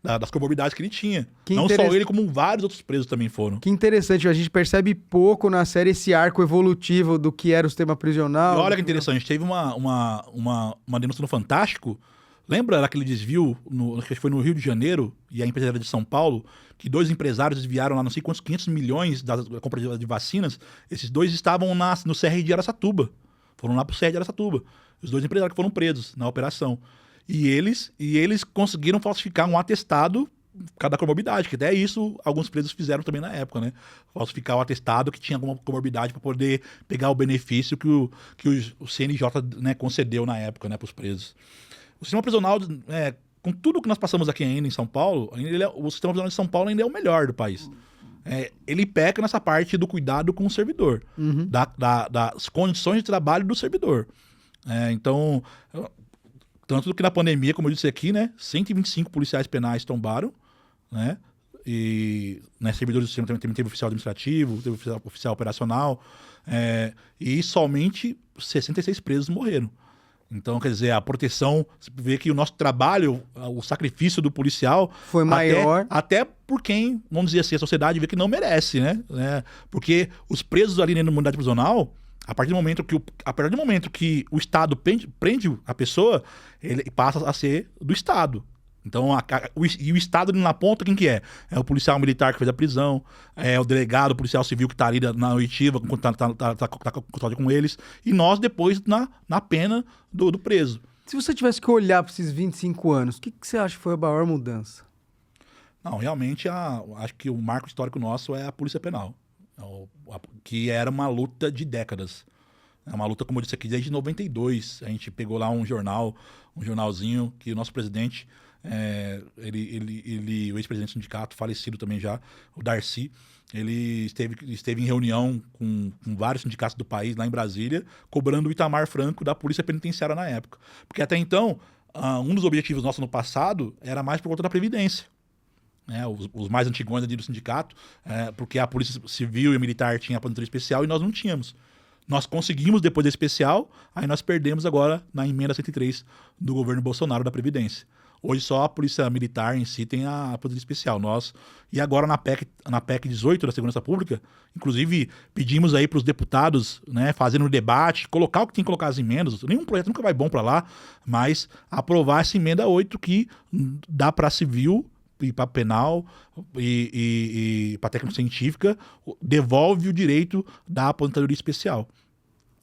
Das comorbidades que ele tinha. Não só ele, como vários outros presos também foram. Que interessante. A gente percebe pouco na série esse arco evolutivo do que era o sistema prisional. E olha que interessante, teve uma denúncia no Fantástico. Lembra aquele desvio, acho que foi no Rio de Janeiro, e a empresa era de São Paulo, que 2 empresários desviaram lá não sei quantos 500 milhões da compra de vacinas. Esses 2 estavam no CR de Araçatuba. Foram lá pro CR de Araçatuba. Os 2 empresários que foram presos na operação. E eles conseguiram falsificar um atestado por causa da comorbidade, que até isso alguns presos fizeram também na época, né? Falsificar o atestado que tinha alguma comorbidade para poder pegar o benefício que o CNJ, né, concedeu na época, né, para os presos. O sistema prisional, com tudo que nós passamos aqui ainda em São Paulo, o sistema prisional de São Paulo ainda é o melhor do país. Ele peca nessa parte do cuidado com o servidor, das condições de trabalho do servidor. Então, tanto que na pandemia, como eu disse aqui, né, 125 policiais penais tombaram, né? E servidores do sistema também teve oficial administrativo, teve oficial operacional, e somente 66 presos morreram. Então, quer dizer, a proteção, você vê que o nosso trabalho, o sacrifício do policial foi maior. Até por quem, vamos dizer assim, a sociedade vê que não merece, né? Porque os presos ali dentro da unidade prisional, a partir do momento que o Estado prende a pessoa, ele passa a ser do Estado. Então, o Estado ali na ponta, quem que é? É o policial militar que fez a prisão, é o delegado, o policial civil que está ali na oitiva, tá com eles, e nós depois na pena do preso. Se você tivesse que olhar para esses 25 anos, o que você acha que foi a maior mudança? Não, realmente, acho que o marco histórico nosso é a Polícia Penal, que era uma luta de décadas. É uma luta, como eu disse aqui, desde 92. A gente pegou lá um jornalzinho que o nosso presidente... o ex-presidente do sindicato, falecido também já, o Darcy, ele esteve em reunião com vários sindicatos do país, lá em Brasília, cobrando o Itamar Franco da Polícia Penitenciária na época. Porque até então, um dos objetivos nossos no passado era mais por conta da Previdência. Os mais antigões do sindicato, porque a Polícia Civil e Militar tinha a aposentadoria especial e nós não tínhamos. Nós conseguimos depois da especial, aí nós perdemos agora na emenda 103 do governo Bolsonaro da Previdência. Hoje só a Polícia Militar em si tem a aposentadoria especial. E agora na PEC 18 da Segurança Pública, inclusive pedimos aí para os deputados, né, fazendo um debate, colocar o que tem que colocar as emendas. Nenhum projeto nunca vai bom para lá, mas aprovar essa emenda 8 que dá para civil e para penal e para técnico científica, devolve o direito da aposentadoria especial.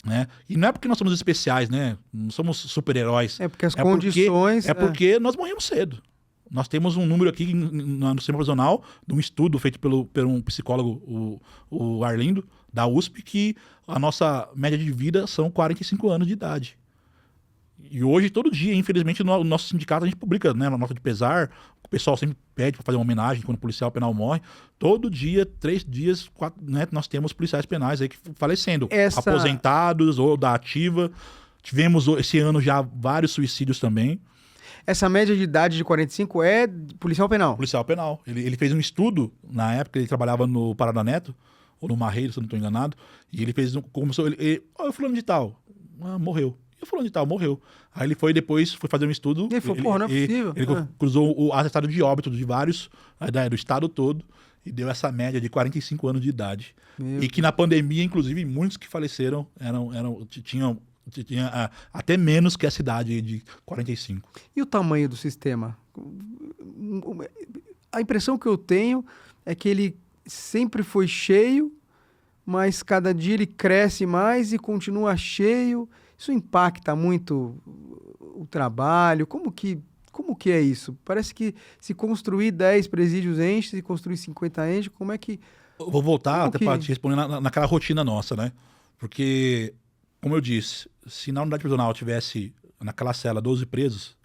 Né? E não é porque nós somos especiais, né? Não somos super-heróis. É porque as condições... Porque nós morremos cedo. Nós temos um número aqui no sistema prisional, de um estudo feito por um psicólogo, o Arlindo, da USP, que a nossa média de vida são 45 anos de idade. E hoje, todo dia, infelizmente, no nosso sindicato, a gente publica, né, uma nota de pesar. O pessoal sempre pede para fazer uma homenagem quando o policial penal morre. Todo dia, 3 dias, 4, né, nós temos policiais penais aí que falecendo. Aposentados ou da ativa. Tivemos esse ano já vários suicídios também. Essa média de idade de 45 é policial penal? Policial penal. Ele fez um estudo, na época ele trabalhava no Parada Neto, ou no Marreiro, se eu não estou enganado. E ele fez, começou, fulano de tal, morreu. E fulano de tal, morreu. Aí ele foi fazer um estudo. E ele falou, não é possível. Ele cruzou o atestado de óbito de vários, do estado todo, e deu essa média de 45 anos de idade. E que na pandemia, inclusive, muitos que faleceram tinham até menos que essa idade de 45. E o tamanho do sistema? A impressão que eu tenho é que ele sempre foi cheio, mas cada dia ele cresce mais e continua cheio. Isso impacta muito o trabalho? Como que é isso? Parece que se construir 10 presídios enche, se construir 50 enche, como é que... Eu vou voltar até para te responder naquela rotina nossa, né? Porque, como eu disse, se na unidade prisional tivesse naquela cela 12 presos,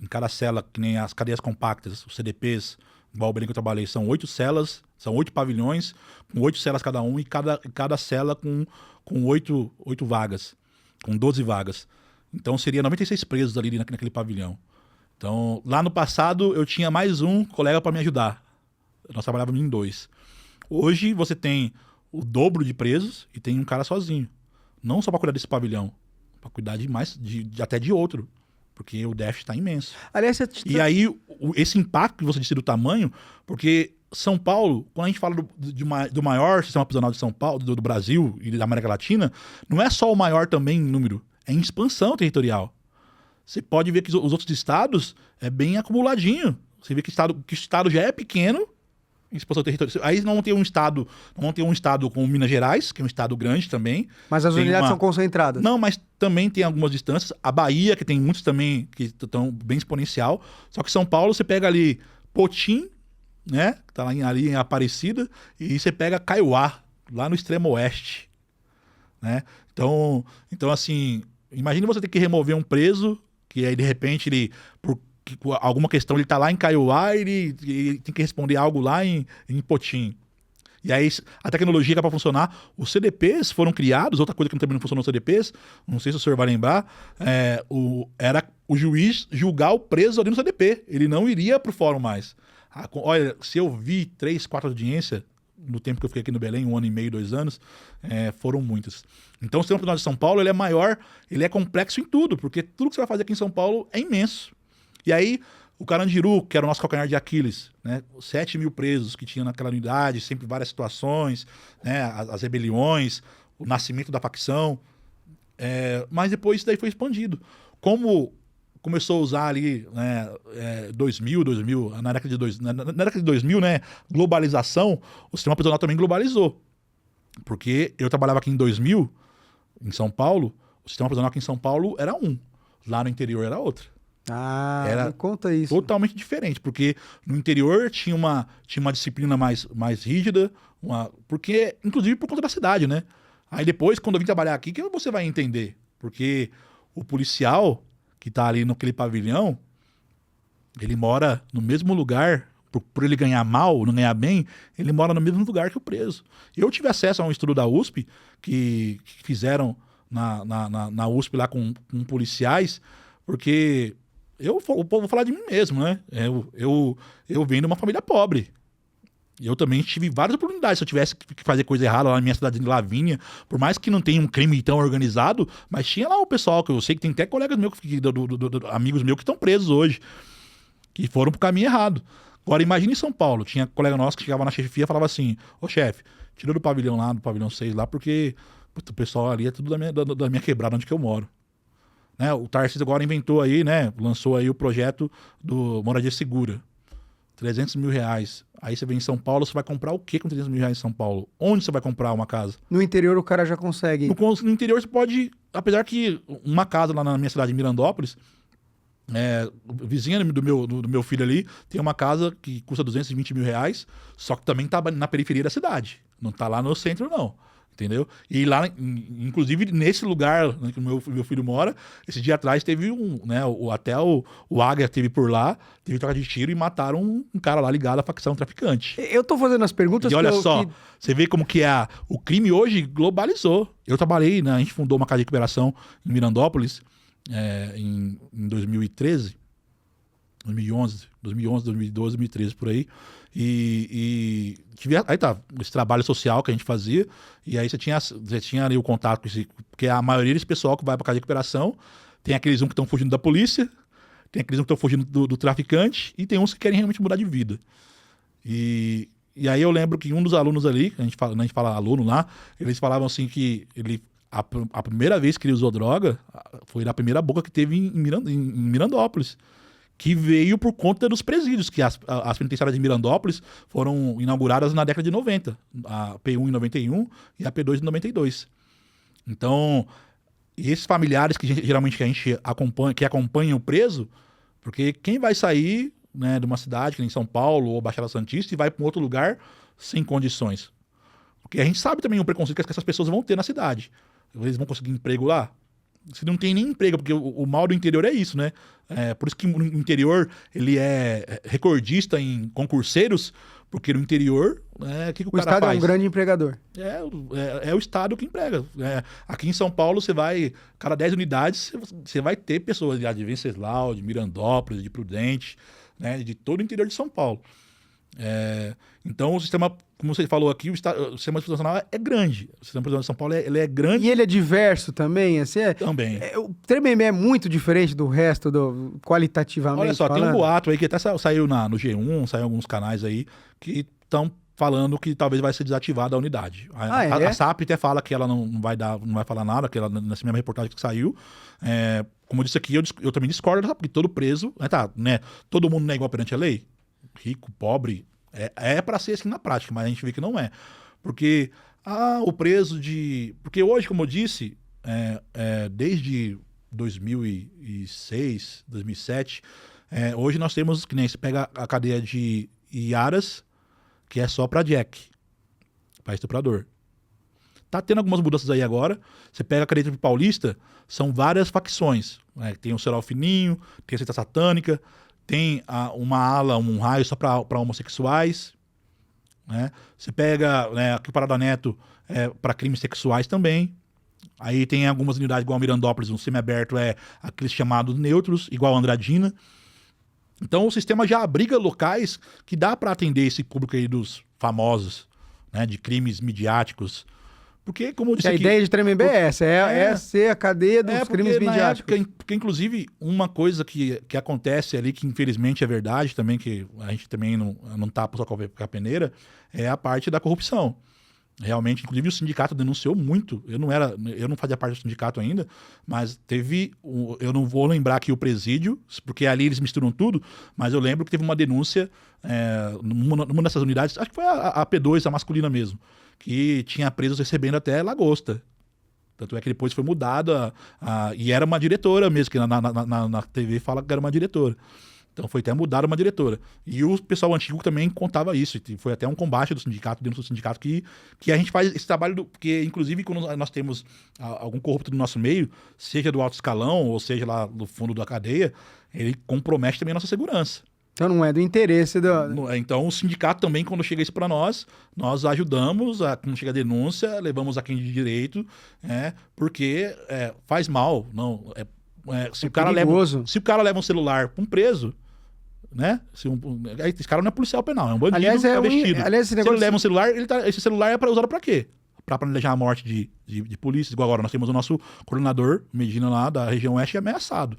em cada cela, que nem as cadeias compactas, os CDPs, igual o Belém que eu trabalhei, são 8 celas, são 8 pavilhões, com 8 celas cada um, e cada cela com 8 vagas. com 12 vagas. Então seria 96 presos ali naquele pavilhão. Então, lá no passado, eu tinha mais um colega para me ajudar. Nós trabalhávamos em 2. Hoje, você tem o dobro de presos e tem um cara sozinho. Não só para cuidar desse pavilhão, para cuidar até de outro. Porque o déficit está imenso. Aliás, E aí, esse impacto que você disse do tamanho, porque São Paulo, quando a gente fala do maior sistema prisional de São Paulo, do Brasil e da América Latina, não é só o maior também em número, é em expansão territorial. Você pode ver que os outros estados é bem acumuladinho. Você vê que o estado já é pequeno em expansão territorial. Aí não vão ter um estado como Minas Gerais, que é um estado grande também. Mas as unidades são concentradas. Não, mas também tem algumas distâncias. A Bahia, que tem muitos também que estão bem exponencial. Só que São Paulo, você pega ali Potim, né? Que tá ali em Aparecida, e você pega Caiuá, lá no extremo oeste, né? Então assim, imagine você ter que remover um preso, que aí de repente por alguma questão ele tá lá em Caiuá e ele tem que responder algo lá em Potim. E aí a tecnologia para funcionar, os CDPs foram criados, outra coisa que também não funcionou nos CDPs, não sei se o senhor vai lembrar, era o juiz julgar o preso ali no CDP, ele não iria pro fórum mais. Olha, se eu vi 3, 4 audiências no tempo que eu fiquei aqui no Belém, 1 ano e meio, 2 anos, foram muitas. Então o sistema prisional de São Paulo, ele é maior, ele é complexo em tudo, porque tudo que você vai fazer aqui em São Paulo é imenso. E aí, o Carandiru, que era o nosso calcanhar de Aquiles, né? 7 mil presos que tinha naquela unidade, sempre várias situações, né? As rebeliões, o nascimento da facção. Mas depois isso daí foi expandido. Como começou a usar ali, né, 2000, na década de 2000, né, globalização, o sistema prisional também globalizou. Porque eu trabalhava aqui em 2000, em São Paulo, o sistema prisional aqui em São Paulo era um, lá no interior era outro. Era me conta isso. Totalmente diferente, porque no interior tinha uma disciplina mais rígida, porque, inclusive por conta da cidade, né? Aí depois, quando eu vim trabalhar aqui, que você vai entender? Porque o policial que tá ali naquele pavilhão, ele mora no mesmo lugar, por ele ganhar mal, não ganhar bem, ele mora no mesmo lugar que o preso. Eu tive acesso a um estudo da USP, que fizeram na USP lá com policiais, porque eu vou falar de mim mesmo, né? Eu venho de uma família pobre. Eu também tive várias oportunidades. Se eu tivesse que fazer coisa errada lá na minha cidade de Lavínia, por mais que não tenha um crime tão organizado, mas tinha lá o pessoal, que eu sei que tem até colegas meus, amigos meus que estão presos hoje, que foram pro caminho errado. Agora, imagine em São Paulo, tinha colega nosso que chegava na chefia e falava assim: ô chefe, tira do pavilhão lá, do pavilhão 6 lá, porque o pessoal ali é tudo da minha quebrada, onde que eu moro. Né? O Tarcísio agora inventou aí, né? Lançou aí o projeto do Moradia Segura. 300 mil reais. Aí você vem em São Paulo, você vai comprar o que com 300 mil reais em São Paulo? Onde você vai comprar uma casa? No interior o cara já consegue. No interior você pode, apesar que uma casa lá na minha cidade de Mirandópolis, vizinha do meu filho ali, tem uma casa que custa 220 mil reais, só que também tá na periferia da cidade. Não tá lá no centro, não. Entendeu? E lá, inclusive, nesse lugar, né, que o meu filho mora, esse dia atrás teve até o Águia teve por lá, teve troca de tiro e mataram um cara lá ligado à facção traficante. Eu tô fazendo as perguntas... E olha só, você vê como que o crime hoje globalizou. Eu trabalhei, né, a gente fundou uma casa de recuperação em Mirandópolis em 2013, 2011, 2012, 2013, por aí. E aí tá, esse trabalho social que a gente fazia, e aí você tinha ali o contato com porque a maioria desse pessoal que vai pra casa de recuperação, tem aqueles que estão fugindo da polícia, tem aqueles que estão fugindo do traficante, e tem uns que querem realmente mudar de vida. E aí eu lembro que um dos alunos ali, a gente fala aluno lá, eles falavam assim que a primeira vez que ele usou droga foi na primeira boca que teve em Mirandópolis, que veio por conta dos presídios, que as penitenciárias de Mirandópolis foram inauguradas na década de 90, a P1 em 91 e a P2 em 92. Então, e esses familiares que geralmente a gente acompanham o preso, porque quem vai sair, né, de uma cidade, que nem São Paulo ou Baixada Santista, e vai para um outro lugar sem condições? Porque a gente sabe também o preconceito que essas pessoas vão ter na cidade. Eles vão conseguir emprego lá? Você não tem nem emprego, porque o mal do interior é isso, né? Por isso que o interior ele é recordista em concurseiros, Porque no interior, o que o cara Estado faz? é um grande empregador. É o Estado que emprega. Aqui em São Paulo, você vai, cada 10 unidades, você vai ter pessoas de Venceslau, de Mirandópolis, de Prudente, né, de todo o interior de São Paulo. Então, o sistema, como você falou aqui, o sistema institucional é grande. O sistema prisional de São Paulo ele é grande. E ele é diverso também? Assim, Também. O Tremembé é muito diferente do resto, qualitativamente. Olha só, falando. tem um boato aí que até saiu no G1, saiu em alguns canais aí, que estão falando que talvez vai ser desativada a unidade. A SAP até fala que ela não vai falar nada, que ela, nessa mesma reportagem que saiu. Como eu disse aqui, eu também discordo, porque todo preso, todo mundo não é igual perante a lei. Rico, pobre, é para ser assim na prática, mas a gente vê que não é. Porque o preso de... Porque hoje, como eu disse, desde 2006, 2007, hoje nós temos, que nem se pega a cadeia de Iaras, que é só para Jack, para estuprador. Tá tendo algumas mudanças aí agora. Você pega a cadeia de Paulista, são várias facções. Tem o Ceral Fininho, tem a Seita Satânica, tem uma ala, um raio só para homossexuais. Você pega aqui o Parada Neto para crimes sexuais também. Aí tem algumas unidades igual a Mirandópolis, um semiaberto aqueles chamados neutros, igual a Andradina. Então o sistema já abriga locais que dá para atender esse público aí dos famosos, de crimes midiáticos. Porque, como eu disse a ideia de Tremembé é essa, é ser a cadeia dos crimes midiáticos. Porque, inclusive, uma coisa que acontece ali, que infelizmente é verdade também, que a gente também não tapa só com a peneira, é a parte da corrupção. Realmente, inclusive o sindicato denunciou muito. Eu não fazia parte do sindicato ainda, mas eu não vou lembrar aqui o presídio, porque ali eles misturam tudo, mas eu lembro que teve uma denúncia numa dessas unidades, acho que foi a P2, a masculina mesmo, que tinha presos recebendo até lagosta. Tanto é que depois foi mudado e era uma diretora mesmo, que na TV fala que era uma diretora. Então foi até mudar uma diretora. E o pessoal antigo também contava isso. E foi até um combate do sindicato, dentro do sindicato, que a gente faz esse trabalho, porque inclusive quando nós temos algum corrupto no nosso meio, seja do alto escalão, ou seja lá no fundo da cadeia, ele compromete também a nossa segurança. Então não é do interesse do... Então o sindicato também, quando chega isso para nós ajudamos, quando chega a denúncia, levamos a quem de direito, porque faz mal. Se o cara leva um celular para um preso, esse cara não é policial penal, é um bandido. Aliás, vestido. Se ele leva um celular, esse celular é usado para quê? Para planejar a morte de polícia. Igual agora nós temos o nosso coordenador, Medina, lá da região oeste, ameaçado.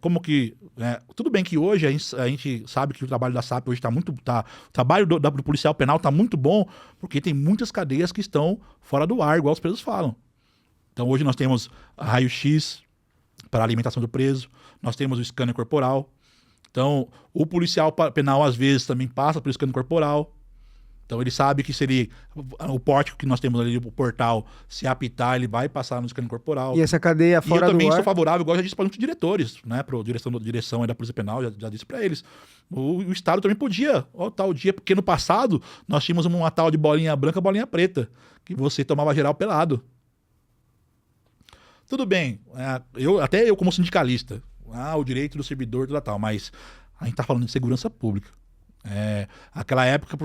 Como que... tudo bem que hoje a gente sabe que o trabalho da SAP hoje o trabalho do policial penal está muito bom, porque tem muitas cadeias que estão fora do ar, igual os presos falam. Então hoje nós temos raio-x para a alimentação do preso, nós temos o scanner corporal. Então o policial penal às vezes também passa pelo scanner corporal. Então ele sabe que seria o pórtico que nós temos ali, o portal, se apitar, ele vai passar no scanner corporal. E essa cadeia fora do ar... E eu também sou favorável, igual eu já disse para muitos diretores, para a direção da Polícia Penal, já disse para eles. O Estado também podia, tal dia, porque no passado nós tínhamos uma tal de bolinha branca, bolinha preta, que você tomava geral pelado. Tudo bem, até eu como sindicalista, o direito do servidor, tal, mas a gente tá falando de segurança pública. Aquela época,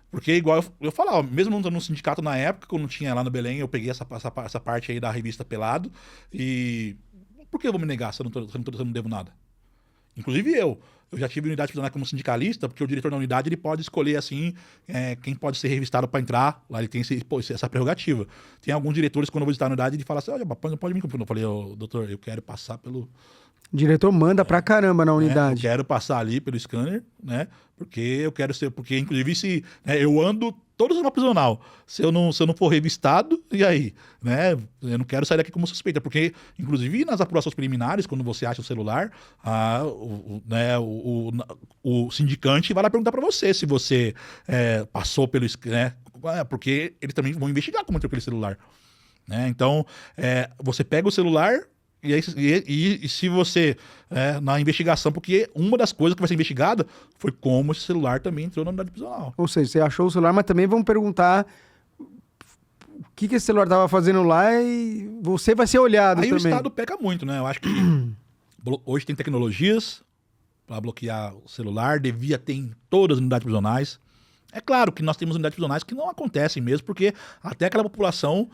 porque igual eu falava, mesmo não estando no sindicato na época, quando tinha lá no Belém, eu peguei essa parte aí da revista Pelado, e por que eu vou me negar se eu não devo nada? Inclusive eu já tive unidade prisional como sindicalista, porque o diretor da unidade ele pode escolher assim quem pode ser revistado para entrar, lá ele tem essa prerrogativa. Tem alguns diretores, quando eu vou visitar a unidade, ele fala assim, olha, pode vir comigo. Eu falei, doutor, eu quero passar pelo... O diretor manda pra caramba na unidade. Eu quero passar ali pelo scanner, porque eu quero ser... Porque, inclusive, se eu ando todo sistema prisional. Se eu não for revistado, e aí? Eu não quero sair daqui como suspeita, porque, inclusive, nas apurações preliminares, quando você acha o celular, o sindicante vai lá perguntar para você se você passou pelo scanner, porque eles também vão investigar como entrou aquele celular. Então, você pega o celular... E se você, na investigação, porque uma das coisas que vai ser investigada foi como esse celular também entrou na unidade prisional. Ou seja, você achou o celular, mas também vão perguntar o que esse celular estava fazendo lá e você vai ser olhado aí também. O Estado peca muito, Eu acho que hoje tem tecnologias para bloquear o celular, devia ter em todas as unidades prisionais. É claro que nós temos unidades prisionais que não acontecem mesmo, porque até aquela população,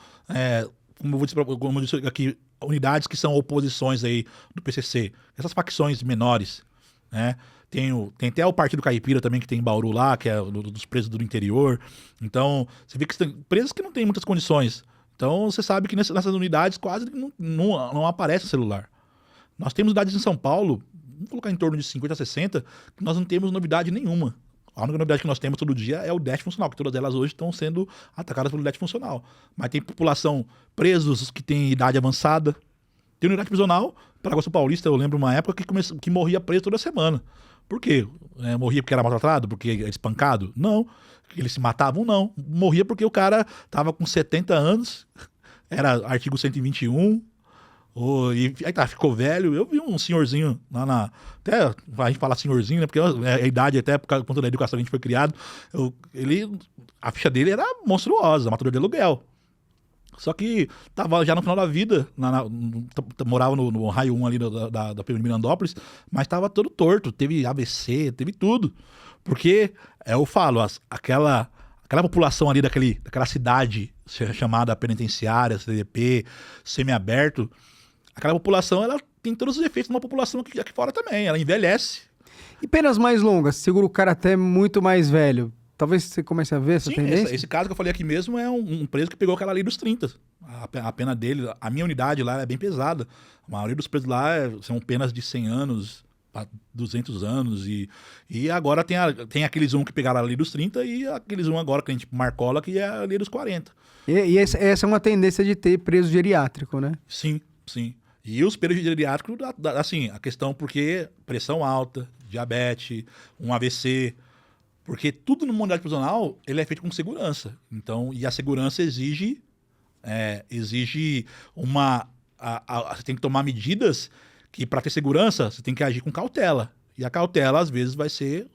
como eu disse aqui, unidades que são oposições aí do PCC, essas facções menores, né? Tem até o Partido Caipira também, que tem em Bauru lá, que é dos presos do interior. Então, você vê que tem presos que não têm muitas condições. Então, você sabe que nessas unidades quase não aparece celular. Nós temos unidades em São Paulo, vamos colocar em torno de 50 a 60, que nós não temos novidade nenhuma. A única novidade que nós temos todo dia é o déficit funcional, que todas elas hoje estão sendo atacadas pelo déficit funcional. Mas tem população, presos que tem idade avançada. Tem unidade prisional, Paraguaçu Paulista, eu lembro uma época que morria preso toda semana. Por quê? Morria porque era maltratado? Porque era espancado? Não. Eles se matavam? Não. Morria porque o cara tava com 70 anos, era artigo 121, e aí tá, ficou velho. Eu vi um senhorzinho lá até a gente fala senhorzinho, né? Porque a idade, até por conta da educação que a gente foi criado, a ficha dele era monstruosa, matador de aluguel. Só que tava já no final da vida, morava no raio 1 ali da PM de Mirandópolis, mas tava todo torto, teve AVC, teve tudo. Porque, eu falo, aquela população ali daquela cidade chamada penitenciária, CDP, semiaberto, aquela população, ela tem todos os efeitos de uma população aqui fora também, ela envelhece. E penas mais longas, segura o cara até muito mais velho. Talvez você comece a ver essa tendência? Esse caso que eu falei aqui mesmo é um preso que pegou aquela lei dos 30. A pena dele, a minha unidade lá é bem pesada. A maioria dos presos lá são penas de 100 anos a 200 anos. E agora tem aqueles que pegaram a lei dos 30 e aqueles agora que a gente marcola, que é a lei dos 40. E essa é uma tendência de ter preso geriátrico, né? Sim, sim. E os presos geriátricos, assim, a questão porque pressão alta, diabetes, um AVC... Porque tudo no unidade prisional, ele é feito com segurança. Então, e a segurança exige você tem que tomar medidas que, para ter segurança, você tem que agir com cautela. E a cautela, às vezes, vai ser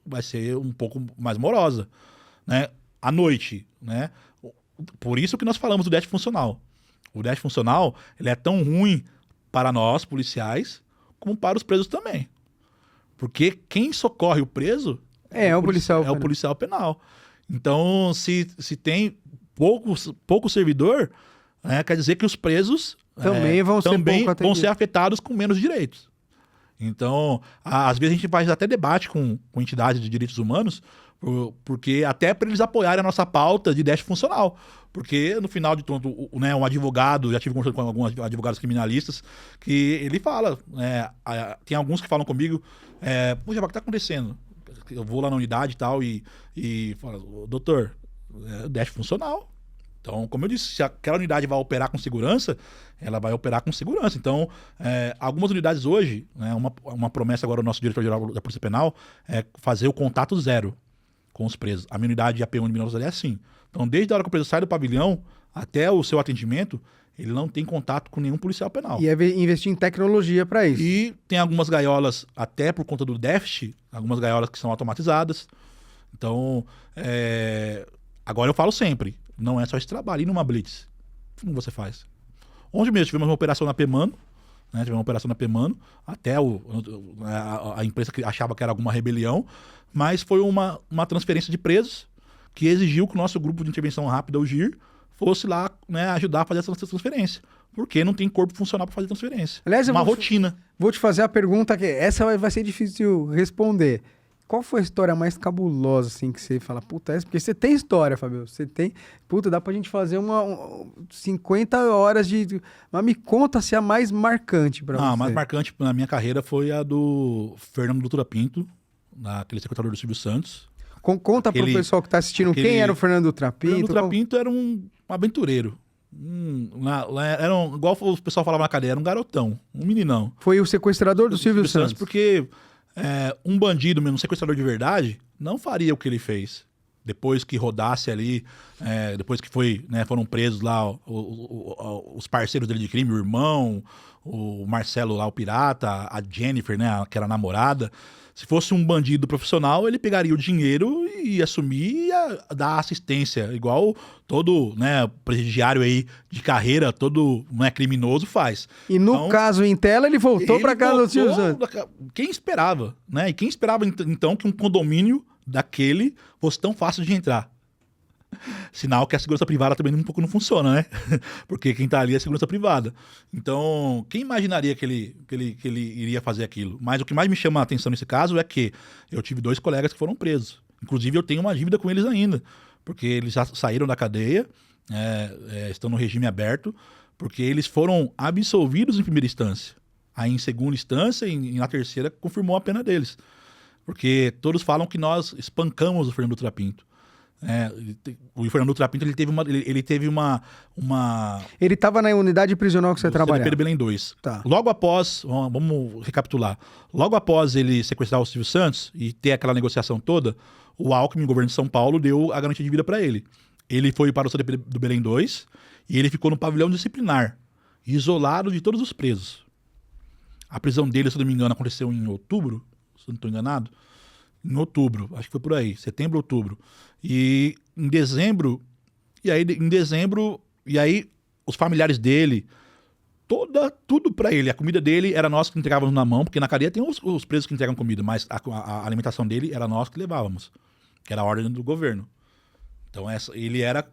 um pouco mais morosa, né? À noite, né? Por isso que nós falamos do déficit funcional. O déficit funcional, ele é tão ruim para nós, policiais, como para os presos também. Porque quem socorre o preso... É o policial penal. Então, se tem pouco servidor, quer dizer que os presos também vão ser afetados com menos direitos. Então, às vezes a gente faz até debate com entidades de direitos humanos, porque até para eles apoiarem a nossa pauta de déficit funcional. Porque, no final de tudo, um advogado, já tive conversando com alguns advogados criminalistas, que ele fala, tem alguns que falam comigo, puxa, o que está acontecendo? Eu vou lá na unidade e falo, doutor, déficit funcional. Então, como eu disse, se aquela unidade vai operar com segurança, ela vai operar com segurança. Então, algumas unidades hoje, uma promessa agora do nosso diretor-geral da Polícia Penal é fazer o contato zero com os presos. A minha unidade AP1 de Minas é assim. Então, desde a hora que o preso sai do pavilhão até o seu atendimento, ele não tem contato com nenhum policial penal. E é investir em tecnologia para isso. E tem algumas gaiolas, até por conta do déficit, algumas gaiolas que são automatizadas. Então, agora eu falo sempre, não é só esse trabalho. E numa blitz, como você faz? Ontem mesmo tivemos uma operação na Pemano, até a imprensa que achava que era alguma rebelião, mas foi uma transferência de presos que exigiu que o nosso grupo de intervenção rápida, o GIR, fosse lá, ajudar a fazer essa transferência. Porque não tem corpo funcional para fazer transferência. Aliás, uma rotina. Vou te fazer a pergunta que essa vai ser difícil responder. Qual foi a história mais cabulosa, assim, que você fala, puta, porque você tem história, Fabio, você tem, puta, dá pra gente fazer 50 horas de... Mas me conta se a mais marcante pra você. A mais marcante na minha carreira foi a do Fernando Dutra Pinto, aquele secretário do Silvio Santos. Conta pro pessoal que tá assistindo, quem era o Fernando Dutra Pinto? Fernando Dutra Pinto era um aventureiro. Igual o pessoal falava na cadeia, era um garotão, um meninão. Foi o sequestrador do Silvio Santos. Porque um bandido mesmo, um sequestrador de verdade, não faria o que ele fez. Depois que rodasse ali, depois que foram presos lá os parceiros dele de crime, o irmão, o Marcelo lá, o pirata, a Jennifer, que era a namorada. Se fosse um bandido profissional, ele pegaria o dinheiro e ia assumir e ia dar assistência, igual todo presidiário aí de carreira, todo criminoso faz. E no caso em tela, ele voltou para casa do Silvio Santos. Quem esperava, E quem esperava então que um condomínio daquele fosse tão fácil de entrar. Sinal que a segurança privada também um pouco não funciona, né? Porque quem tá ali é segurança privada. Então, quem imaginaria que ele iria fazer aquilo? Mas o que mais me chama a atenção nesse caso é que eu tive 2 colegas que foram presos. Inclusive, eu tenho uma dívida com eles ainda. Porque eles já saíram da cadeia, estão no regime aberto, porque eles foram absolvidos em primeira instância. Aí, em segunda instância e na terceira, confirmou a pena deles. Porque todos falam que nós espancamos o Fernando Dutra Pinto. O Fernando Dutra Pinto, ele teve uma... Ele estava na unidade prisional que você trabalhava? CDP Belém 2. Tá. Logo após, vamos recapitular, logo após ele sequestrar o Silvio Santos e ter aquela negociação toda, o Alckmin, governo de São Paulo, deu a garantia de vida para ele. Ele foi para o CDP do Belém 2 e ele ficou no pavilhão disciplinar, isolado de todos os presos. A prisão dele, se eu não me engano, aconteceu em outubro, se eu não estou enganado. Em outubro, acho que foi por aí, setembro, outubro. E em dezembro, os familiares dele, tudo pra ele, a comida dele era nós que entregávamos na mão, porque na cadeia tem os presos que entregam comida, mas a alimentação dele era nós que levávamos, que era a ordem do governo. Então ele era,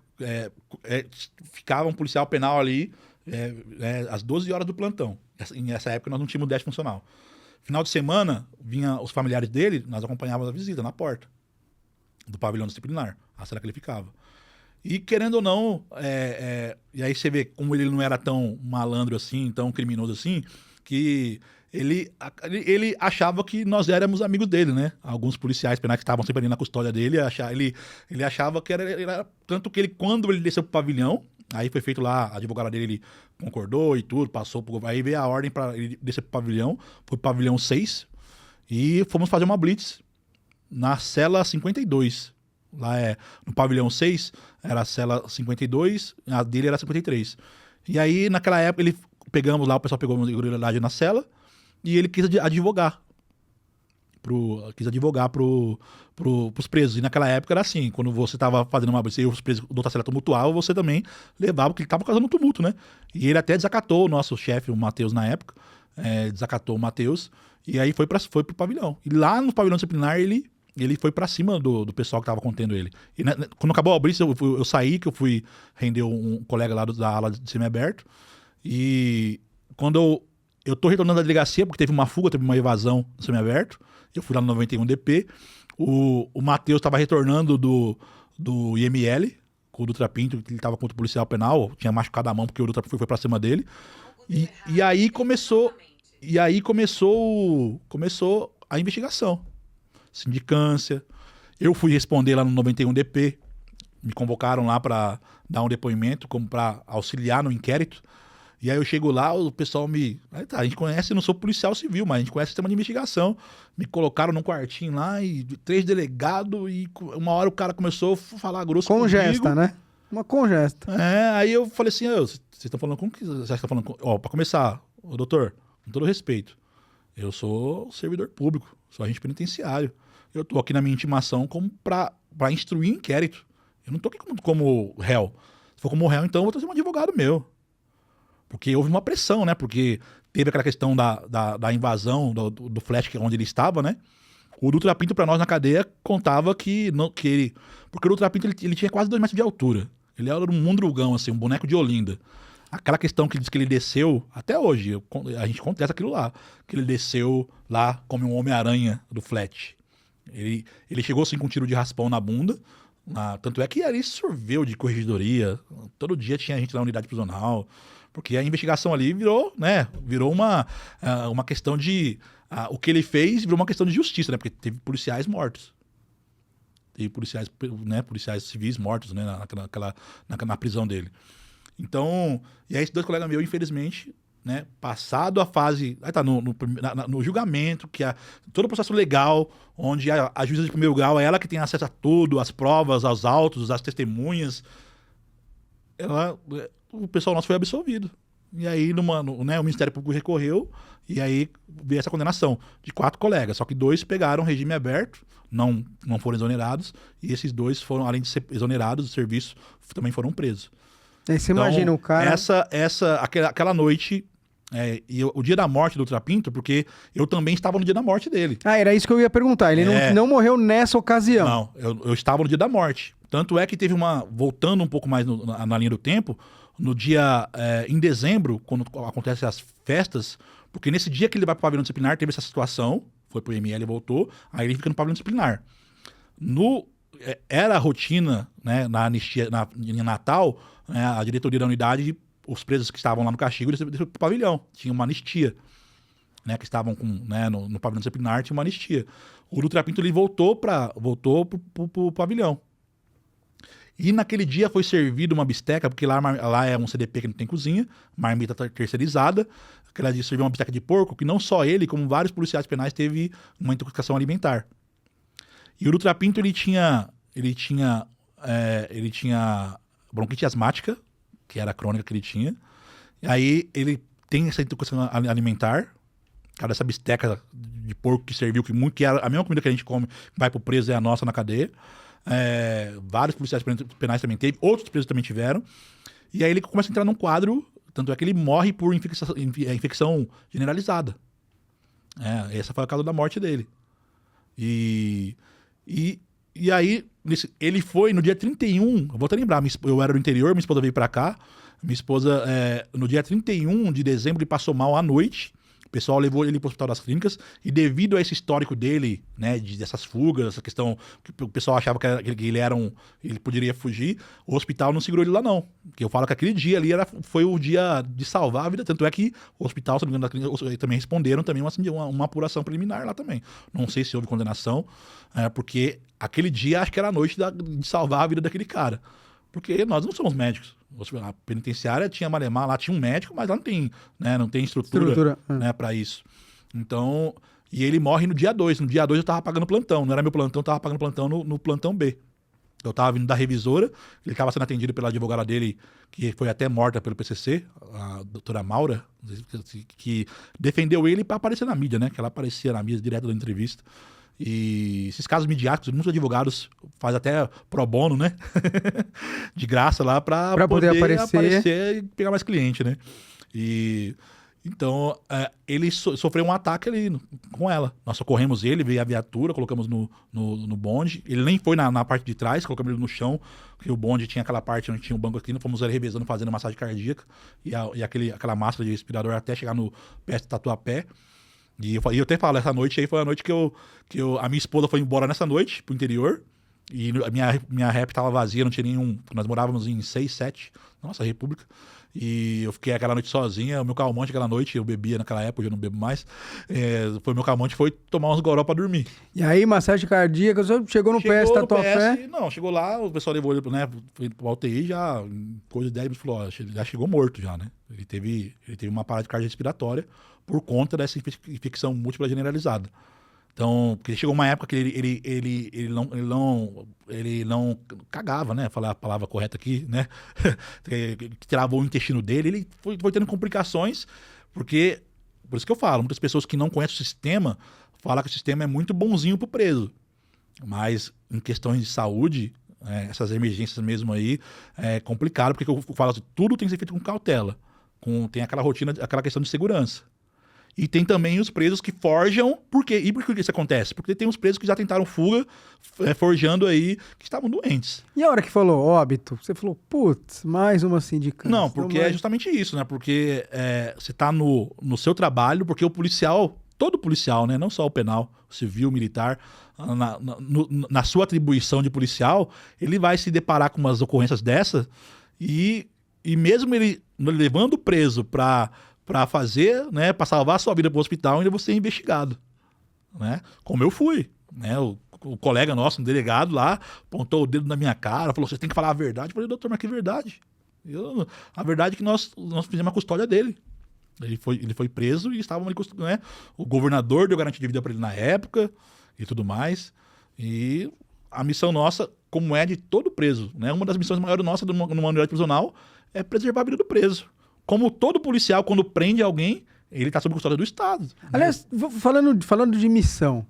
ficava um policial penal ali às 12 horas do plantão. Nessa época nós não tínhamos 10 funcional. Final de semana, vinha os familiares dele, nós acompanhávamos a visita na porta do pavilhão disciplinar, a cela que ele ficava. E querendo ou não, e aí você vê como ele não era tão malandro assim, tão criminoso assim, que ele achava que nós éramos amigos dele, né? Alguns policiais penais que estavam sempre ali na custódia dele, ele achava que era... Tanto que quando ele desceu pro pavilhão, aí foi feito lá, a advogada dele, ele concordou e tudo, passou por... Aí veio a ordem para ele descer pro pavilhão, foi pro pavilhão 6, e fomos fazer uma blitz na cela 52. Lá no pavilhão 6, era a cela 52, a dele era 53. E aí, naquela época, pegamos lá, o pessoal pegou uma irregularidade na cela, e ele quis advogar. Pros presos. E naquela época era assim, quando você tava fazendo uma blitz e os presos da outra cela tumultuavam, você também levava, porque ele tava causando um tumulto, né? E ele até desacatou o nosso chefe, o Matheus, na época, desacatou o Matheus, e aí foi pro pavilhão. E lá no pavilhão disciplinar, ele foi pra cima do pessoal que tava contendo ele. E quando acabou a blitz, eu saí, que eu fui render um colega lá da ala de semiaberto, e quando eu tô retornando da delegacia, porque teve uma fuga, teve uma evasão no semiaberto, eu fui lá no 91 DP, o Matheus tava retornando do IML, com o Dutra Pinto, que ele tava contra o policial penal, tinha machucado a mão porque o Dutra foi pra cima dele, e aí começou a investigação. Sindicância. Eu fui responder lá no 91 DP. Me convocaram lá para dar um depoimento, como para auxiliar no inquérito. E aí eu chego lá, o pessoal a gente conhece, eu não sou policial civil, mas a gente conhece o sistema de investigação. Me colocaram num quartinho lá, e 3 delegados, e uma hora o cara começou a falar grosso comigo. Congesta, né? Uma congesta. Aí eu falei assim, vocês estão falando com o que? Vocês estão falando com... Para começar, doutor, com todo respeito, eu sou servidor público, sou agente penitenciário. Eu tô aqui na minha intimação para instruir o inquérito. Eu não tô aqui como réu. Se for como réu, então eu vou trazer um advogado meu. Porque houve uma pressão, né? Porque teve aquela questão da invasão do flash onde ele estava, né? O Dutra Pinto, para nós na cadeia, contava que ele... Porque o Dutra Pinto, ele tinha quase 2 metros de altura. Ele era um mundrugão, assim, um boneco de Olinda. Aquela questão que ele diz que ele desceu, até hoje, a gente contesta aquilo lá, que ele desceu lá como um Homem-Aranha do flat. Ele chegou assim com um tiro de raspão na bunda, tanto é que ali sorveu de corregedoria, todo dia tinha gente na unidade prisional, porque a investigação ali virou uma questão de... o que ele fez virou uma questão de justiça, né? Porque teve policiais mortos. Teve policiais civis mortos, né? Na prisão dele. Então, e aí esses 2 colegas meus, infelizmente, né, passado a fase, aí tá no julgamento, que todo o processo legal, onde a juíza de primeiro grau é ela que tem acesso a tudo, às provas, aos autos, às testemunhas, o pessoal nosso foi absolvido. E aí o Ministério Público recorreu, e aí veio essa condenação de 4 colegas, só que 2 pegaram regime aberto, não foram exonerados, e esses 2 foram, além de ser exonerados do serviço, também foram presos. Aí você imagina o cara... Aquela noite, E o dia da morte do Dutra Pinto, porque eu também estava no dia da morte dele. Ah, era isso que eu ia perguntar. Ele não morreu nessa ocasião. Não, eu estava no dia da morte. Tanto é que teve voltando um pouco mais na linha do tempo, no dia, em dezembro, quando acontecem as festas, porque nesse dia que ele vai para o pavilhão disciplinar, teve essa situação, foi pro ML e voltou, aí ele fica no pavilhão disciplinar. Era a rotina, né, na anistia, em Natal, né, a diretoria da unidade, os presos que estavam lá no castigo, eles desceram pro pavilhão, tinha uma anistia. Né, que estavam no pavilhão disciplinar, tinha uma anistia. O Dutra Pinto ele voltou pro pavilhão. E naquele dia foi servido uma bisteca, porque lá é um CDP que não tem cozinha, marmita terceirizada. Aquela dia serviu uma bisteca de porco, que não só ele, como vários policiais penais, teve uma intoxicação alimentar. E o Dutra Pinto ele tinha bronquite asmática, que era a crônica que ele tinha. E aí ele tem essa intoxicação alimentar, cara, essa bisteca de porco que serviu, que era a mesma comida que a gente come, que vai pro preso, é a nossa na cadeia. Vários policiais penais também teve, outros presos também tiveram. E aí ele começa a entrar num quadro, tanto é que ele morre por infecção generalizada. Essa foi a causa da morte dele. E aí, ele foi no dia 31, eu vou até lembrar, eu era no interior, minha esposa veio pra cá, minha esposa, no dia 31 de dezembro, ele passou mal à noite. O pessoal levou ele para o Hospital das Clínicas e devido a esse histórico dele, né, dessas fugas, essa questão que o pessoal achava que ele poderia fugir, o hospital não segurou ele lá não. Porque eu falo que aquele dia ali foi o dia de salvar a vida, tanto é que o hospital, se não me engano, da clínica, também responderam também uma apuração preliminar lá também. Não sei se houve condenação, porque aquele dia acho que era a noite de salvar a vida daquele cara. Porque nós não somos médicos. A penitenciária tinha Malemar, lá tinha um médico, mas lá não tem estrutura né, para isso. Então, e ele morre no dia 2. No dia 2 eu tava pagando plantão. Não era meu plantão, eu tava pagando plantão no plantão B. Eu tava vindo da revisora, ele estava sendo atendido pela advogada dele, que foi até morta pelo PCC, a doutora Maura, que defendeu ele para aparecer na mídia, né? Que ela aparecia na mídia direto da entrevista. E esses casos midiáticos, muitos advogados fazem até pro bono, né? De graça lá pra poder aparecer e pegar mais cliente, né? Então, ele sofreu um ataque ali com ela. Nós socorremos ele, veio a viatura, colocamos no bonde. Ele nem foi na parte de trás, colocamos ele no chão, porque o bonde tinha aquela parte onde tinha o banco aqui, nós fomos ele revezando, fazendo massagem cardíaca e aquela máscara de respirador até chegar no pé do Tatuapé. E eu até falo, essa noite aí foi a noite que a minha esposa foi embora nessa noite pro interior. E a minha rap tava vazia, não tinha nenhum. Nós morávamos em 6, 7, nossa, República. E eu fiquei aquela noite sozinha. O meu calmante aquela noite, eu bebia naquela época, hoje eu não bebo mais. Foi meu calmante, foi tomar uns goró pra dormir. E aí, massagem cardíaca, você chegou no PS Tatuapé? Não, chegou lá, o pessoal levou ele, né, foi pra UTI já, coisa de 10 minutos, falou, já chegou morto já, né? Ele teve uma parada cardiorrespiratória por conta dessa infecção múltipla generalizada. Então, porque chegou uma época que ele não cagava, né? Falar a palavra correta aqui, né? Que travou o intestino dele, ele foi tendo complicações, por isso que eu falo, muitas pessoas que não conhecem o sistema falam que o sistema é muito bonzinho pro preso. Mas em questões de saúde, essas emergências mesmo aí, é complicado, porque eu falo assim, tudo tem que ser feito com cautela. Tem aquela rotina, aquela questão de segurança. E tem também os presos que forjam. Por quê? E por que isso acontece? Porque tem uns presos que já tentaram fuga, forjando aí, que estavam doentes. E a hora que falou óbito, você falou, putz, mais uma sindicância. Não, porque é justamente isso, né? Porque você tá no seu trabalho, porque o policial, todo policial, né? Não só o penal, o civil, o militar, na sua atribuição de policial, ele vai se deparar com umas ocorrências dessas e mesmo ele levando o preso para fazer, né, para salvar a sua vida pro hospital, ainda vou ser investigado, né? Como eu fui, né? O colega nosso, um delegado lá, apontou o dedo na minha cara, falou, você tem que falar a verdade. Eu falei, doutor, mas que verdade? A verdade é que nós fizemos a custódia dele. Ele foi preso e estávamos ali, né? O governador deu garantia de vida para ele na época e tudo mais. E a missão nossa, como é de todo preso, né? Uma das missões maiores nossa numa unidade prisional é preservar a vida do preso. Como todo policial, quando prende alguém, ele está sob custódia do Estado. Aliás, falando de missão,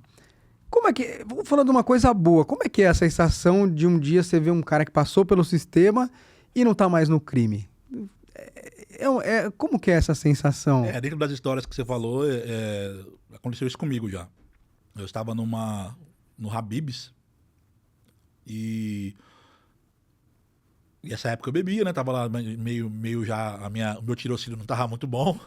como é que... Vou falando de uma coisa boa. Como é que é a sensação de um dia você ver um cara que passou pelo sistema e não tá mais no crime? Como que é essa sensação? Dentro das histórias que você falou, aconteceu isso comigo já. Eu estava no Habib's e essa época eu bebia, né? Tava lá meio já, o meu tirocínio não tava muito bom.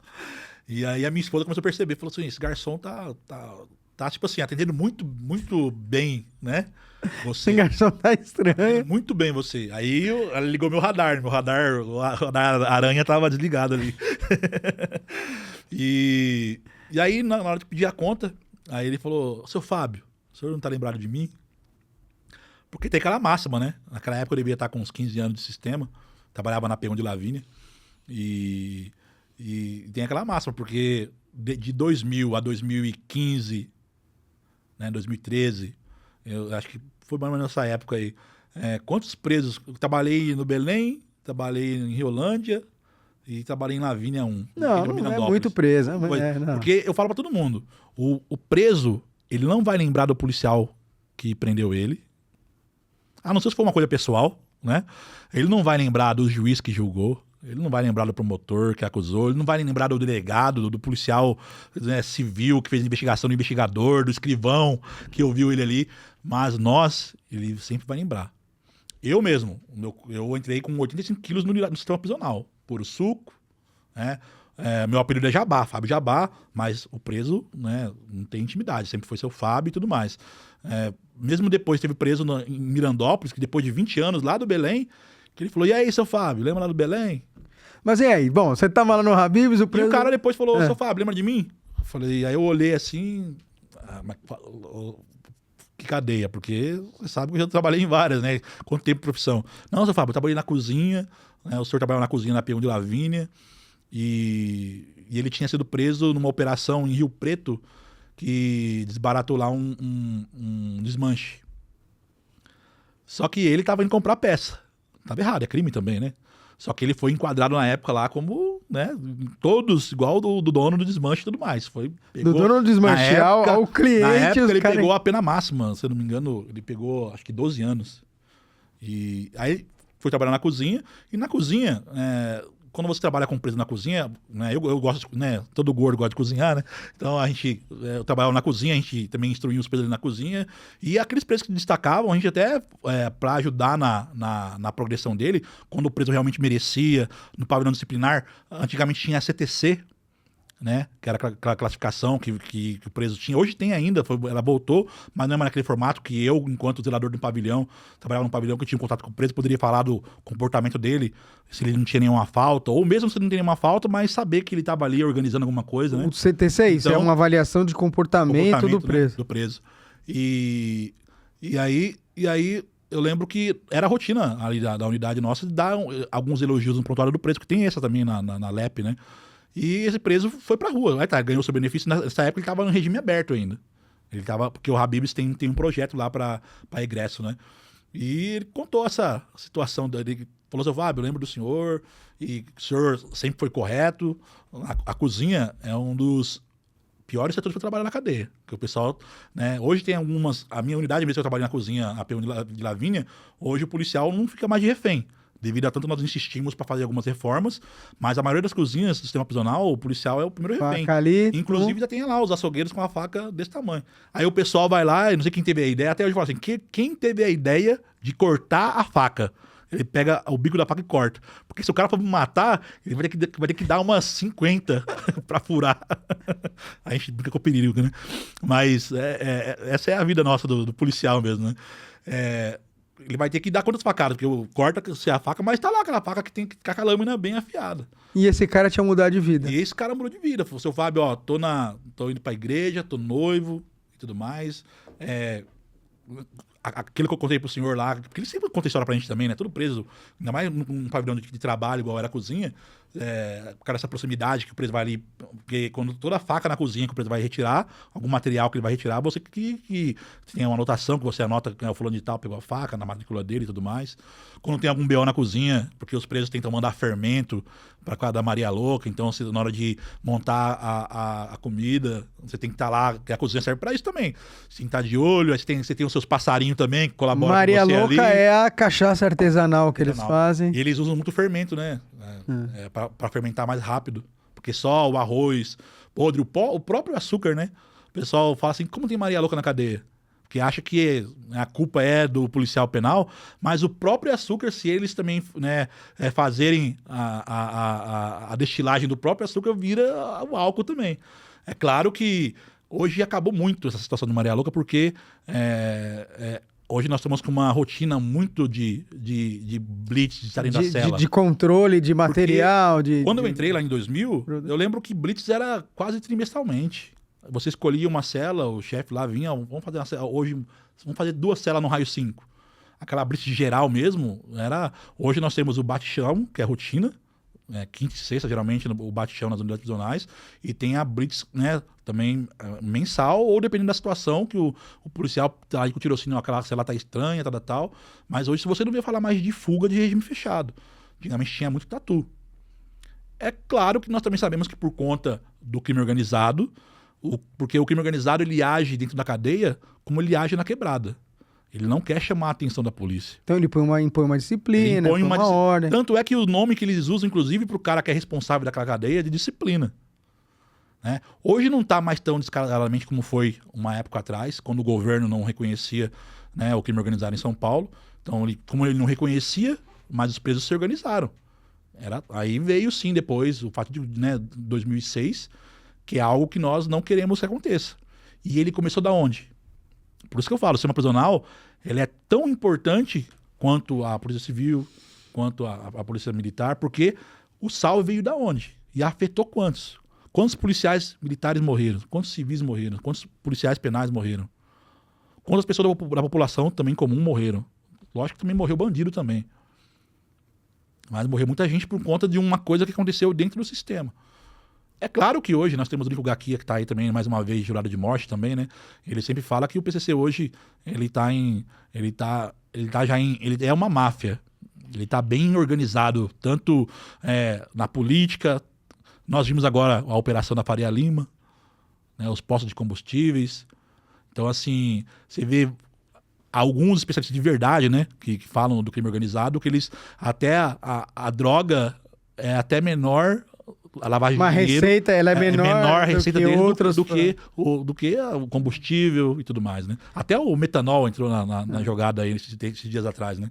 E aí a minha esposa começou a perceber, falou assim, esse garçom tá tipo assim, atendendo muito, muito bem, né? Você. Esse garçom tá estranho. Muito bem você. Aí ela ligou meu radar o radar aranha tava desligado ali. E aí, na hora de pedir a conta, aí ele falou, seu Fábio, o senhor não tá lembrado de mim? Porque tem aquela máxima, né? Naquela época eu devia estar com uns 15 anos de sistema, trabalhava na P1 de Lavínia, e tem aquela máxima, porque de 2000 a 2015, né, 2013, eu acho que foi mais ou menos nessa época aí, quantos presos? Eu trabalhei no Belém, trabalhei em Riolândia e trabalhei em Lavínia 1. Não é muito preso. Não. Porque eu falo pra todo mundo, o preso, ele não vai lembrar do policial que prendeu ele, a não ser se for uma coisa pessoal, né? Ele não vai lembrar do juiz que julgou, ele não vai lembrar do promotor que acusou, ele não vai lembrar do delegado, do policial, né, civil que fez investigação, do investigador, do escrivão que ouviu ele ali, mas ele sempre vai lembrar. Eu mesmo, eu entrei com 85 quilos no sistema prisional, puro suco, né? Meu apelido é Jabá, Fábio Jabá, mas o preso, né, não tem intimidade, sempre foi seu Fábio e tudo mais. Mesmo depois teve preso em Mirandópolis, que depois de 20 anos lá do Belém, que ele falou, e aí, seu Fábio, lembra lá do Belém? Mas e aí? Bom, você tava lá no Habib's, o preso... E o cara depois falou, seu Fábio, lembra de mim? Eu falei, aí eu olhei assim, que cadeia, porque você sabe que eu já trabalhei em várias, né? Quanto tempo de profissão? Não, seu Fábio, eu trabalhei na cozinha, né? O senhor trabalhava na cozinha na P1 de Lavínia, e ele tinha sido preso numa operação em Rio Preto que desbaratou lá um desmanche. Só que ele tava indo comprar peça. Tava errado, é crime também, né? Só que ele foi enquadrado na época lá como, né, todos, igual do dono do desmanche e tudo mais. Do dono do desmanche ao cliente. Na época ele pegou a pena máxima, se eu não me engano, ele pegou acho que 12 anos. E aí foi trabalhar na cozinha, e na cozinha, quando você trabalha com preso na cozinha, né, eu gosto, né, todo gordo gosta de cozinhar, né? Então eu trabalhava na cozinha, a gente também instruía os presos ali na cozinha, e aqueles presos que destacavam, a gente até, para ajudar na progressão dele, quando o preso realmente merecia, no pavilhão disciplinar, antigamente tinha a CTC, né, que era aquela classificação que o preso tinha. Hoje tem ainda, ela voltou, mas não é mais naquele formato que eu, enquanto zelador do pavilhão, trabalhava no pavilhão, que eu tinha um contato com o preso, poderia falar do comportamento dele, se ele não tinha nenhuma falta, ou mesmo se ele não tem nenhuma falta, mas saber que ele estava ali organizando alguma coisa, né? O CTC é isso, então, é uma avaliação de comportamento do preso. Né, do preso. E aí eu lembro que era a rotina ali da unidade nossa de dar alguns elogios no prontuário do preso, que tem essa também na LEP, né? E esse preso foi pra rua, ganhou seu benefício. Nessa época ele tava no regime aberto ainda. Ele tava, porque o Habib's tem um projeto lá pra egresso, né? E ele contou essa situação dele. Falou assim, Fábio, eu lembro do senhor, e o senhor sempre foi correto. A cozinha é um dos piores setores para trabalhar na cadeia. Porque o pessoal, né? Hoje tem algumas. A minha unidade, mesmo que eu trabalho na cozinha, a P1 de Lavínia, hoje o policial não fica mais de refém. Devido a tanto nós insistimos para fazer algumas reformas, mas a maioria das cozinhas do sistema prisional, o policial é o primeiro refém. Ali, inclusive já tem lá os açougueiros com a faca desse tamanho. Aí o pessoal vai lá, eu não sei quem teve a ideia, até hoje fala assim, quem teve a ideia de cortar a faca? Ele pega o bico da faca e corta. Porque se o cara for me matar, ele vai ter que dar umas 50 para furar. A gente brinca com o perigo, né? Mas essa é a vida nossa do policial mesmo, né? Ele vai ter que dar quantas facadas, porque corta-se a faca, mas tá lá aquela faca que tem que ficar com a lâmina bem afiada. E esse cara tinha mudado de vida. E esse cara mudou de vida. Falou, seu Fábio, ó, tô indo pra igreja, tô noivo e tudo mais. Aquilo que eu contei pro senhor lá, porque ele sempre conta história pra gente também, né? Todo preso, ainda mais num pavilhão de trabalho, igual era a cozinha, por causa dessa proximidade que o preso vai ali, porque quando toda a faca na cozinha que o preso vai retirar, algum material que ele vai retirar, você que tem uma anotação que você anota que o fulano de tal pegou a faca na matrícula dele e tudo mais. Quando tem algum BO na cozinha, porque os presos tentam mandar fermento para causa da Maria Louca, então na hora de montar a comida, você tem que estar lá, que a cozinha serve para isso também. Você tem que estar de olho, aí você tem os seus passarinhos também que colaboram Maria com você Louca ali. É a cachaça artesanal que eles fazem. E eles usam muito fermento, né? para fermentar mais rápido. Porque só o arroz podre, o próprio açúcar, né? O pessoal fala assim, como tem Maria louca na cadeia? Porque acha que a culpa é do policial penal, mas o próprio açúcar, se eles também, né, fazerem a destilagem do próprio açúcar, vira o álcool também. É claro que hoje acabou muito essa situação do Maria louca, porque hoje nós estamos com uma rotina muito de blitz, de estarem da cela. De controle, de material. Quando eu entrei lá em 2000, eu lembro que blitz era quase trimestralmente. Você escolhia uma cela, o chefe lá vinha, vamos fazer uma cela, hoje, vamos fazer 2 celas no raio 5. Aquela blitz geral mesmo, hoje nós temos o bate-chão, que é rotina, quinta e sexta, geralmente, o bate-chão nas unidades prisionais, e tem a blitz, né, também mensal, ou dependendo da situação, que o policial tá aí com o tirocínio, aquela cela tá estranha, tal. Mas hoje você não vê falar mais de fuga de regime fechado. Antigamente tinha muito tatu. É claro que nós também sabemos que por conta do crime organizado, porque o crime organizado ele age dentro da cadeia como ele age na quebrada. Ele não quer chamar a atenção da polícia. Então ele impõe uma disciplina, impõe uma ordem. Tanto é que o nome que eles usam, inclusive, para o cara que é responsável daquela cadeia é de disciplina. Né? Hoje não está mais tão descaradamente como foi uma época atrás, quando o governo não reconhecia, né, o crime organizado em São Paulo. Então, como ele não reconhecia, mas os presos se organizaram. Aí veio sim depois o fato de 2006, que é algo que nós não queremos que aconteça. E ele começou da onde? Por isso que eu falo, o sistema prisional ele é tão importante quanto a Polícia Civil, quanto a Polícia Militar, porque o salve veio da onde? E afetou quantos? Quantos policiais militares morreram? Quantos civis morreram? Quantos policiais penais morreram? Quantas pessoas da população também comum morreram? Lógico que também morreu bandido também. Mas morreu muita gente por conta de uma coisa que aconteceu dentro do sistema. É claro que hoje nós temos o Nico Gakia, que está aí também, mais uma vez, jurado de morte também, né? Ele sempre fala que o PCC hoje, ele é uma máfia. Ele está bem organizado, tanto na política. Nós vimos agora a operação da Faria Lima, né? Os postos de combustíveis. Então, assim, você vê alguns especialistas de verdade, né? Que falam do crime organizado, que eles, até a droga é até menor... A lavagem uma de dinheiro receita, ela é menor a receita deles outros... do que o combustível e tudo mais, né? Até o metanol entrou na jogada aí esses dias atrás, né?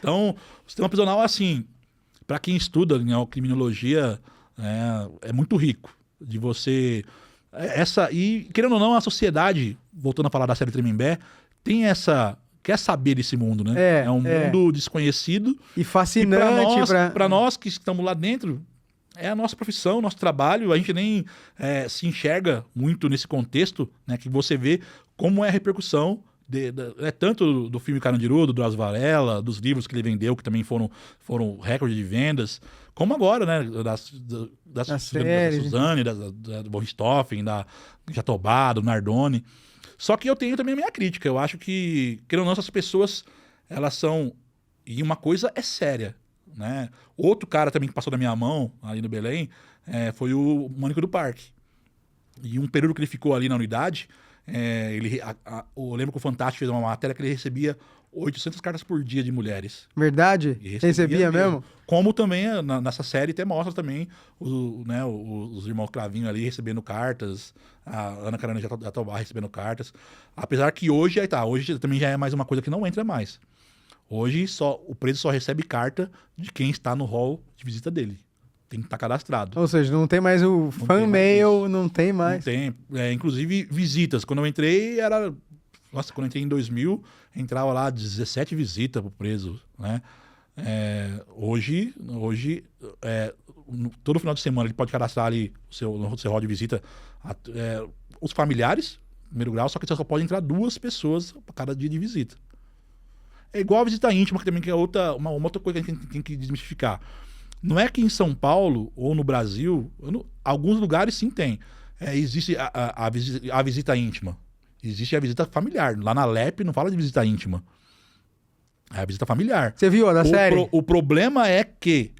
Então, o sistema prisional, assim, para quem estuda, né, criminologia, é muito rico de você... E, querendo ou não, a sociedade, voltando a falar da série Tremembé, tem quer saber desse mundo, né? É um mundo desconhecido. E fascinante. Para nós que estamos lá dentro... É a nossa profissão, nosso trabalho, a gente nem se enxerga muito nesse contexto, né, que você vê como é a repercussão tanto do filme Carandiru, do Drauzio Varela, dos livros que ele vendeu, que também foram recorde de vendas, como agora, né, da Suzane, do Von Richthofen, da Jatobá, do Nardoni. Só que eu tenho também a minha crítica, eu acho que, querendo ou não, essas pessoas, elas são... E uma coisa é séria, né? Outro cara também que passou da minha mão ali no Belém foi o Mônico do Parque. E um período que ele ficou ali na unidade, eu lembro que o Fantástico fez uma matéria que ele recebia 800 cartas por dia de mulheres. Verdade? Recebia mesmo? Como também nessa série até mostra também os irmãos Cravinho ali recebendo cartas, a Ana Carolina Jatobá recebendo cartas. Apesar que hoje também já é mais uma coisa que não entra mais. Hoje o preso só recebe carta de quem está no hall de visita dele. Tem que estar cadastrado. Ou seja, não tem mais o fan mail, não tem mais. Não tem. Inclusive visitas. Quando eu entrei, quando eu entrei em 2000, entrava lá 17 visitas pro preso, né? Hoje, todo final de semana ele pode cadastrar ali no seu hall de visita os familiares, primeiro grau, só que só pode entrar 2 pessoas para cada dia de visita. É igual a visita íntima, que também é uma outra coisa que a gente tem que desmistificar. Não é que em São Paulo ou no Brasil, alguns lugares sim tem. Existe a visita íntima. Existe a visita familiar. Lá na LEP não fala de visita íntima. É a visita familiar. Você viu da série? O problema é que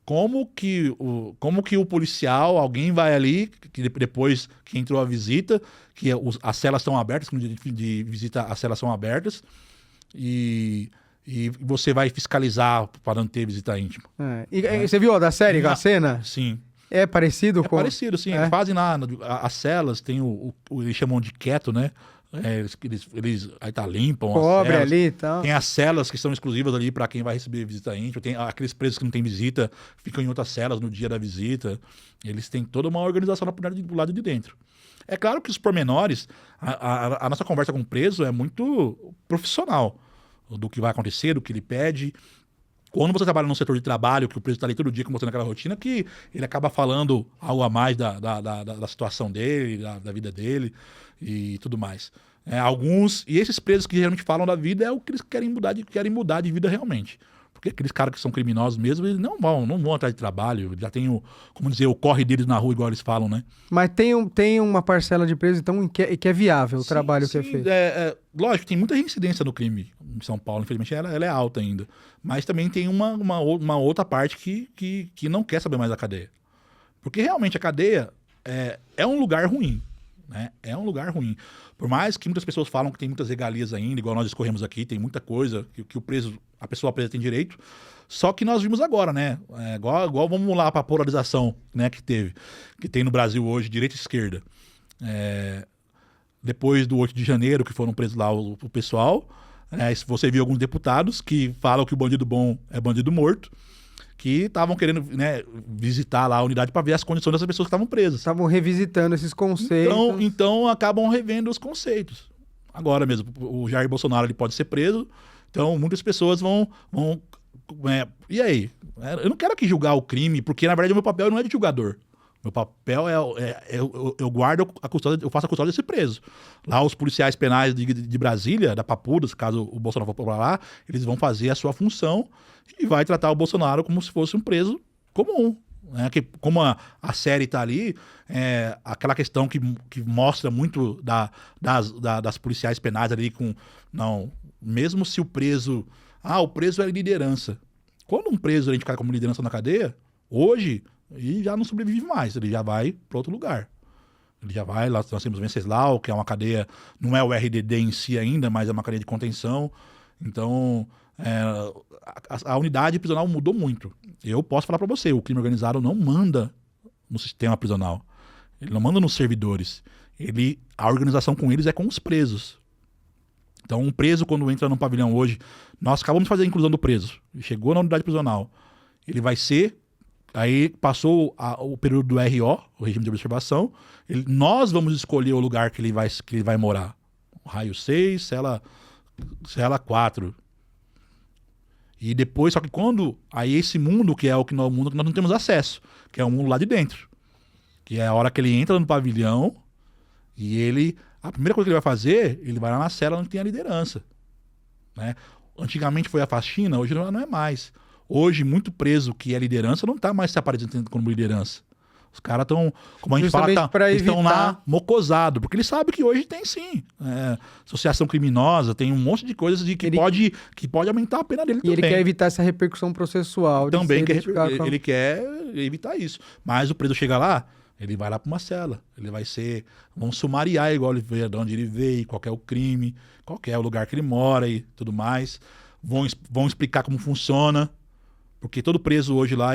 como que o policial, alguém vai ali, que depois que entrou a visita, as celas estão abertas, no dia de visita as celas são abertas, e e você vai fiscalizar para não ter visita íntima. E você viu da série, a cena? Sim. É parecido É com... parecido, sim. Eles fazem lá, as celas, tem eles chamam de keto, né? Eles aí limpam cobre as celas. ali e tal. Tem as celas que são exclusivas ali para quem vai receber visita íntima. Tem aqueles presos que não têm visita, ficam em outras celas no dia da visita. Eles têm toda uma organização do lado de dentro. É claro que os pormenores, a nossa conversa com o preso é muito profissional do que vai acontecer, do que ele pede. Quando você trabalha num setor de trabalho, que o preso está ali todo dia mostrando aquela rotina, que ele acaba falando algo a mais da situação dele, da vida dele e tudo mais. E esses presos que geralmente falam da vida é o que eles querem mudar de vida realmente. Porque aqueles caras que são criminosos mesmo, eles não vão atrás de trabalho, já tem o corre deles na rua, igual eles falam, né? Mas tem uma parcela de presos, então, que é viável o trabalho que é feito. Lógico, tem muita reincidência no crime em São Paulo, infelizmente ela é alta ainda. Mas também tem uma outra parte que não quer saber mais da cadeia. Porque realmente a cadeia é um lugar ruim. Né? É um lugar ruim. Por mais que muitas pessoas falam que tem muitas regalias ainda, igual nós discorremos aqui, tem muita coisa que a pessoa presa tem direito. Só que nós vimos agora, né? Igual vamos lá para a polarização, né, que tem no Brasil hoje, direita e esquerda. Depois do 8 de janeiro, que foram presos lá o pessoal, você viu alguns deputados que falam que o bandido bom é bandido morto, que estavam querendo, né, visitar lá a unidade para ver as condições dessas pessoas que estavam presas. Estavam revisitando esses conceitos. Então acabam revendo os conceitos. Agora mesmo, o Jair Bolsonaro ele pode ser preso, então muitas pessoas vão e aí? Eu não quero aqui julgar o crime, porque na verdade o meu papel não é de julgador. Meu papel eu guardo a custódia, eu faço a custódia desse preso. Lá os policiais penais de Brasília, da Papudas, caso o Bolsonaro for para lá, eles vão fazer a sua função e vai tratar o Bolsonaro como se fosse um preso comum. Né? Como a série está ali, aquela questão que mostra muito das policiais penais ali mesmo se o preso é liderança. Quando um preso a gente cai como liderança na cadeia, hoje ele já não sobrevive mais, ele já vai para outro lugar. Ele já vai, nós temos o Venceslau, que é uma cadeia, não é o RDD em si ainda, mas é uma cadeia de contenção. Então, a unidade prisional mudou muito. Eu posso falar para você, o crime organizado não manda no sistema prisional. Ele não manda nos servidores. A organização com eles é com os presos. Então, um preso, quando entra num pavilhão hoje, nós acabamos de fazer a inclusão do preso. Ele chegou na unidade prisional. Ele vai ser... Aí passou o período do RO, o regime de observação. Nós vamos escolher o lugar que ele vai morar. Raio 6, cela 4. E depois, só que aí esse mundo, que é o mundo que nós não temos acesso, que é o mundo lá de dentro. Que é a hora que ele entra no pavilhão e a primeira coisa que ele vai fazer, ele vai lá na cela onde tem a liderança. Né? Antigamente foi a faxina, hoje não é mais. Hoje, muito preso que é liderança não está mais se apresentando como liderança. Os caras estão, como a gente fala, estão lá mocosado, porque eles sabem que hoje tem sim associação criminosa, tem um monte de coisas que pode aumentar a pena dele também. E ele quer evitar essa repercussão processual. Também ele quer evitar isso. Mas o preso chega lá, ele vai lá para uma cela. Vão sumariar igual ele vê, de onde ele veio, qual é o crime, qual é o lugar que ele mora e tudo mais. Vão explicar como funciona. Porque todo preso hoje lá,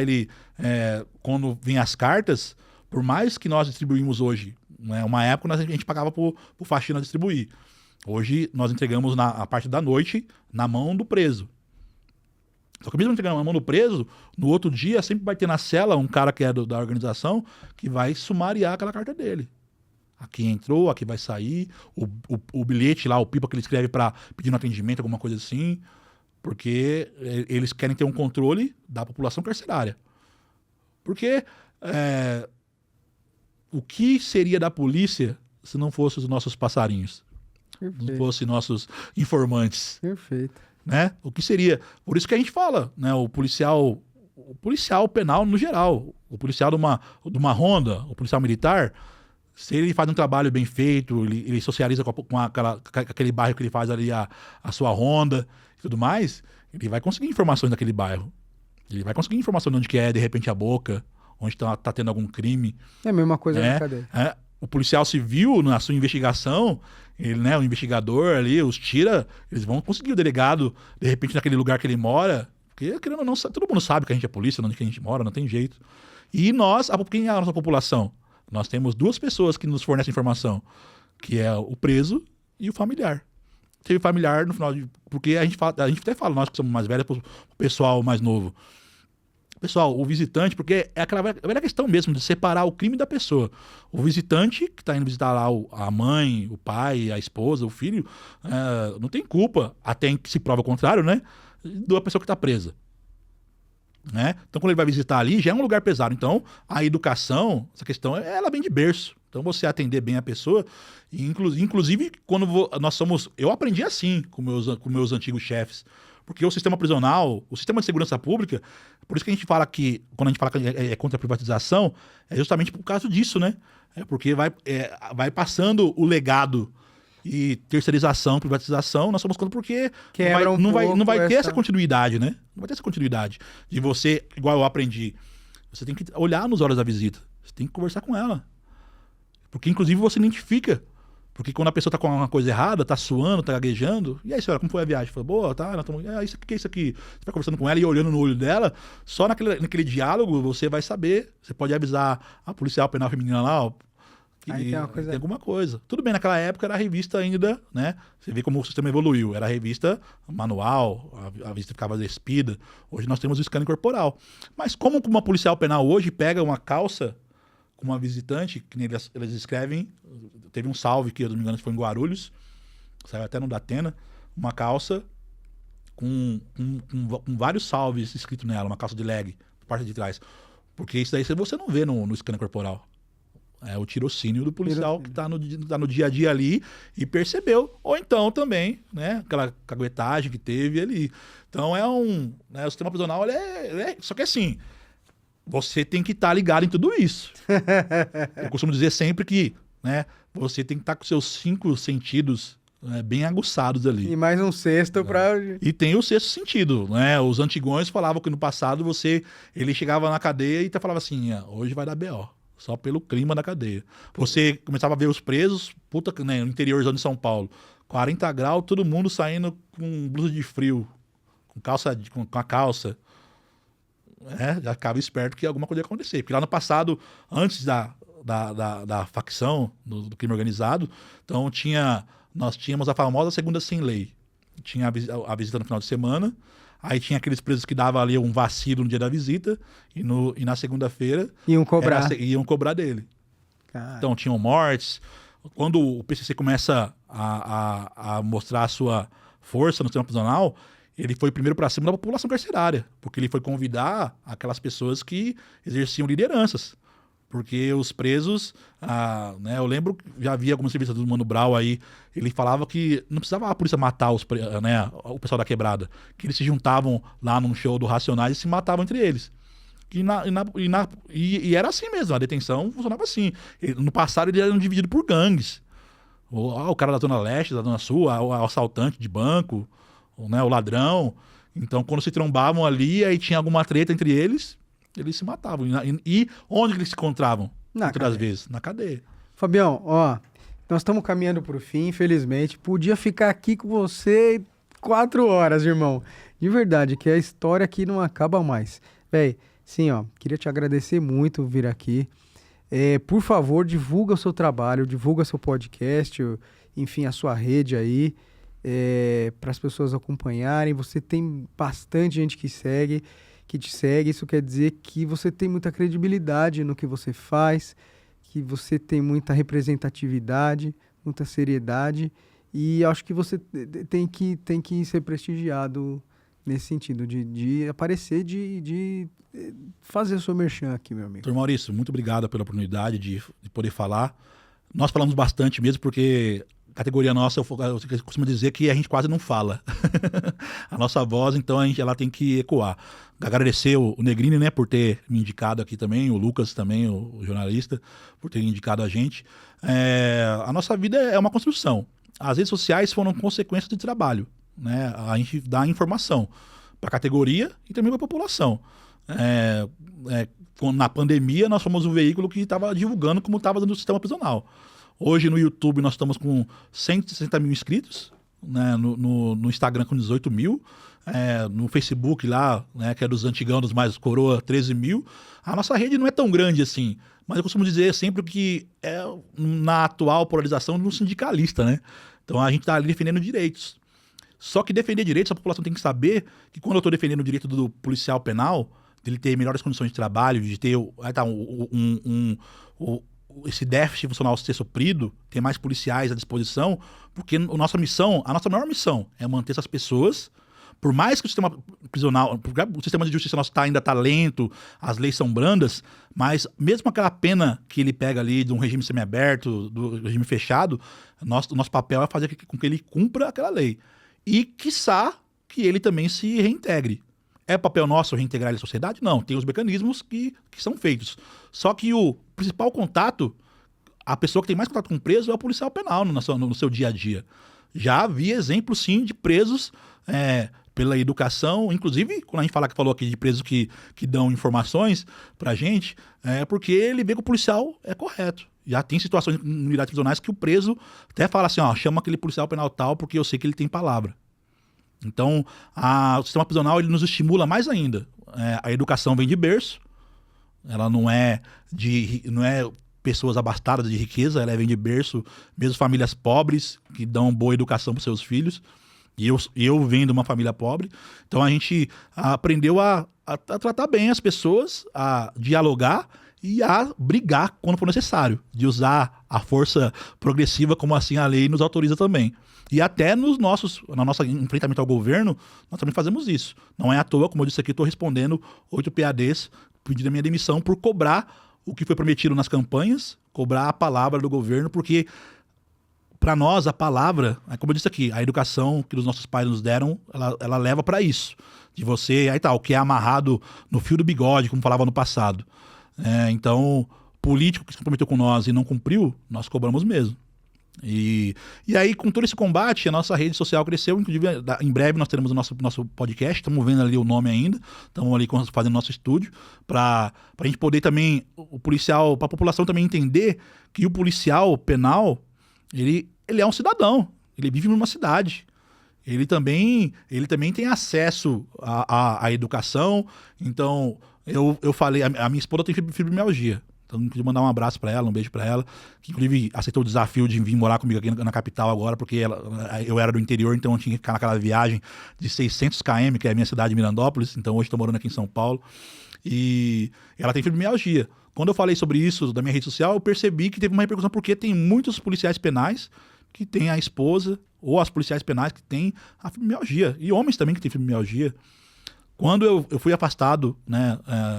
quando vem as cartas, por mais que nós distribuímos hoje, né, uma época a gente pagava por faxina distribuir. Hoje nós entregamos a parte da noite na mão do preso. Só que mesmo entregando na mão do preso, no outro dia sempre vai ter na cela um cara que é da organização que vai sumariar aquela carta dele. Aqui entrou, aqui vai sair, o bilhete lá, o pipa que ele escreve para pedir um atendimento, alguma coisa assim. Porque eles querem ter um controle da população carcerária. Porque o que seria da polícia se não fossem os nossos passarinhos? Perfeito. Não fossem nossos informantes? Perfeito. Né? O que seria? Por isso que a gente fala, né? O policial penal no geral, o policial de uma ronda, o policial militar, se ele faz um trabalho bem feito, ele socializa com aquele bairro que ele faz ali a sua ronda e tudo mais, ele vai conseguir informações daquele bairro. Ele vai conseguir informações de onde que é, de repente, a Boca, onde tá tendo algum crime. É a mesma coisa na cadeia. o policial civil, na sua investigação, ele, né, o investigador ali, os tira, eles vão conseguir o delegado, de repente, naquele lugar que ele mora, porque, querendo ou não, todo mundo sabe que a gente é polícia, onde que a gente mora, não tem jeito. E nós, quem é a nossa população? Nós temos 2 pessoas que nos fornecem informação, que é o preso e o familiar. Teve familiar no final porque a gente até fala, nós que somos mais velhos, pro pessoal mais novo. Pessoal, o visitante, porque é aquela velha questão mesmo de separar o crime da pessoa. O visitante, que está indo visitar lá a mãe, o pai, a esposa, o filho, não tem culpa, até que se prova o contrário, né? Da pessoa que está presa. Né? Então, quando ele vai visitar ali, já é um lugar pesado. Então, a educação, essa questão, ela vem de berço. Então, você atender bem a pessoa, e inclusive, quando eu aprendi assim com meus antigos chefes. Porque o sistema prisional, o sistema de segurança pública, por isso que a gente fala que, quando a gente fala que é contra a privatização, é justamente por causa disso, né? Porque vai passando o legado e terceirização, privatização, nós somos contra porque não vai ter essa continuidade, né? Não vai ter essa continuidade de você, igual eu aprendi, você tem que olhar nos olhos da visita, você tem que conversar com ela. Porque, inclusive, você identifica. Porque quando a pessoa tá com uma coisa errada, tá suando, tá gaguejando, e aí, senhora, como foi a viagem? Fala, boa, tá, isso aqui, isso aqui. Você vai conversando com ela e olhando no olho dela, só naquele diálogo você vai saber, você pode avisar a policial penal feminina lá, ó, que tem alguma coisa. Tudo bem, naquela época era a revista ainda, né? Você vê como o sistema evoluiu. Era a revista manual, a vista ficava despida. Hoje nós temos o scanner corporal. Mas como uma policial penal hoje pega uma calça com uma visitante, que eles escrevem, teve um salve que, se não me engano, foi em Guarulhos, saiu até no Datena, uma calça com vários salves escritos nela, uma calça de leg, parte de trás. Porque isso daí você não vê no scanner corporal. É o tirocínio do policial que tá no dia a dia ali e percebeu. Ou então também, né, aquela caguetagem que teve ali. Então o sistema prisional, só que assim, você tem que estar ligado em tudo isso. Eu costumo dizer sempre que, né, você tem que estar com seus 5 sentidos, né, bem aguçados ali. E mais um sexto para... E tem o sexto sentido, né? Os antigões falavam que no passado ele chegava na cadeia e falava assim, hoje vai dar B.O. Só pelo clima da cadeia. Você começava a ver os presos, né, no interiorzão de São Paulo, 40 graus, todo mundo saindo com blusa de frio, com a calça. Já ficava esperto que alguma coisa ia acontecer. Porque lá no passado, antes da facção, do crime organizado, então nós tínhamos a famosa segunda sem lei. Tinha a visita no final de semana, aí tinha aqueles presos que davam ali um vacilo no dia da visita, e na segunda-feira iam cobrar dele. Cara. Então tinham mortes. Quando o PCC começa a mostrar a sua força no sistema prisional, ele foi primeiro para cima da população carcerária, porque ele foi convidar aquelas pessoas que exerciam lideranças. Porque os presos, né, eu lembro, já vi algumas entrevistas do Mano Brown aí, ele falava que não precisava a polícia matar né, o pessoal da quebrada, que eles se juntavam lá num show do Racionais e se matavam entre eles. E era assim mesmo, a detenção funcionava assim. No passado eles eram divididos por gangues. O cara da Zona Leste, da Zona Sul, o assaltante de banco, né, o ladrão. Então, quando se trombavam ali, aí tinha alguma treta entre eles se matavam. E onde eles se encontravam? Muitas vezes, na cadeia. Fabião, ó, nós estamos caminhando para o fim, infelizmente. Podia ficar aqui com você 4 horas, irmão. De verdade, que a história aqui não acaba mais. Véi, sim, ó, queria te agradecer muito vir aqui. Por favor, divulga o seu trabalho, divulga seu podcast, enfim, a sua rede aí, para as pessoas acompanharem. Você tem bastante gente que te segue, isso quer dizer que você tem muita credibilidade no que você faz, que você tem muita representatividade, muita seriedade, e acho que você tem que ser prestigiado nesse sentido, de aparecer, de fazer o seu merchan aqui, meu amigo. Doutor Maurício, muito obrigado pela oportunidade de poder falar. Nós falamos bastante mesmo, porque categoria nossa, eu costumo dizer que a gente quase não fala. A nossa voz, então, ela tem que ecoar. Agradecer o Negrini, né, por ter me indicado aqui também, o Lucas também, o jornalista, por ter indicado a gente. A nossa vida é uma construção. As redes sociais foram consequência de trabalho, né? A gente dá informação para a categoria e também para a população. na pandemia, nós fomos o veículo que estava divulgando como estava dentro do sistema prisional. Hoje no YouTube nós estamos com 160 mil inscritos, né, no Instagram com 18 mil, no Facebook lá, né, que é dos antigão, dos mais coroa, 13 mil. A nossa rede não é tão grande assim, mas eu costumo dizer sempre que é na atual polarização de um sindicalista, né? Então a gente está ali defendendo direitos. Só que defender direitos, a população tem que saber que quando eu estou defendendo o direito do policial penal, dele ter melhores condições de trabalho, de ter esse déficit funcional ser suprido, ter mais policiais à disposição, porque a nossa maior missão é manter essas pessoas, por mais que o sistema prisional, o sistema de justiça nosso ainda tá lento, as leis são brandas, mas mesmo aquela pena que ele pega ali de um regime semiaberto, do regime fechado, nosso papel é fazer com que ele cumpra aquela lei. E, quiçá, que ele também se reintegre. É papel nosso reintegrar ele à sociedade? Não, tem os mecanismos que são feitos. Só que o principal contato, a pessoa que tem mais contato com o preso é o policial penal no seu dia a dia. Já havia exemplos, sim, de presos pela educação, inclusive, quando a gente falou aqui de presos que dão informações pra gente, porque ele vê que o policial é correto. Já tem situações em unidades prisionais que o preso até fala assim, chama aquele policial penal tal porque eu sei que ele tem palavra. Então, o sistema prisional ele nos estimula mais ainda. A educação vem de berço, ela não é pessoas abastadas de riqueza, ela vem de berço, mesmo famílias pobres que dão boa educação para seus filhos. E eu venho de uma família pobre, então a gente aprendeu a tratar bem as pessoas, a dialogar e a brigar quando for necessário, de usar a força progressiva como assim a lei nos autoriza também. E até no nosso enfrentamento ao governo, nós também fazemos isso. Não é à toa, como eu disse aqui, estou respondendo 8 PADs pedindo a minha demissão por cobrar o que foi prometido nas campanhas, cobrar a palavra do governo, porque para nós a palavra, como eu disse aqui, a educação que os nossos pais nos deram, ela leva para isso. De você, o que é amarrado no fio do bigode, como falava no passado. Então, político que se comprometeu com nós e não cumpriu, nós cobramos mesmo. E aí, com todo esse combate, a nossa rede social cresceu. Inclusive, em breve nós teremos o nosso podcast. Estamos vendo ali o nome ainda. Estamos ali fazendo nosso estúdio para a gente poder também, para a população também entender que o policial penal, ele é um cidadão. Ele vive numa cidade. Ele também tem acesso à educação. Então, eu falei, a minha esposa tem fibromialgia. Então, eu queria mandar um abraço para ela, um beijo para ela, que inclusive aceitou o desafio de vir morar comigo aqui na capital agora, porque eu era do interior, então eu tinha que ficar naquela viagem de 600 km, que é a minha cidade, Mirandópolis. Então, hoje estou morando aqui em São Paulo. E ela tem fibromialgia. Quando eu falei sobre isso da minha rede social, eu percebi que teve uma repercussão, porque tem muitos policiais penais que têm a esposa, ou as policiais penais que têm a fibromialgia, e homens também que têm fibromialgia. Quando eu fui afastado, né,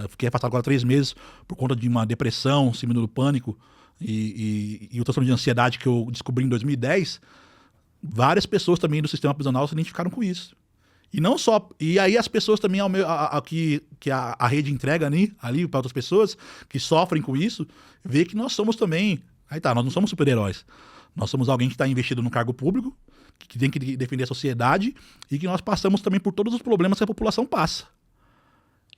fiquei afastado agora 3 meses por conta de uma depressão, síndrome do pânico e o transtorno de ansiedade que eu descobri em 2010, várias pessoas também do sistema prisional se identificaram com isso. E não só... E aí as pessoas também, que a rede entrega ali para outras pessoas que sofrem com isso, vê que nós somos também... nós não somos super-heróis. Nós somos alguém que está investido no cargo público, que tem que defender a sociedade e que nós passamos também por todos os problemas que a população passa.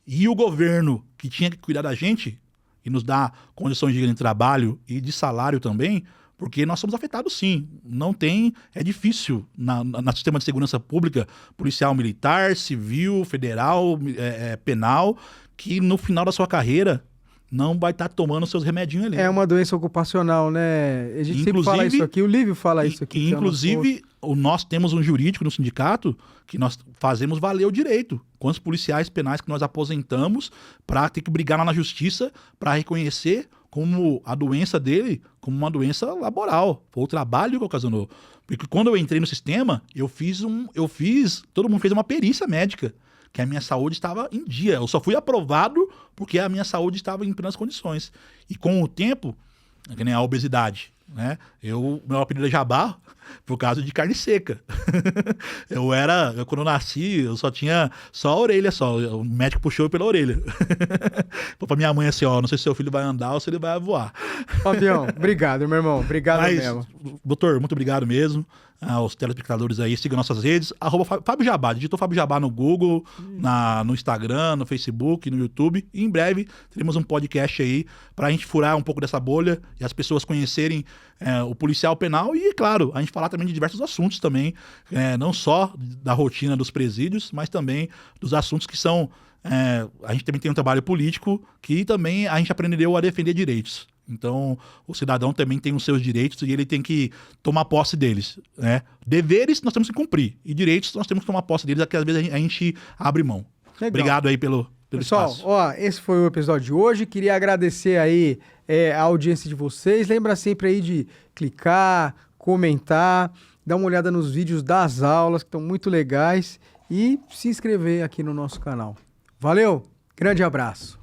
E o governo, que tinha que cuidar da gente e nos dar condições de trabalho e de salário também, porque nós somos afetados sim. Não tem... É difícil no sistema de segurança pública, policial, militar, civil, federal, penal, que no final da sua carreira não vai estar tomando seus remedinhos ali. É uma doença ocupacional, né? A gente sempre fala isso aqui, o Lívio fala isso aqui. Inclusive, nós temos um jurídico no sindicato que nós fazemos valer o direito com os policiais penais que nós aposentamos para ter que brigar lá na justiça para reconhecer como a doença dele como uma doença laboral. Foi o trabalho que ocasionou. Porque quando eu entrei no sistema, todo mundo fez uma perícia médica, que a minha saúde estava em dia. Eu só fui aprovado porque a minha saúde estava em plenas condições. E com o tempo, que nem a obesidade, né? Meu apelido é Jabá por causa de carne seca. Quando eu nasci, eu só tinha a orelha só. O médico puxou pela orelha. Falou pra minha mãe assim, não sei se seu filho vai andar ou se ele vai voar. Fabião, obrigado, meu irmão. Obrigado mesmo. Doutor, muito obrigado mesmo. os telespectadores aí, sigam nossas redes, Fábio Jabá, digitou Fábio Jabá no Google, no Instagram, no Facebook, no YouTube, e em breve teremos um podcast aí pra gente furar um pouco dessa bolha e as pessoas conhecerem o policial penal e, claro, a gente falar também de diversos assuntos também, não só da rotina dos presídios, mas também dos assuntos que são... a gente também tem um trabalho político que também a gente aprendeu a defender direitos. Então, o cidadão também tem os seus direitos e ele tem que tomar posse deles, né? Deveres nós temos que cumprir e direitos nós temos que tomar posse deles, porque às vezes a gente abre mão. Legal. Obrigado aí pelo Pessoal, espaço. Ó, esse foi o episódio de hoje. Queria agradecer aí a audiência de vocês. Lembra sempre aí de clicar, comentar, dar uma olhada nos vídeos das aulas, que estão muito legais, e se inscrever aqui no nosso canal. Valeu, grande abraço.